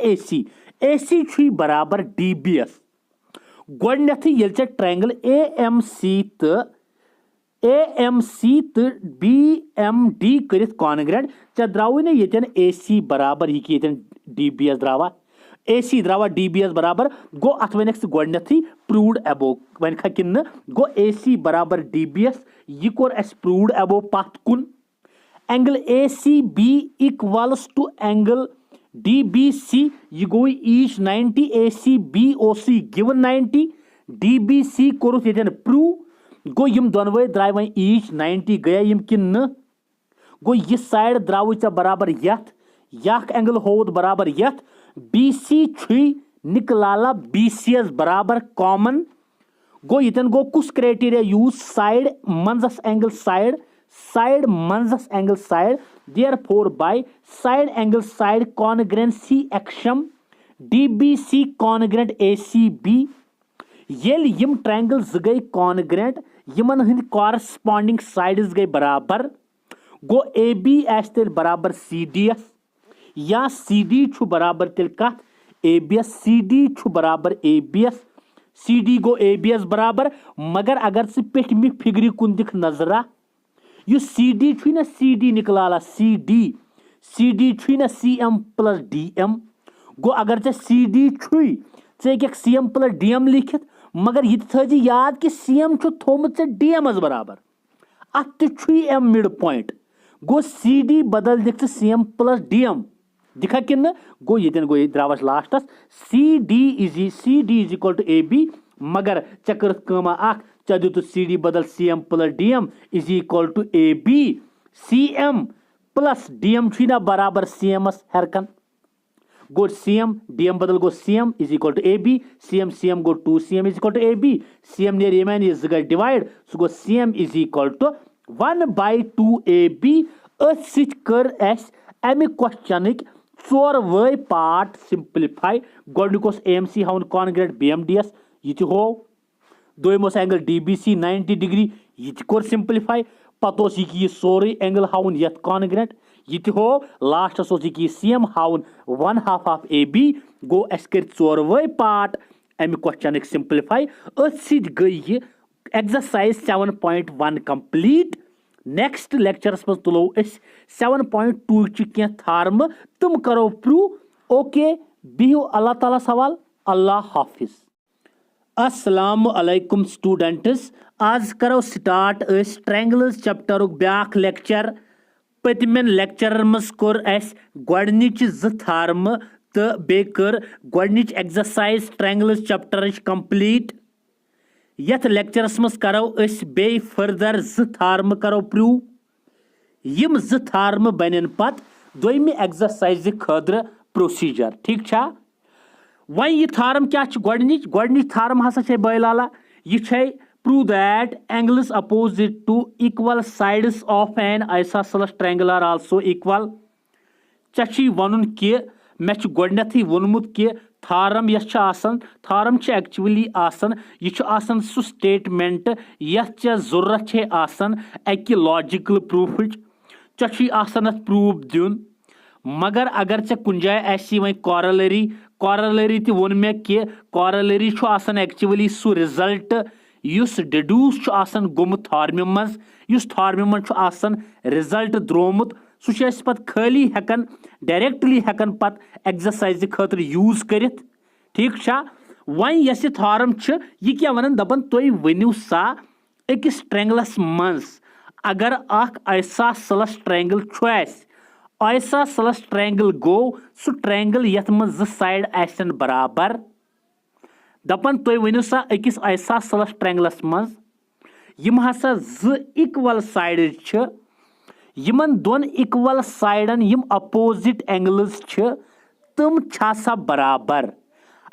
AC बराबर DBS गोडनेथै ये ट्रायंगल AMC तो AMC तो BMD करित कॉन्ग्रेंट चे द्राव ना ये AC बराबर ये DBS द्रावा AC द्रावा DBS बराबर गो अत वन गोथी प्रूव्ड अबो वन खा कि गो AC बराबर DBS यह कोर अस प्रूव्ड अबो पत कुन angle ACB equals to angle DBC यह गो ईच 90 ACBOC गिवन 90 DBC कोरुत ये प्रूव गो यम दोनवे द्राय वन ईच 90 गया यम कि गो यह साइड द्राव चा बराबर यथ यख एंगल होत बराबर यथ BC छुई निकलाला BCS बराबर कॉमन गो यतन गो कुछ क्राइटेरिया यूज साइड मंजस एंगल साइड साइड मंजस angle side therefore by side angle side कॉन्ग्रेंसी axiom DBC congruent ACB येल यम ट्रायंगल ज गई कॉन्ग्रेंट यमन हंद कॉरस्पॉन्डिंग साइड्स गई बराबर गो AB आस तेल बराबर CDS या CD छु बराबर तेल कत ABS CD छु बराबर ABS CD गो ABS बराबर मगर अगर से पेटमि फिगरी कुन दिख नजरा यु CD छु ना CD निकलाला CD छु ना CM प्लस DM गो अगर चे CD छुई चे के CM प्लस DM लिखित मगर ये थी याद कि CM छु थोमुत चे DM बराबर अत छुई M मिड पॉइंट गो CD बदल दिख CM प्लस DM दिखा कि गो ये गो द्रावस लास्टस CD is equal to AB मगर चक्र कमा अख चे दित CD बदल CM plus DM is equal to AB CM plus DM छुना बराबर CM हरकन गो CM DM बदल गो CM is equal to AB CM गो 2CM is equal to AB CM ने रिमेन ये गई डिवाइड सो गो CM is equal to 1/2AB अत कर अमि क्वेश्चन चोर वै पार्ट सिंप्लीफाई गोडनिक AMC हाउन कॉन्ग्रेंट BMDS ये हो दोम एंगल DBC 90 डिग्री ये कोर सिंप्लीफाई पत यह सोरे एंगल हाउन यथ कॉन्ग्रेंट ये हो लास्टस यह CM हाउन 1/2 ऑफ AB गो अस कर चोर वै पार्ट अमि क्वेश्चन सिंप्लीफाई अत गई ये एक्सरसाइज 7.1 कंप्लीट नेक्स्ट लेक्चरस मज तुलो 7.2 ची थार्म तुम करो प्रूव ओके बिहु अल्लाह ताला सवाल अल्लाह हाफिज अस्सलाम अलैकुम स्टूडेंट्स आज करो स्टार्ट ट्रायंगल्स चैप्टर ब्याख लेक्चर पतमें लेक्चर मज कोर गोडनिच ज थार्म तो बे कर गोडनिच एक्सरसाइज ट्रायंगल्स चैप्टर कंप्लीट यथ लेक्चरस मज करो बे फर्दर ज थार्म करो प्रूव यम ज थार्म बन पत दोयमि एक्सरसाइज खद्र प्रोसीजर ठीक छा वन यह थार्म क्या गोडनिच थार्म हसा बैलाला यह prove that angles opposite to equal sides of an isosceles triangle are also equal चे वन कि मे गोडनेथी वोनमुत कि थार्म थार्म एक्चुअली यह सह स्टेटमेंट यथ जरूरत अकि लॉजिकल प्रूफच अत प्रूफ दिन मगर अगर कुन जाए वन कॉरलरी वोन मे कि कॉरलरी एक्चुअली सह रिजल्ट युस डिड्यूस गोमुत थार्म मज थार्म मज रिजल्ट द्रोमुत सह पत खाली हेकन डायरेक्टली हेकन पत एक्सरसाइज खतर यूज करित ठीक छा वन यस थार्म यह क्या वन दपन तुम वनु सा अकिस ट्रायंगलस मज अगर आइसोसेलेस ट्रायंगल आइसोसेलेस ट्रायंगल गो सह ट्रायंगल यथ मज ज साइड आसन बराबर दपन तुम वनु सा अकिस आइसोसेलेस ट्रायंगलस मज यम हसा ज इक्वल साइड यमन दोन इक्वल साइडन यम अपोजिट एंगल्स तम छा बराबर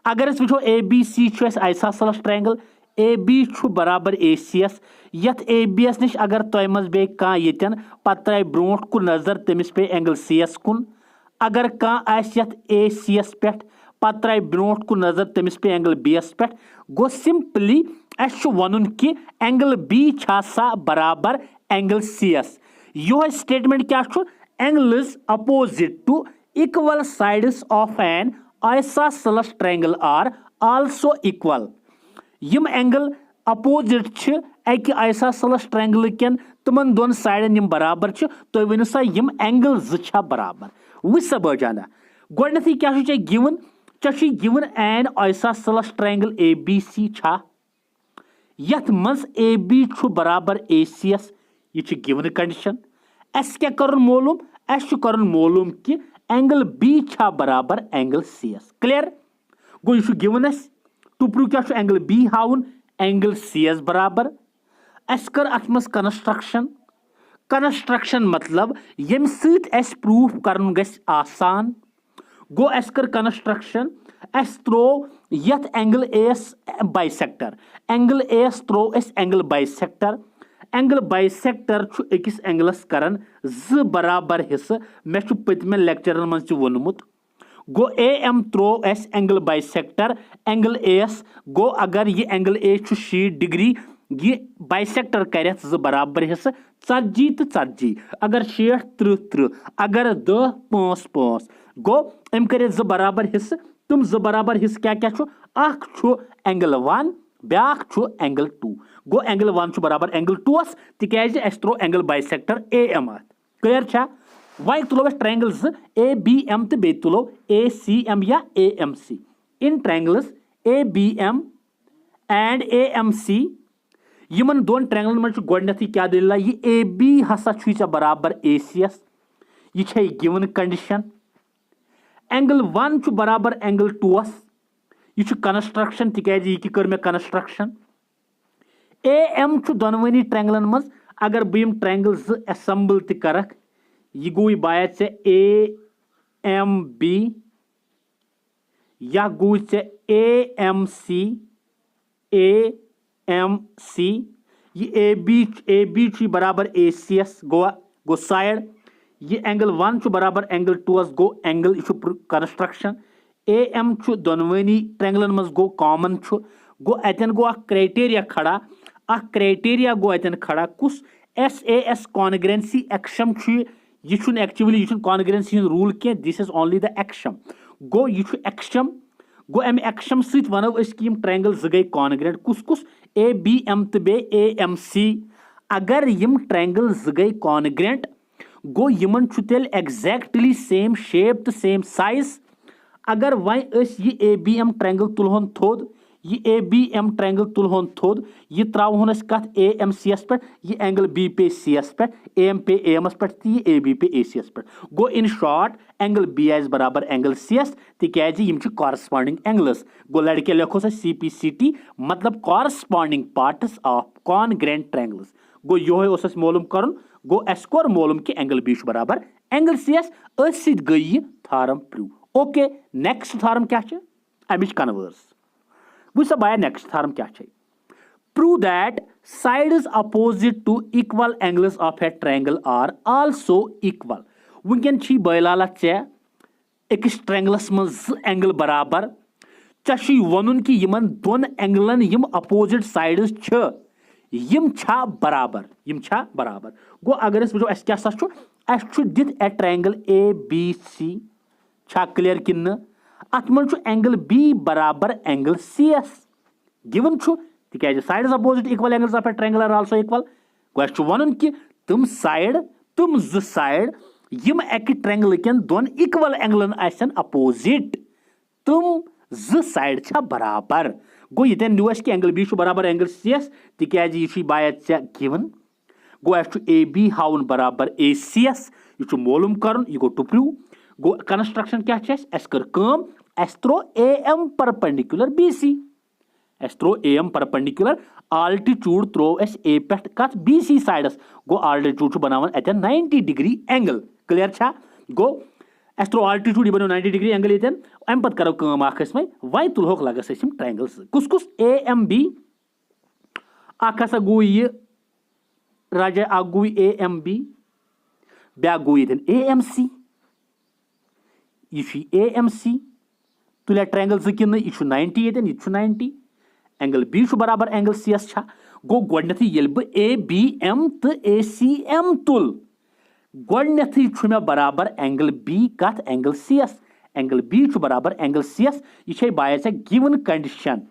अगर वो ABC आइसोसेलेस ट्रायंगल AB बराबर ACS यथ ABS निश अगर तुम मज बे कन पत त्राय ब्रोट कुन नजर तमिस पे एंगल CS कुन अगर कह ACS पे पत त्राय ब्रोट कुन नजर तमिस पे एंगल BS पे गो सिंपली वन कि एंगल B छा बराबर एंगल CS यह स्टेटमेंट क्या angles opposite to equal sides of an isosceles triangle are also equal. यम एंगल अपोजिट अकि आइसोसेलेस ट्रायंगल केन तमन दोन साइडन यम बराबर छ तो वनु सा यम एंगल ज बराबर वु सा बजाना गोडनथी क्या छ गिवन चे given an isosceles triangle ABC छा यथ मज AB छु बराबर ACS ये छ गिवन कंडीशन एस क्या करन मालूम एस छु करन मालूम कि एंगल B छा बराबर एंगल CS क्लियर गो ये छु गिवन एस टू प्रूव क्या छु एंगल B हाउन एंगल CS बराबर एस कर अथ मज कंस्ट्रक्शन मतलब यम सत एस प्रूफ करन गस आसान गो एस कर कंस्ट्रक्शन एस त्रो यथ एंगल एस बाइसेक्टर एंगल एस त्रो एस एंगल बाइसेक्टर छु एकस एंगलस करन ज बराबर हिस्स मे छु पतमे लेक्चरन मन छु वनमुत गो AM त्रो एस एंगल बाइसेक्टर एंगल एस गो अगर ये एंगल ए छु 60 डिग्री ये बाइसेक्टर कर ज बराबर हिस्स 40 तो 40 अगर 60 30 30 अगर 10 5 5 गो अम कर ज बराबर हिस्स तुम ज बराबर हिस्स क्या क्या छु अख छु एंगल 1 ब्याख छु एंगल 2 गो एंगल 1 छु बराबर एंगल 2 अस तिकाज एस त्रो एंगल बाइसेक्टर AM अत क्लियर छा वाई तुलो अस ट्रायंगल्स ABM तो बे तुलो ACM या AMC in triangles ABM and AMC यमन दोन ट्रायंगलन में गोडनथी क्या दलील ये AB हसा छु बराबर ACS ये छ गिवन कंडीशन एंगल 1 छु बराबर एंगल 2 अस ये छु कंस्ट्रक्शन तिकाज ये कर मे कंस्ट्रक्शन AM छु दोनवनी ट्रायंगलन में अगर बम ट्रायंगल ज असेंबल त करक ये गो बायत से AMB या गो से AMC ये AB छु बराबर ACS गो साइड ये एंगल 1 छु बराबर एंगल 2 अस गो एंगल छु कंस्ट्रक्शन AM छु दोनवनी ट्रायंगलन मज गो कॉमन छु गो अतन गो क्राइटेरिया खड़ा क्राइटेरिया गो अतन खड़ा कुस SAS कॉन्ग्रेंसी एक्शम छु ये छु एक्चुअली ये छु कॉन्ग्रेंसी रूल के दिस इज ओनली द एक्शम गो ये छु एक्शम गो अम एक्शम सत वनो अस कि ट्रायंगल ज गई कॉन्ग्रेंट कुस कुस ABM तो बे AMC अगर यम ट्रायंगल ज गई कॉन्ग्रेंट गो यमन छु तेल एग्जैक्टली सेम शेप तो सेम साइज अगर वह ये ABM ट्रायंगल तुलहोन थोद ये ABM ट्रायंगल तुलहोन थोद ये त्रावहोन कत AMCS पे ये एंगल B पे CS पे AM पे AMS पे ये AB पे ACS पे गो इन शॉर्ट एंगल BS बराबर एंगल CS तिकाज यम छु कॉरस्पॉन्डिंग एंगल्स गो लड़के लिखो सा CPCT मतलब corresponding parts of congruent triangles गो योहे ओसस मालूम करन गो एस कोर मालूम कि एंगल B छु बराबर एंगल CS अस सित गई theorem prove okay next theorem क्या छ अमिच कन्वर्स वुसा बाय नेक्स्ट थॉरम क्या छ prove that sides opposite to equal angles of a triangle are also equal वुनकन छी बैलाला चे एकस ट्रायंगलस में एंगल बराबर ची वनुन कि यमन दोन एंगलन यम अपोजिट साइड्स छ यम छा बराबर गो अगर अस वुचो अस क्या सा छु अस छु दित ए ट्रायंगल ABC छा क्लियर किन अत मन छु एंगल B बराबर एंगल CS गिवन छु तिकाज sides opposite equal angles of a triangle are also equal गो छु वनुन कि तुम ज साइड यम एक ट्रायंगल केन दोन इक्वल एंगलन आसन अपोजिट तुम ज साइड छा बराबर गो यतन न्यूस कि एंगल B छु बराबर एंगल CS तिकाज ये छु बायत से गिवन गो अस छु AB हाउन बराबर ACS ये छु मालूम करन ये गो टू प्रूव गो कंस्ट्रक्शन क्या छ अस कर काम अस त्रो AM परपेंडिकुलर BC अस त्रो AM परपेंडिकुलर आल्टीट्यूड त्रो अस A पेट कत BC साइडस गो आल्टीट्यूड छु बनावन अतन 90 डिग्री एंगल क्लियर छा गो अस त्रो आल्टीट्यूड बनो 90 डिग्री एंगल यतन अम पत करो काम आखस में वै तुलहोक लगस हम ट्रायंगल्स कुस कुस AMB आखसा गो ये राजा आगु AMB ब्या गो यतन AMC ये AMC तुले ट्रायंगल जकिन ये 90 यतन ये 90 एंगल B बराबर एंगल CS छा गो गोडनथी येल ब ABM तो ACM तुल गोडनथी छु मे बराबर एंगल B कत एंगल CS एंगल B बराबर एंगल CS ये बाय से गिवन कंडीशन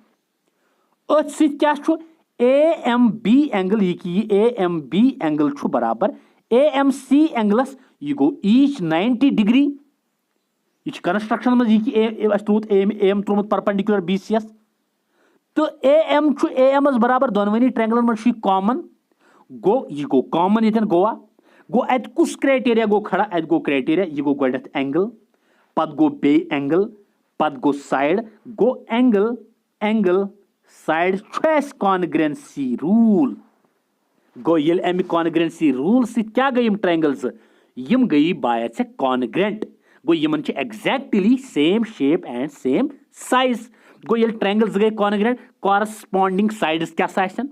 अत सित क्या छु AMB एंगल ये AMB एंगल बराबर AMC एंगलस यह गो ईच 90 डिग्री यह कंस्ट्रक्शन मज यह त्रुत AM त्रुत परपेंडिकुलर BCS तो AM AM बराबर दोनवनी ट्रायंगलन मज कॉमन गो यह गो कॉमन ये गोवा गो अत कुछ क्राइटेरिया गो खड़ा अत गो क्राइटेरिया यह गो गोडथ एंगल पत गो बे एंगल पत गो साइड गो एंगल एंगल साइड कॉन्ग्रेंसी रूल गो ये अमि कॉन्ग्रेंसी रूल क्या गई ट्रायंगल्स यम गई बाय कॉन्ग्रेंट गो यमन exactly same shape and same size गो ये ट्रायंगल्स गई कॉन्ग्रेंट कॉरस्पॉन्डिंग साइड्स क्या आसन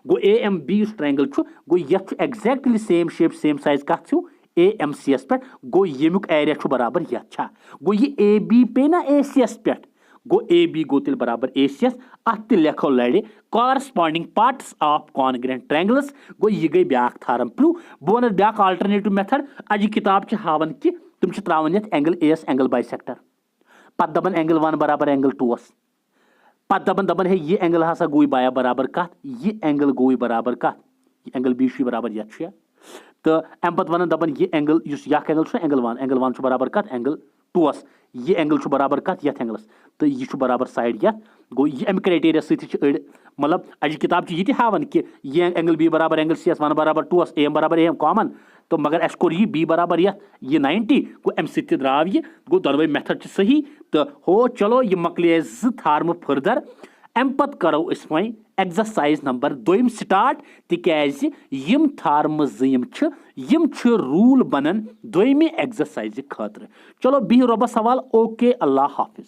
गो AMB ट्रायंगल गो ये exactly same shape same size कत AMCS पे गो यमुक एरिया बराबर ये गो ये AB पे ना ACS पे गो AB गो तिल बराबर ACS अत लिखो लड़े corresponding parts of congruent triangles गो ये गई ब्याक थारम प्रू बह वन ब्याक अल्टरनेटिव मेथड अज किताब हावन कि तुम त्रावन एंगल AS एंगल बाइसेक्टर पत दपन एंगल 1 बराबर एंगल 2 पत दपन है ये एंगल हसा गो बाया बराबर कत ये एंगल गो बराबर कत एंगल B बराबर ये तो अम पत वन दपन ये एंगल एंगल 1 बराबर कत एंगल 2 ये एंगल बराबर कत ये एंगलस तो यह बराबर साइड ये गो ये अमि क्राइटेरिया सड़ मतलब अज किताब ये हावन कि ये एंगल B बराबर एंगल CS 1 बराबर 2 AM बराबर AM कॉमन तो मगर अस कोर ये B बराबर ये 90 गो अमि सत द्राव ये गो दोनवे मेथड सही तो हो चलो ये मकलिए थार्म फर्दर अम पत करो वो एक्सरसाइज नंबर 2 स्टार्ट तिकाज यम थार्म यम रूल बनन 2 एक्सरसाइज खतर चलो बिह रबस हवाल ओके अल्लाह हाफिज।